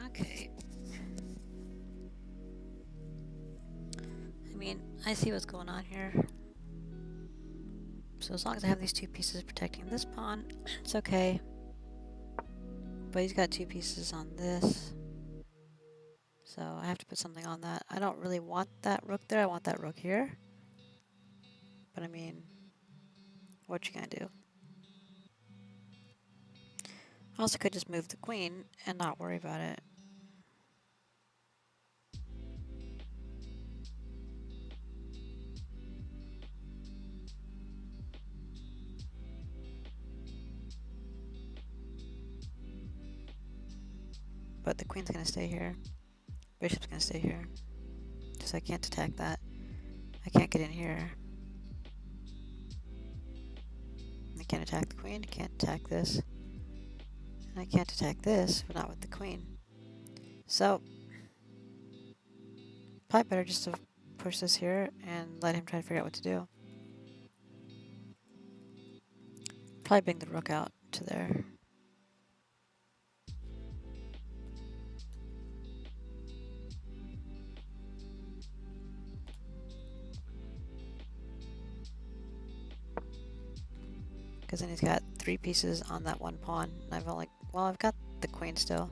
Okay. I mean, I see what's going on here. So as long as I have these two pieces protecting this pawn, it's okay. But he's got two pieces on this. So I have to put something on that. I don't really want that rook there. I want that rook here. But I mean, what you gonna do? I also could just move the queen and not worry about it. But the queen's gonna stay here. Bishop's gonna stay here. Because I can't attack that. I can't get in here. I can't attack the queen. I can't attack this. And I can't attack this, but not with the queen. So, probably better just to push this here and let him try to figure out what to do. Probably bring the rook out to there. Because then he's got 3 pieces on that one pawn. And I've only, well, I've got the queen still.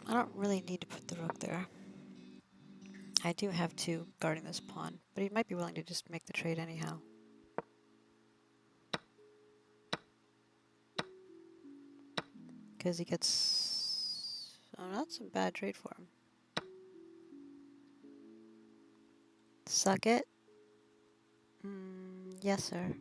I don't really need to put the rook there. I do have 2 guarding this pawn, but he might be willing to just make the trade anyhow. Because he gets... Oh, that's a bad trade for him. Suck it? Yes, sir.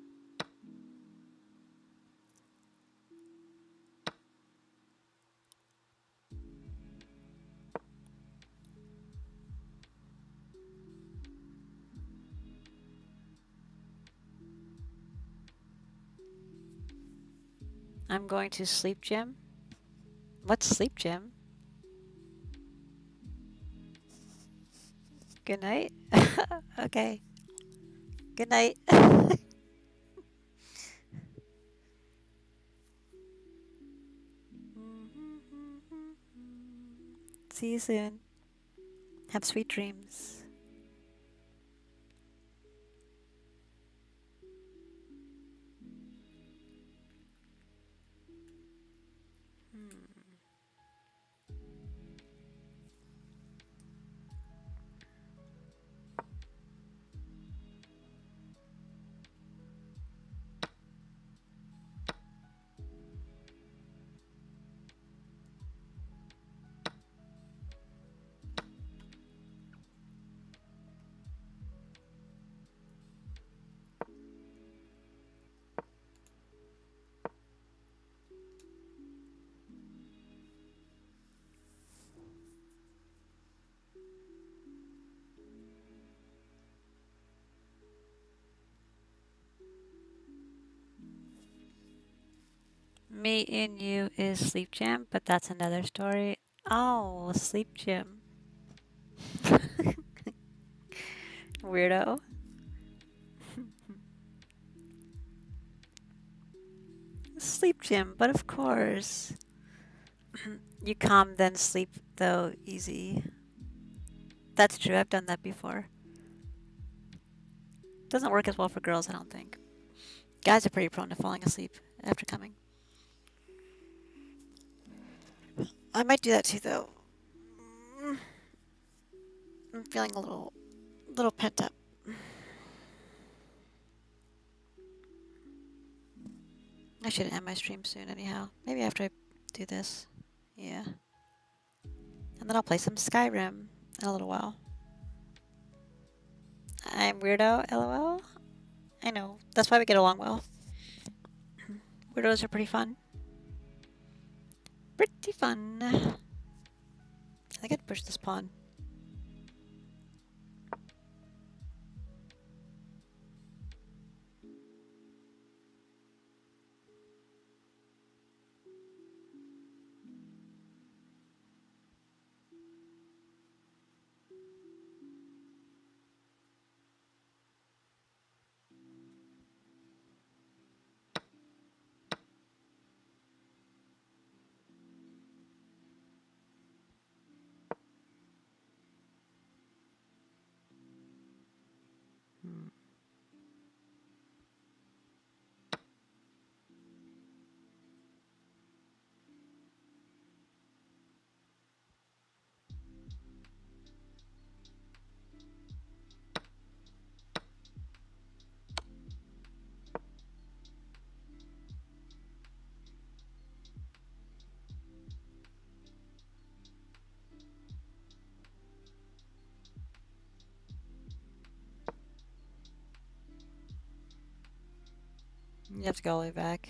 I'm going to sleep gym. What's sleep gym? Good night? Okay. Good night. See you soon. Have sweet dreams. Me and you is sleep gym, but that's another story. Oh, sleep gym. Weirdo. Sleep gym, but of course. You come, then sleep, though, easy. That's true, I've done that before. Doesn't work as well for girls, I don't think. Guys are pretty prone to falling asleep after coming. I might do that too, though. I'm feeling a little pent up. I should end my stream soon anyhow. Maybe after I do this. Yeah. And then I'll play some Skyrim in a little while. I'm weirdo, lol. I know. That's why we get along well. Weirdos are pretty fun. Pretty fun. I think I'd push this pawn. You have to go all the way back.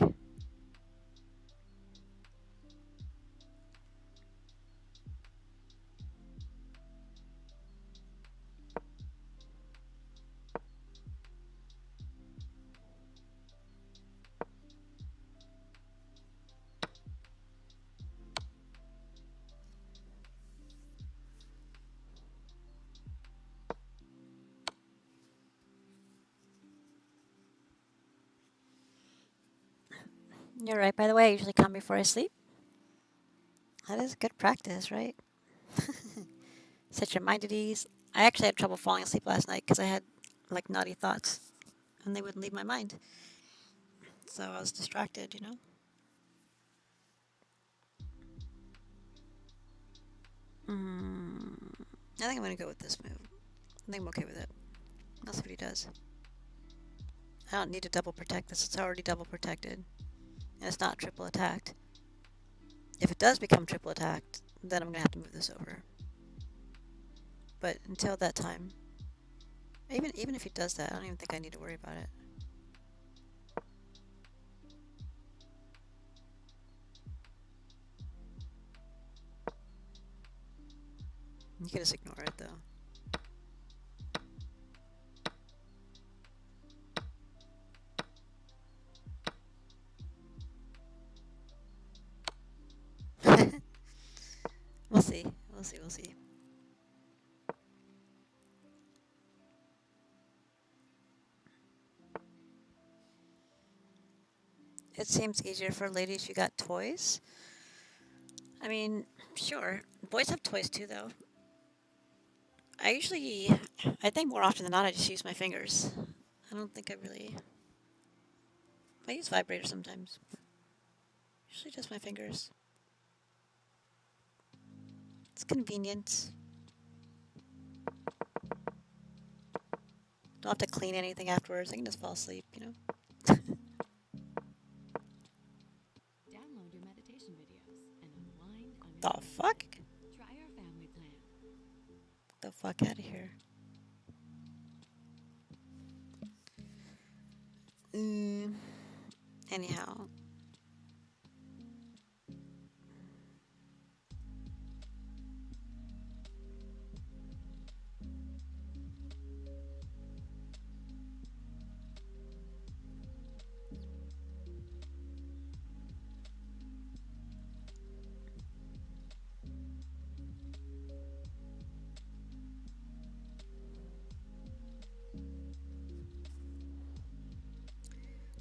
You're right, by the way. I usually come before I sleep. That is good practice, right? Set your mind at ease. I actually had trouble falling asleep last night because I had like naughty thoughts and they wouldn't leave my mind. So I was distracted, you know? I think I'm going to go with this move. I think I'm okay with it. I'll see what he does. I don't need to double protect this. It's already double protected. And it's not triple attacked. If it does become triple attacked, then I'm going to have to move this over. But until that time, even if he does that, I don't even think I need to worry about it. You can just ignore it, though. We'll see. We'll see. We'll see. It seems easier for ladies who got toys. I mean, sure. Boys have toys too, though. I think more often than not, I just use my fingers. I don't think I use vibrators sometimes. Usually just my fingers. It's convenient. Don't have to clean anything afterwards. I can just fall asleep, you know? Download your meditation videos and unwind on The fuck? Try our family plan. The fuck out of here. Anyhow.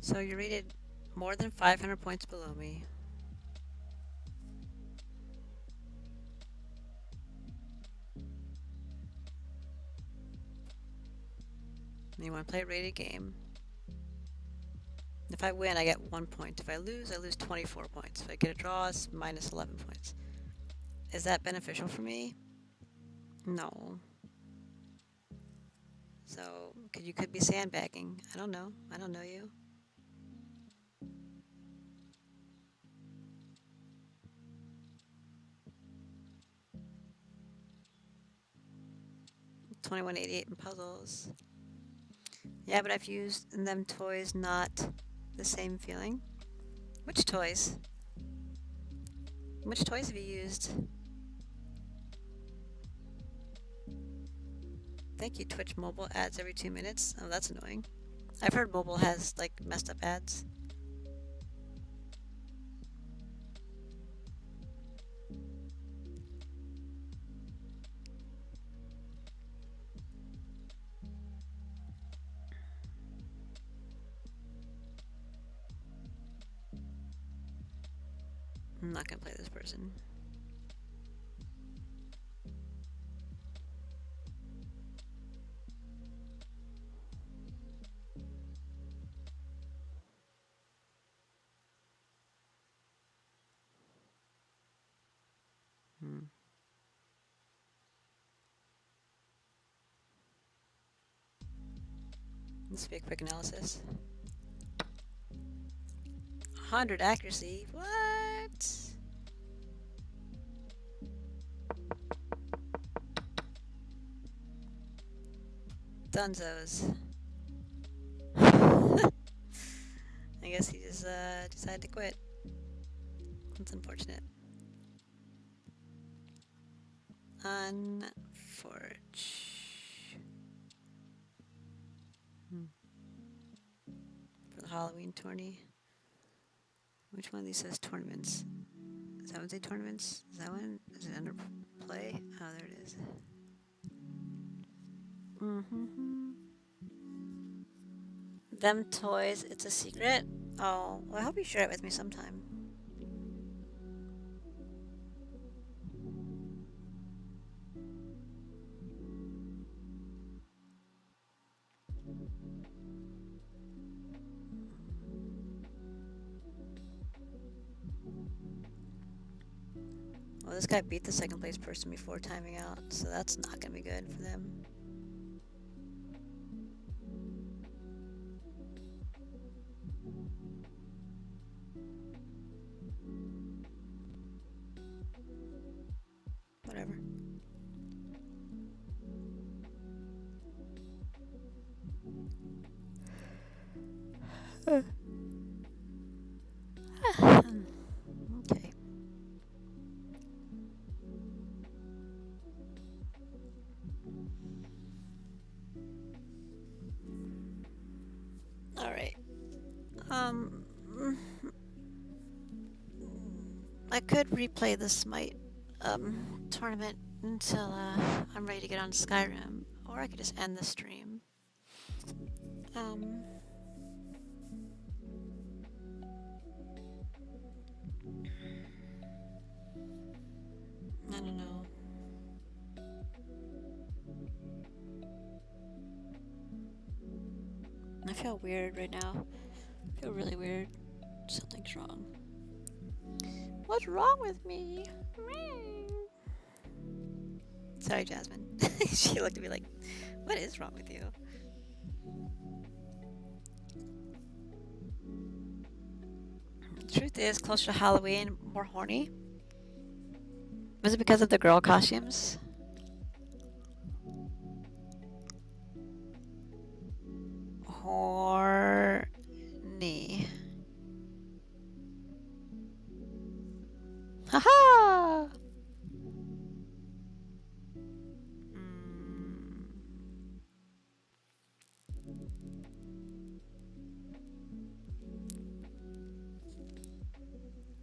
So you're rated more than 500 points below me. And you want to play a rated game. If I win, I get 1 point. If I lose 24 points. If I get a draw, it's minus 11 points. Is that beneficial for me? No. So, you could be sandbagging. I don't know. I don't know you. $21.88 in puzzles. Yeah, but I've used in them toys not the same feeling. Which toys? Which toys have you used? Thank you, Twitch mobile ads every 2 minutes. Oh, that's annoying. I've heard mobile has like messed up ads. I'm not gonna play this person. This will be a quick analysis. 100 accuracy? What? Dunzos. I guess he just decided to quit. That's unfortunate. Unfortunate. For the Halloween tourney. Which one of these says tournaments? Is that one say tournaments? Is that one? Is it under play? Oh, there it is. Them toys, it's a secret? Oh, well, I hope you share it with me sometime. Well, this guy beat the second place person before timing out, so that's not gonna be good for them. Whatever. Okay. All right. I could replay the Smite tournament until I'm ready to get on Skyrim, or I could just end the stream. I don't know. I feel weird right now. I feel really weird. Something's wrong. What's wrong with me? Sorry, Jasmine. She looked at me like, what is wrong with you? Truth is, closer to Halloween, more horny. Was it because of the girl costumes? Horny. Haha!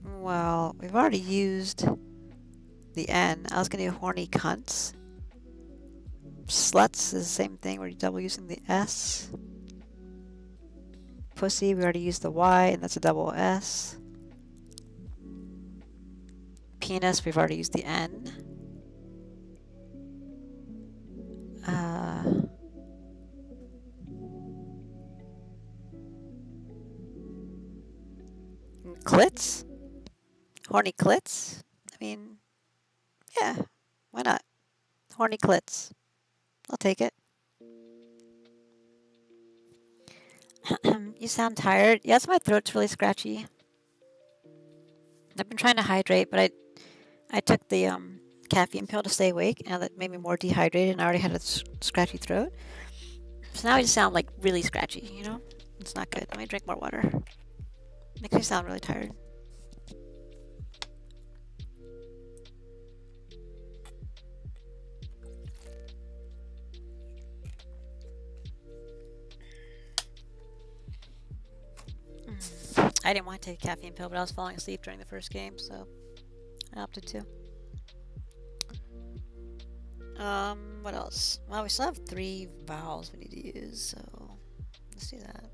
Well, we've already used the N. I was gonna do horny cunts. Sluts is the same thing. We're double using the S. Pussy, we already used the Y, and that's a double S. Penis, we've already used the N. Clits? Horny clits? I mean, yeah, why not? Horny clits. I'll take it. You sound tired? Yes, my throat's really scratchy. I've been trying to hydrate, but I took the caffeine pill to stay awake, and that made me more dehydrated, and I already had a scratchy throat. So now I just sound like really scratchy, you know? It's not good. Let me drink more water. Makes me sound really tired. I didn't want to take a caffeine pill, but I was falling asleep during the first game, so I opted to. What else? Well, we still have 3 vowels we need to use, so let's do that.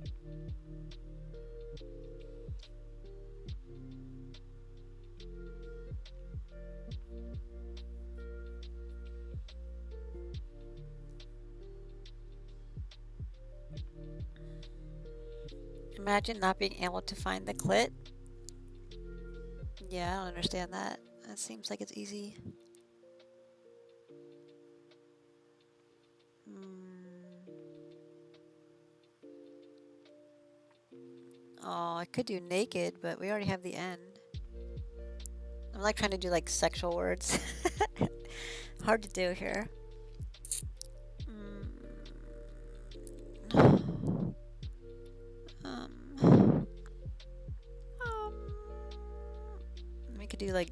Imagine not being able to find the clit. Yeah, I don't understand that. That seems like it's easy. Oh, I could do naked, but we already have the end. I'm like trying to do like sexual words. Hard to do here. We could do like,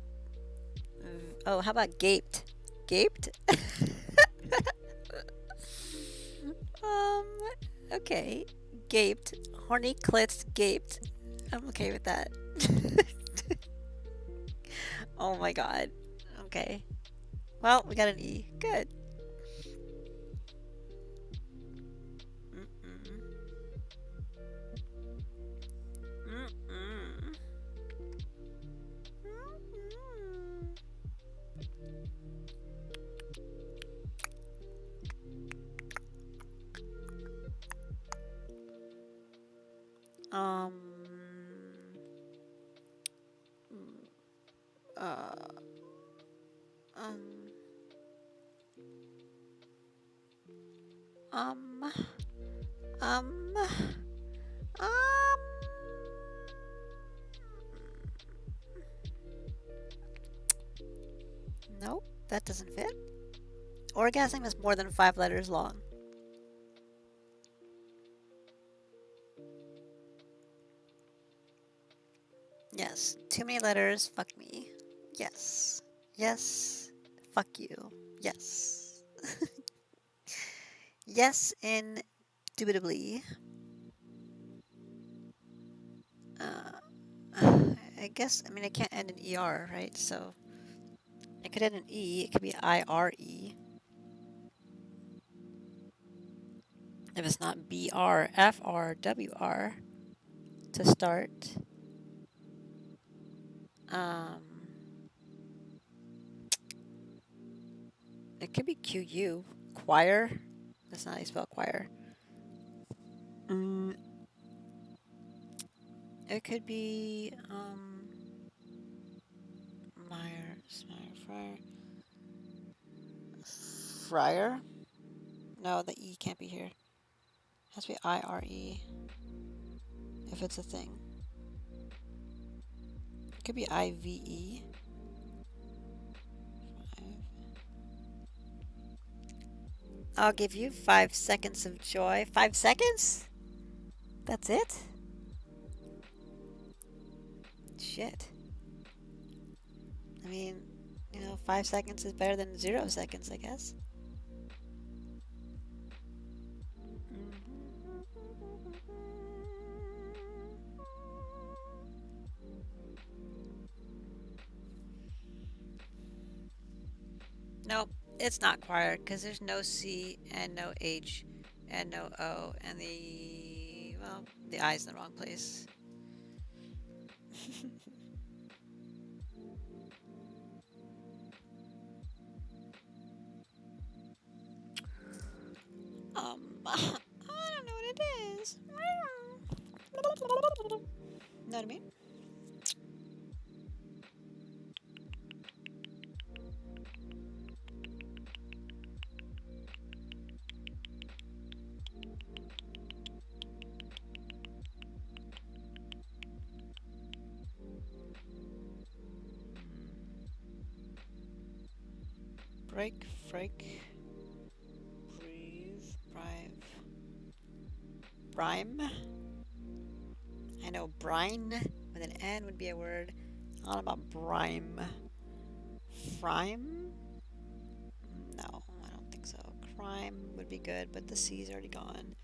oh, how about gaped? Gaped? Okay. Gaped. Horny clits gaped. I'm okay with that. Oh my god. Okay. Well, we got an E. Good. Nope, that doesn't fit. Orgasm is more than 5 letters long. Yes, too many letters, fuck me. Yes. Yes, fuck you. Yes. Yes, indubitably. I guess, I mean, I can't end in ER, right? So, it could end in E. It could be IRE. If it's not BR, FR, WR to start. It could be QU. Choir. That's not how you spell choir. It could be, Friar? No, the E can't be here. It has to be IRE. If it's a thing. It could be IVE. I'll give you 5 seconds of joy. 5 seconds? That's it? Shit. I mean, you know, 5 seconds is better than 0 seconds, I guess. Nope, it's not choir because there's no C and no H and no O and well, the I's in the wrong place. I don't know what it is. Know what I mean? Break, break, breathe, bribe. Brime. I know brine with an N would be a word. I don't know about brime. Frime? No, I don't think so. Crime would be good, but the C's already gone.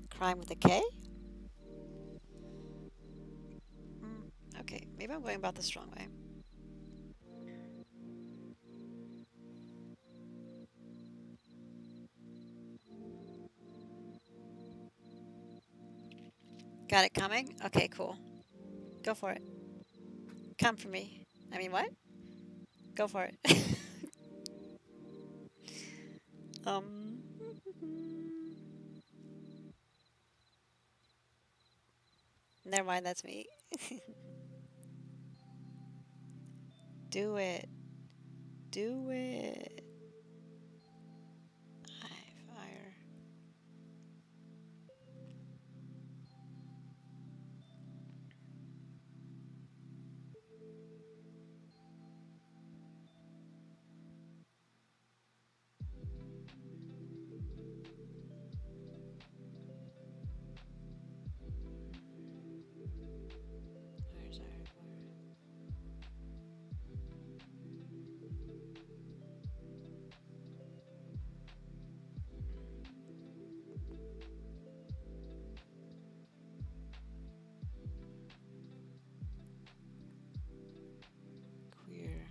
Crime with a K? Okay, maybe I'm going about this wrong way. Got it coming? Okay, cool. Go for it. Come for me. I mean, what? Go for it. um. Never mind, that's me. Do it. Do it. Fire. Fire's iron, fire. Queer.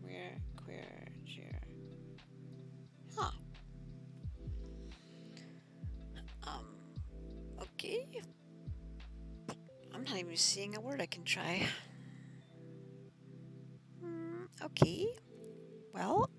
Queer. Queer. Cheer. Huh. Okay. I'm not even seeing a word I can try. Okay. Well.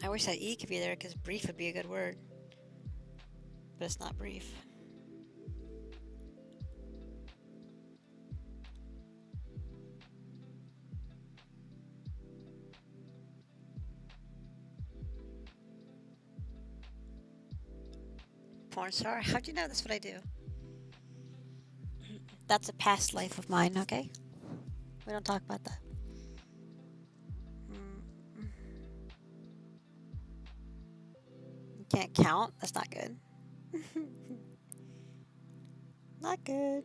I wish that E could be there because brief would be a good word. But it's not brief. Porn star? How'd you know that's what I do? That's a past life of mine, okay? We don't talk about that. You can't count? That's not good. Not good.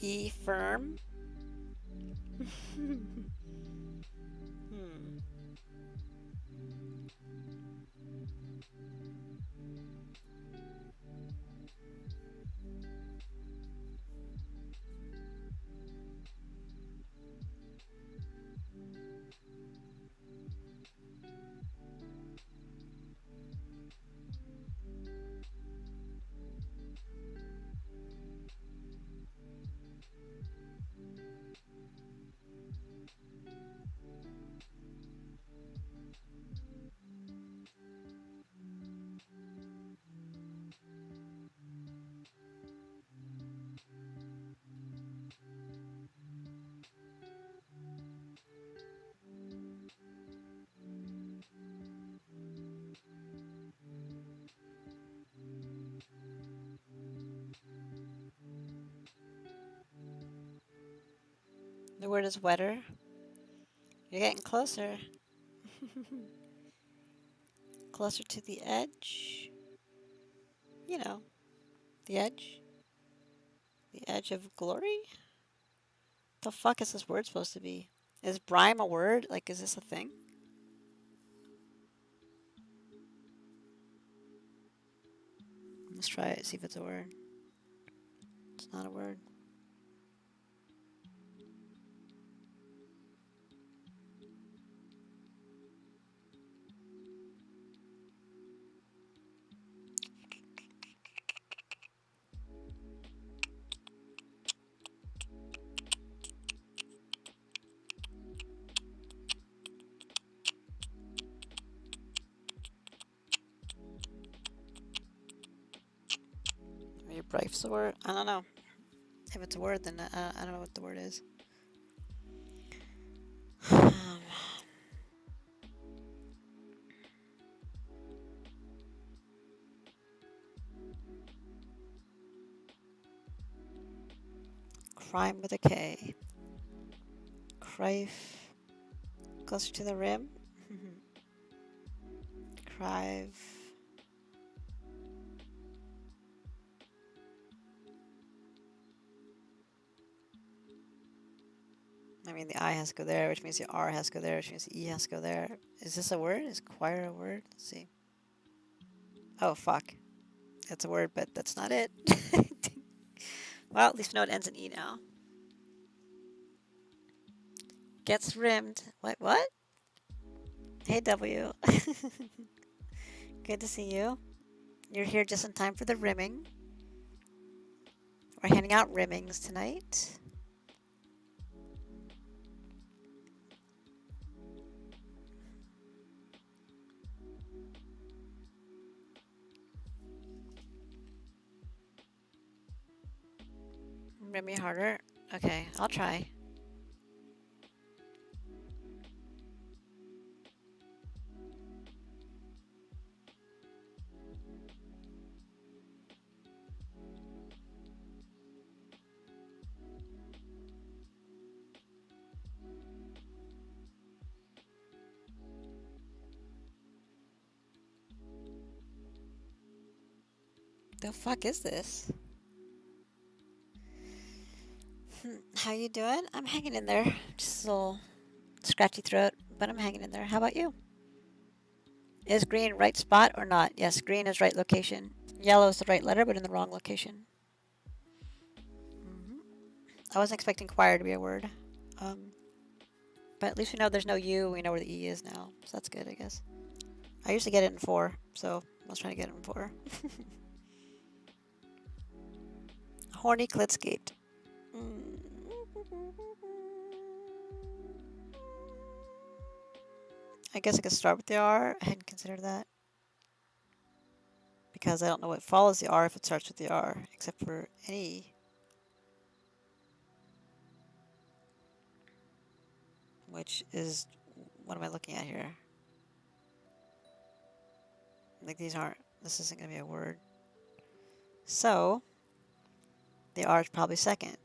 E firm. Hmm. The word is wetter. You're getting closer. Closer to the edge. You know, the edge. The edge of glory? The fuck is this word supposed to be? Is brime a word? Like, is this a thing? Let's try it, see if it's a word. It's not a word. Maybe brife's a word? I don't know. If it's a word, then I don't know what the word is. Crime with a K. Crife. Closer to the rim. Crive. I mean, the I has to go there, which means the R has to go there, which means the E has to go there. Is this a word? Is choir a word? Let's see. Oh, fuck. That's a word, but that's not it. Well, at least we know it ends in E now. Gets rimmed. What? Hey, W. Good to see you. You're here just in time for the rimming. We're handing out rimmings tonight. Rim me harder. Okay, I'll try. The fuck is this? How you doing? I'm hanging in there. Just a little scratchy throat, but I'm hanging in there. How about you? Is green right spot or not? Yes, green is right location. Yellow is the right letter, but in the wrong location. I wasn't expecting choir to be a word. But at least we know there's no U. We know where the E is now. So that's good, I guess. I used to get it in 4, so I was trying to get it in 4. Horny Klitscape. I guess I could start with the R. I hadn't considered that. Because I don't know what follows the R if it starts with the R, except for an E. Which is, what am I looking at here? Like these aren't, this isn't going to be a word. So, the R is probably second.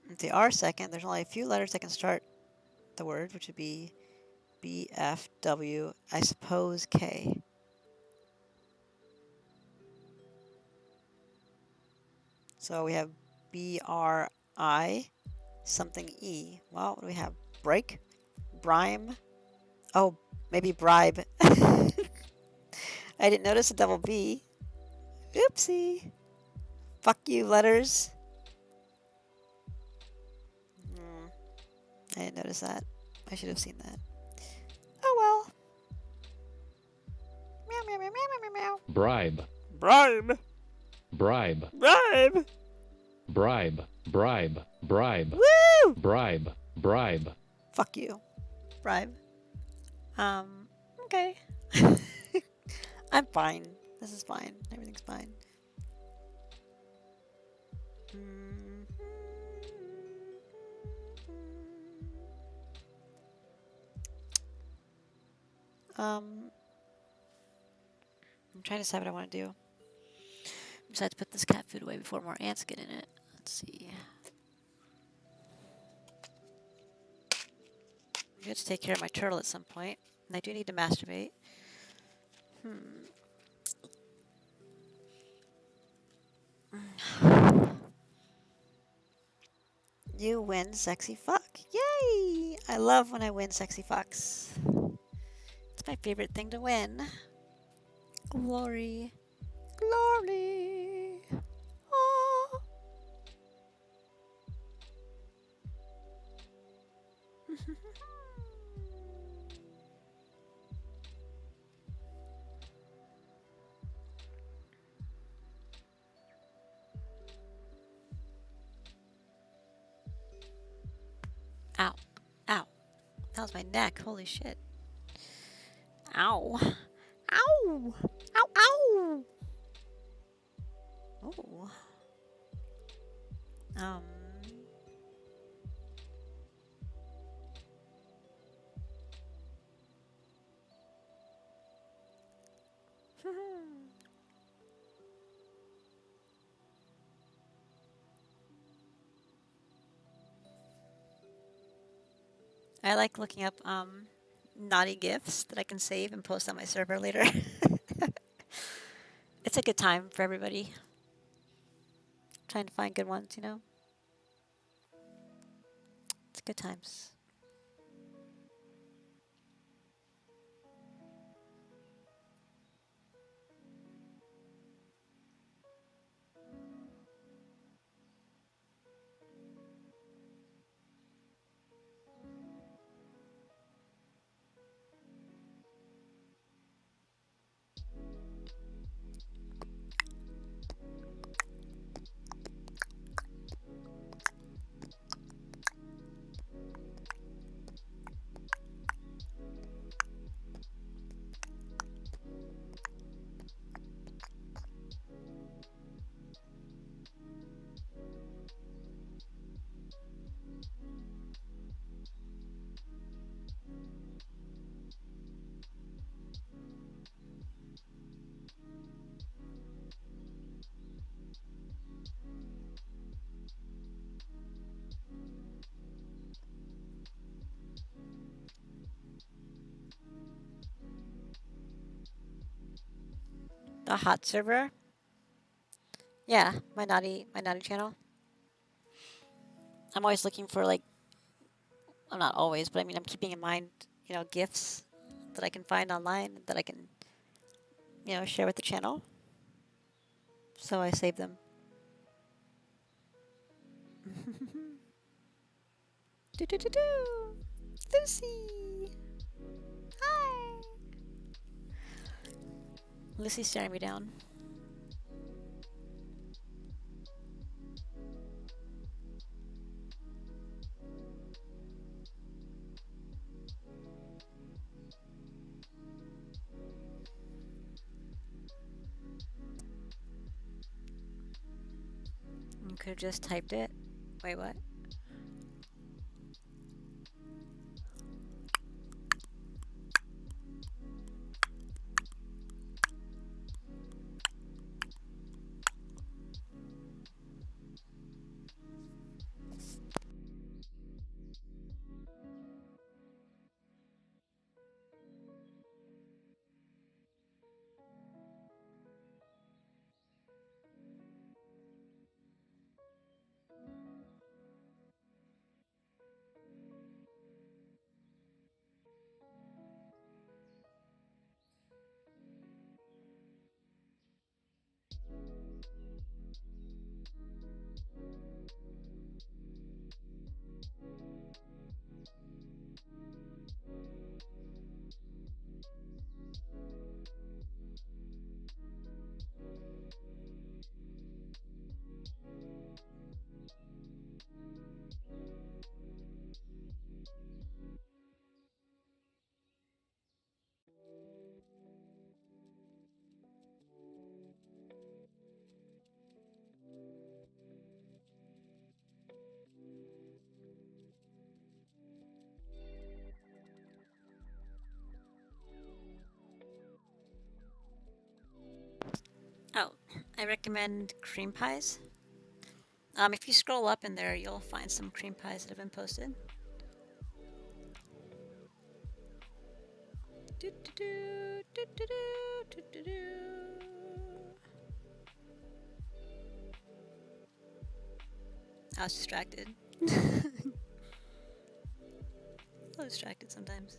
If the R is second, there's only a few letters that can start the word, which would be B, F, W, I suppose K. So we have B-R-I something E. Well, what do we have? Break? Brime? Oh, maybe bribe. I didn't notice a double B. Oopsie. Fuck you, letters. I didn't notice that. I should have seen that. Oh well. Meow, meow, meow, meow, meow, meow. Bribe. Bribe. Bribe. Bribe. Bribe. Bribe. Bribe. Woo! Bribe. Bribe. Fuck you. Bribe. Okay. I'm fine. This is fine. Everything's fine. I'm trying to decide what I want to do. Besides put this cat food away before more ants get in it. Let's see. I have to take care of my turtle at some point. And I do need to masturbate. You win sexy fuck. Yay! I love when I win sexy fucks. It's my favorite thing to win. Glory. Glory. Oh. Ow. Ow. That was my neck. Holy shit. Ow. Ow. Ow, ow. Oh. I like looking up naughty GIFs that I can save and post on my server later. It's a good time for everybody. Trying to find good ones, you know? It's good times. The hot server? Yeah, my naughty channel. I'm always looking for, like, I'm not always, but I mean I'm keeping in mind, you know, GIFs that I can find online that I can, you know, share with the channel. So I save them. Do do do do. Lucy. Hi. Lucy's staring me down. You could have just typed it. Wait, what? I recommend cream pies. If you scroll up in there, you'll find some cream pies that have been posted. I was distracted. So distracted sometimes.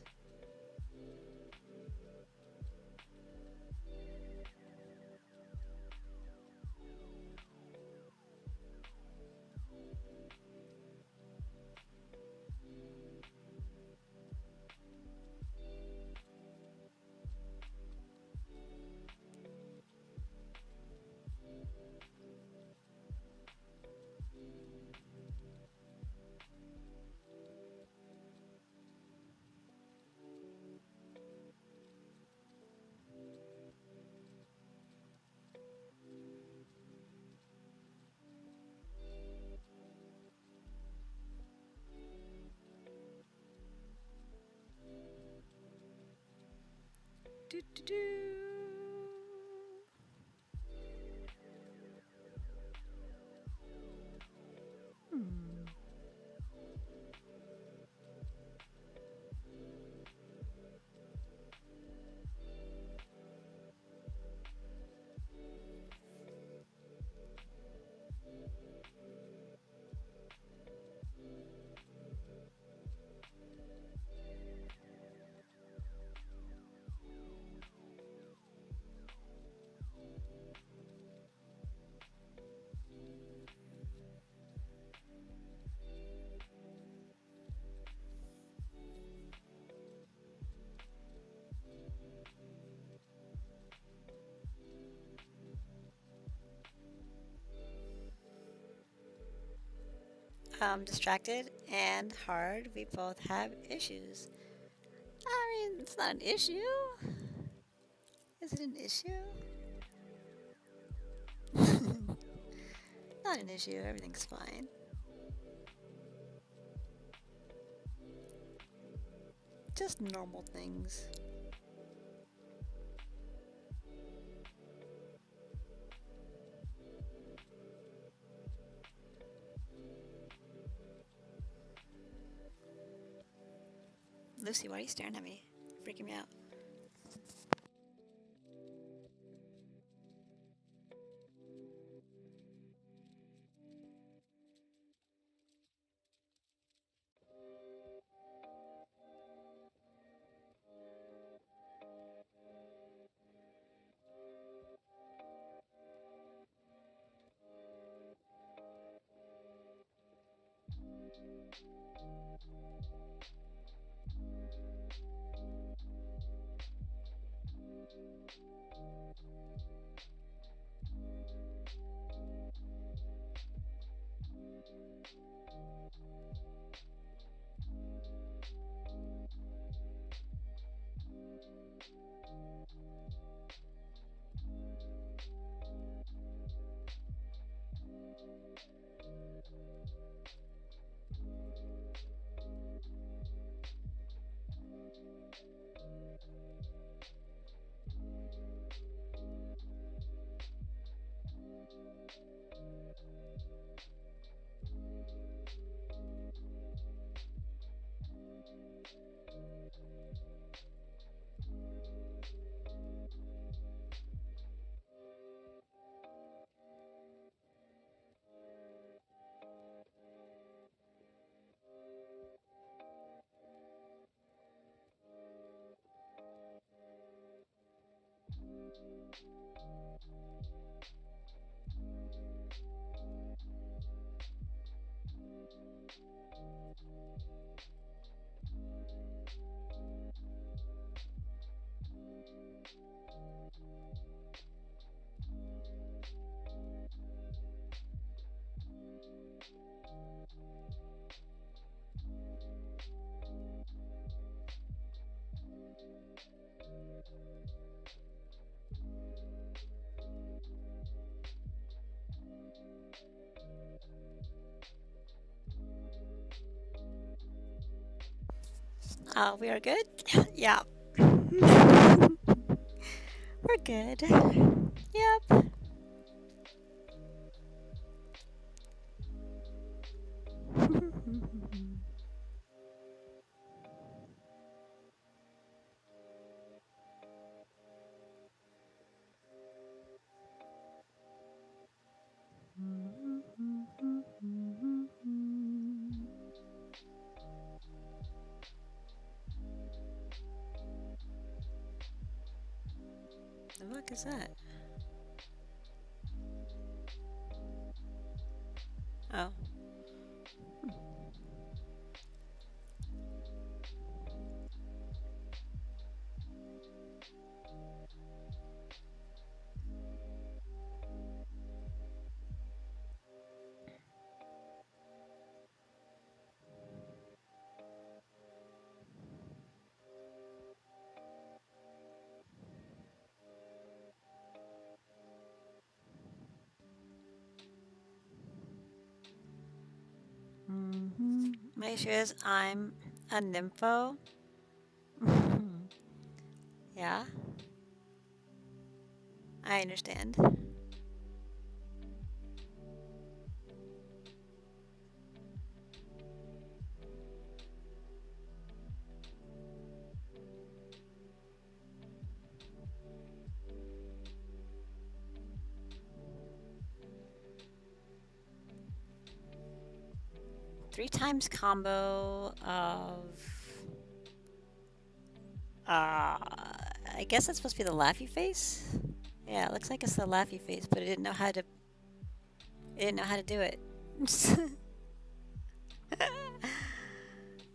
Distracted and hard. We both have issues. I mean, it's not an issue. Is it an issue? Not an issue. Everything's fine. Just normal things. Lucy, why are you staring at me? Freaking me out. We are good? Yeah. We're good. Yep. The fuck is that? Oh. 嗯哼 My issue is I'm a nympho. Yeah. I understand. Three times combo of I guess that's supposed to be the laughy face. Yeah, it looks like it's the laughy face, but it didn't know how to do it.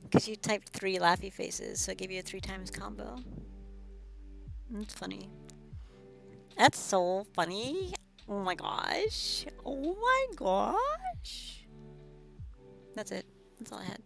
Because you typed 3 laughy faces, so it gave you a 3 times combo. That's funny. That's so funny. Oh my gosh. Oh my gosh. That's it. That's all I had.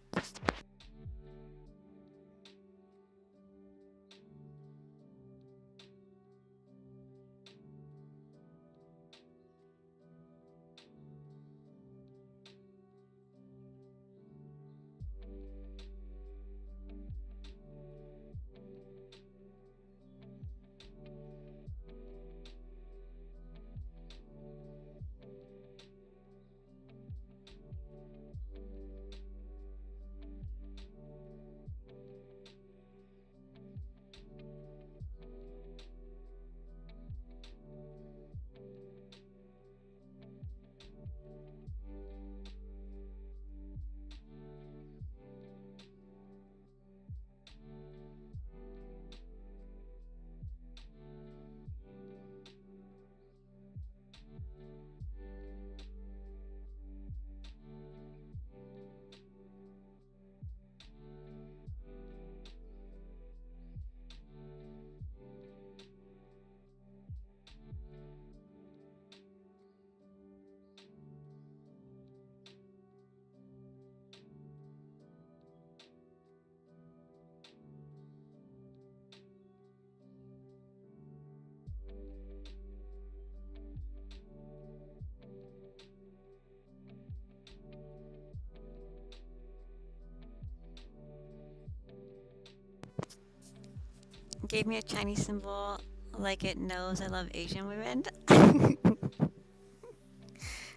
Gave me a Chinese symbol like it knows I love Asian women.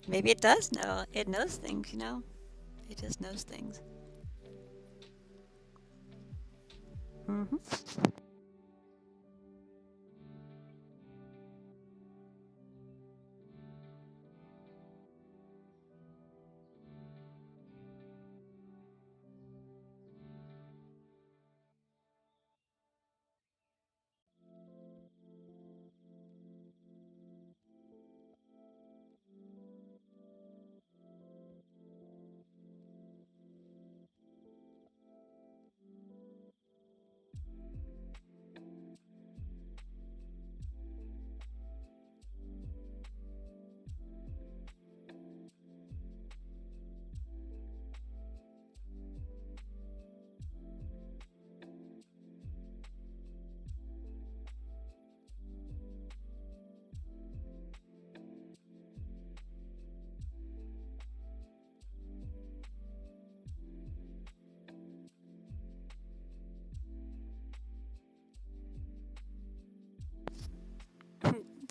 Maybe it does know. It knows things, you know? It just knows things. Mm-hmm.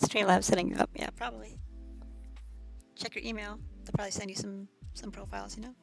Streamlabs setting you up, yeah, probably. Check your email. They'll probably send you some profiles, you know?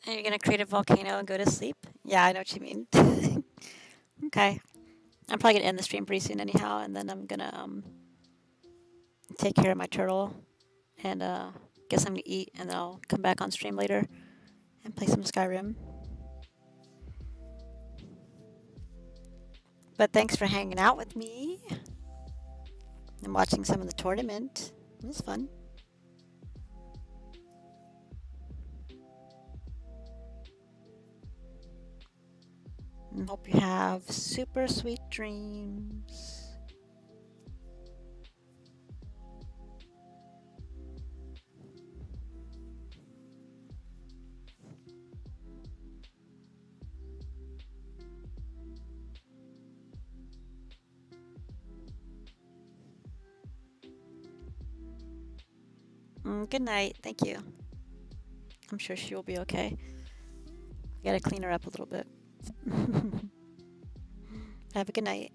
Are you gonna create a volcano and go to sleep? Yeah, I know what you mean. Okay. I'm probably gonna end the stream pretty soon anyhow, and then I'm gonna take care of my turtle and get something to eat, and then I'll come back on stream later and play some Skyrim. But thanks for hanging out with me and watching some of the tournament. It was fun. And hope you have super sweet dreams. Good night. Thank you. I'm sure she will be okay. I gotta clean her up a little bit. Have a good night.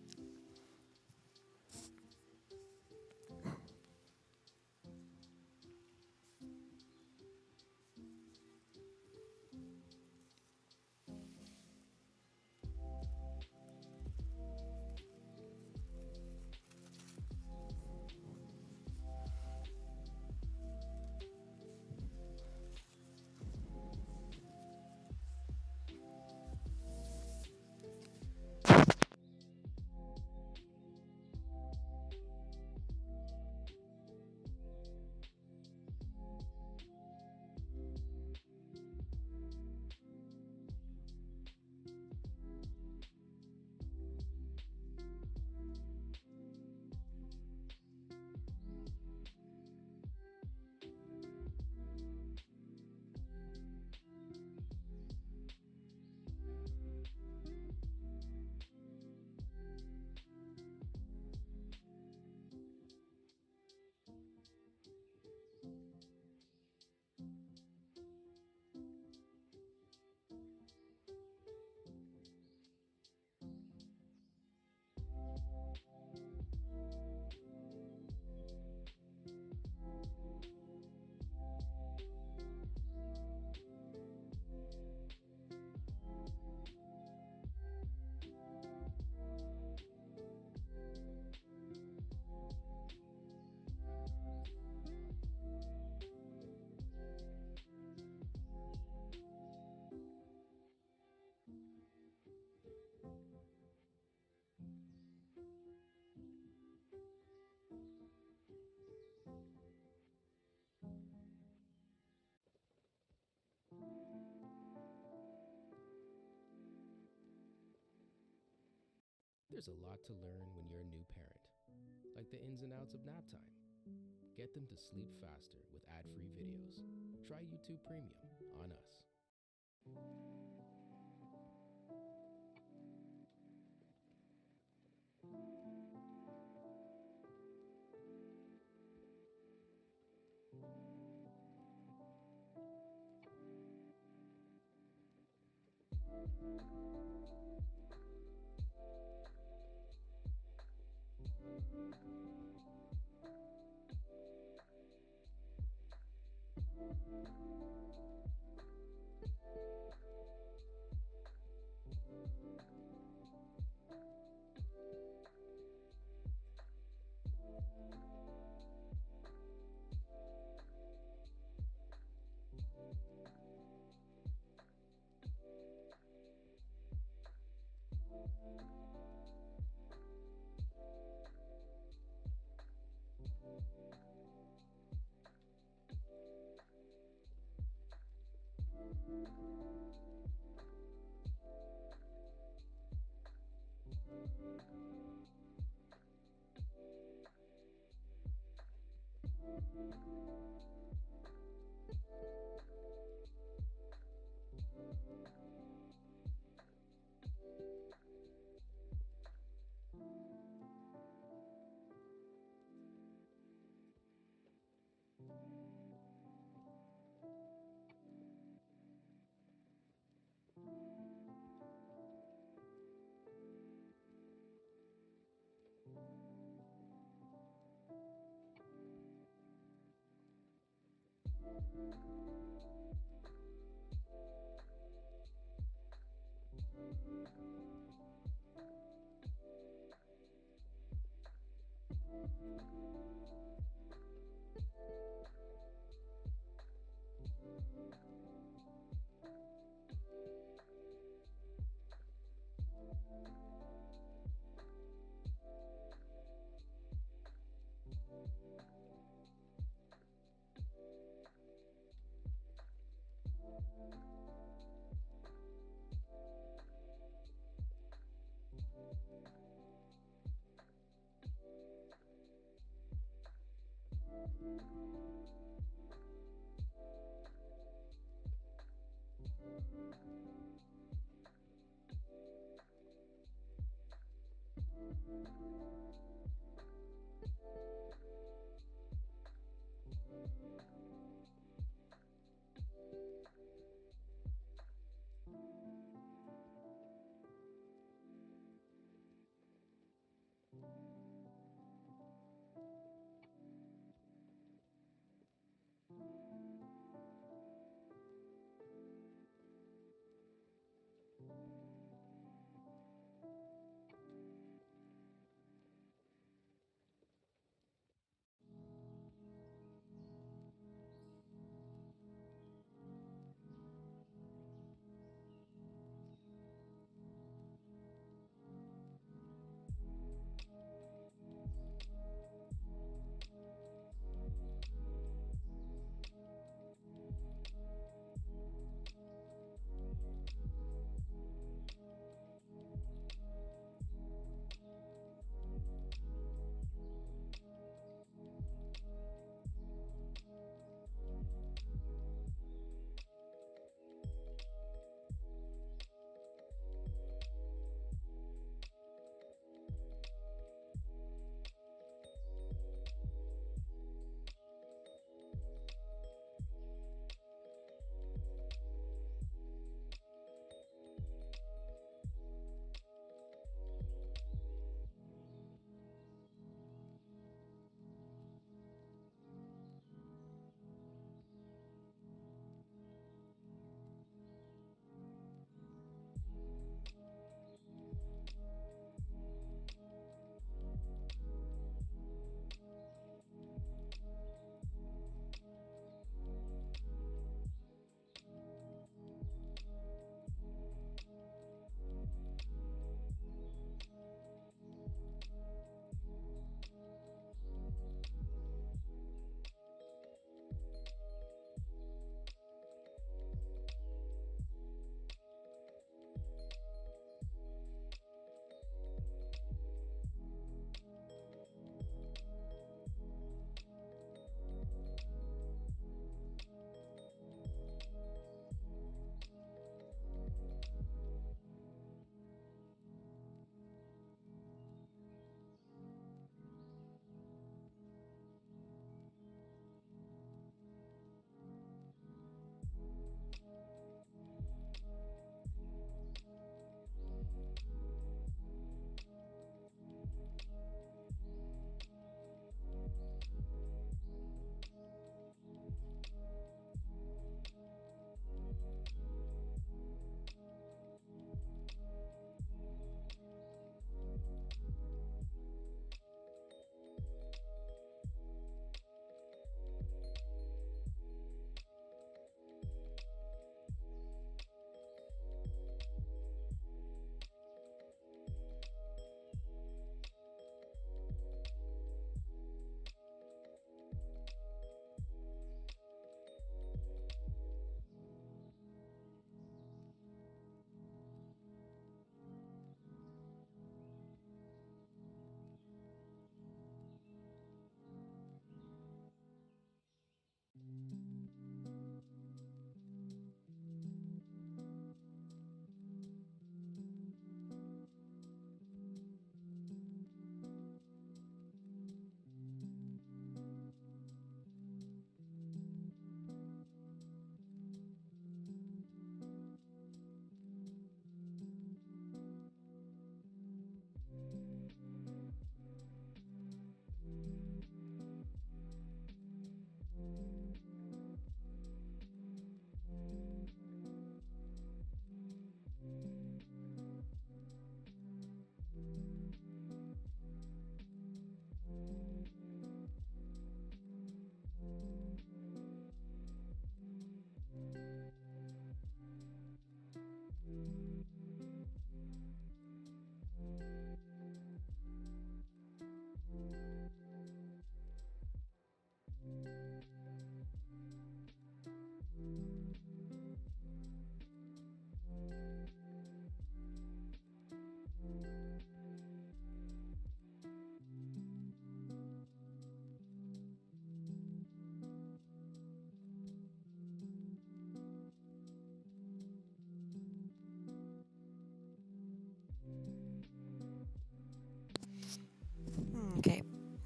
There's a lot to learn when you're a new parent, like the ins and outs of nap time. Get them to sleep faster with ad-free videos. Try YouTube Premium on us.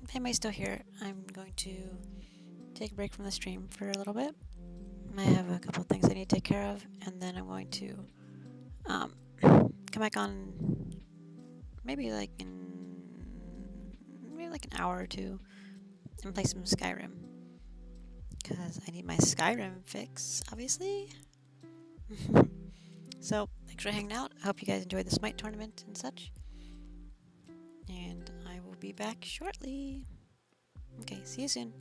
if anybody's still here, I'm going to take a break from the stream for a little bit. I have a couple of things I need to take care of, and then I'm going to come back on maybe like an hour or two and play some Skyrim. Because I need my Skyrim fix, obviously. So, thanks for hanging out. I hope you guys enjoyed the Smite tournament and such. And I will be back shortly. Okay, see you soon.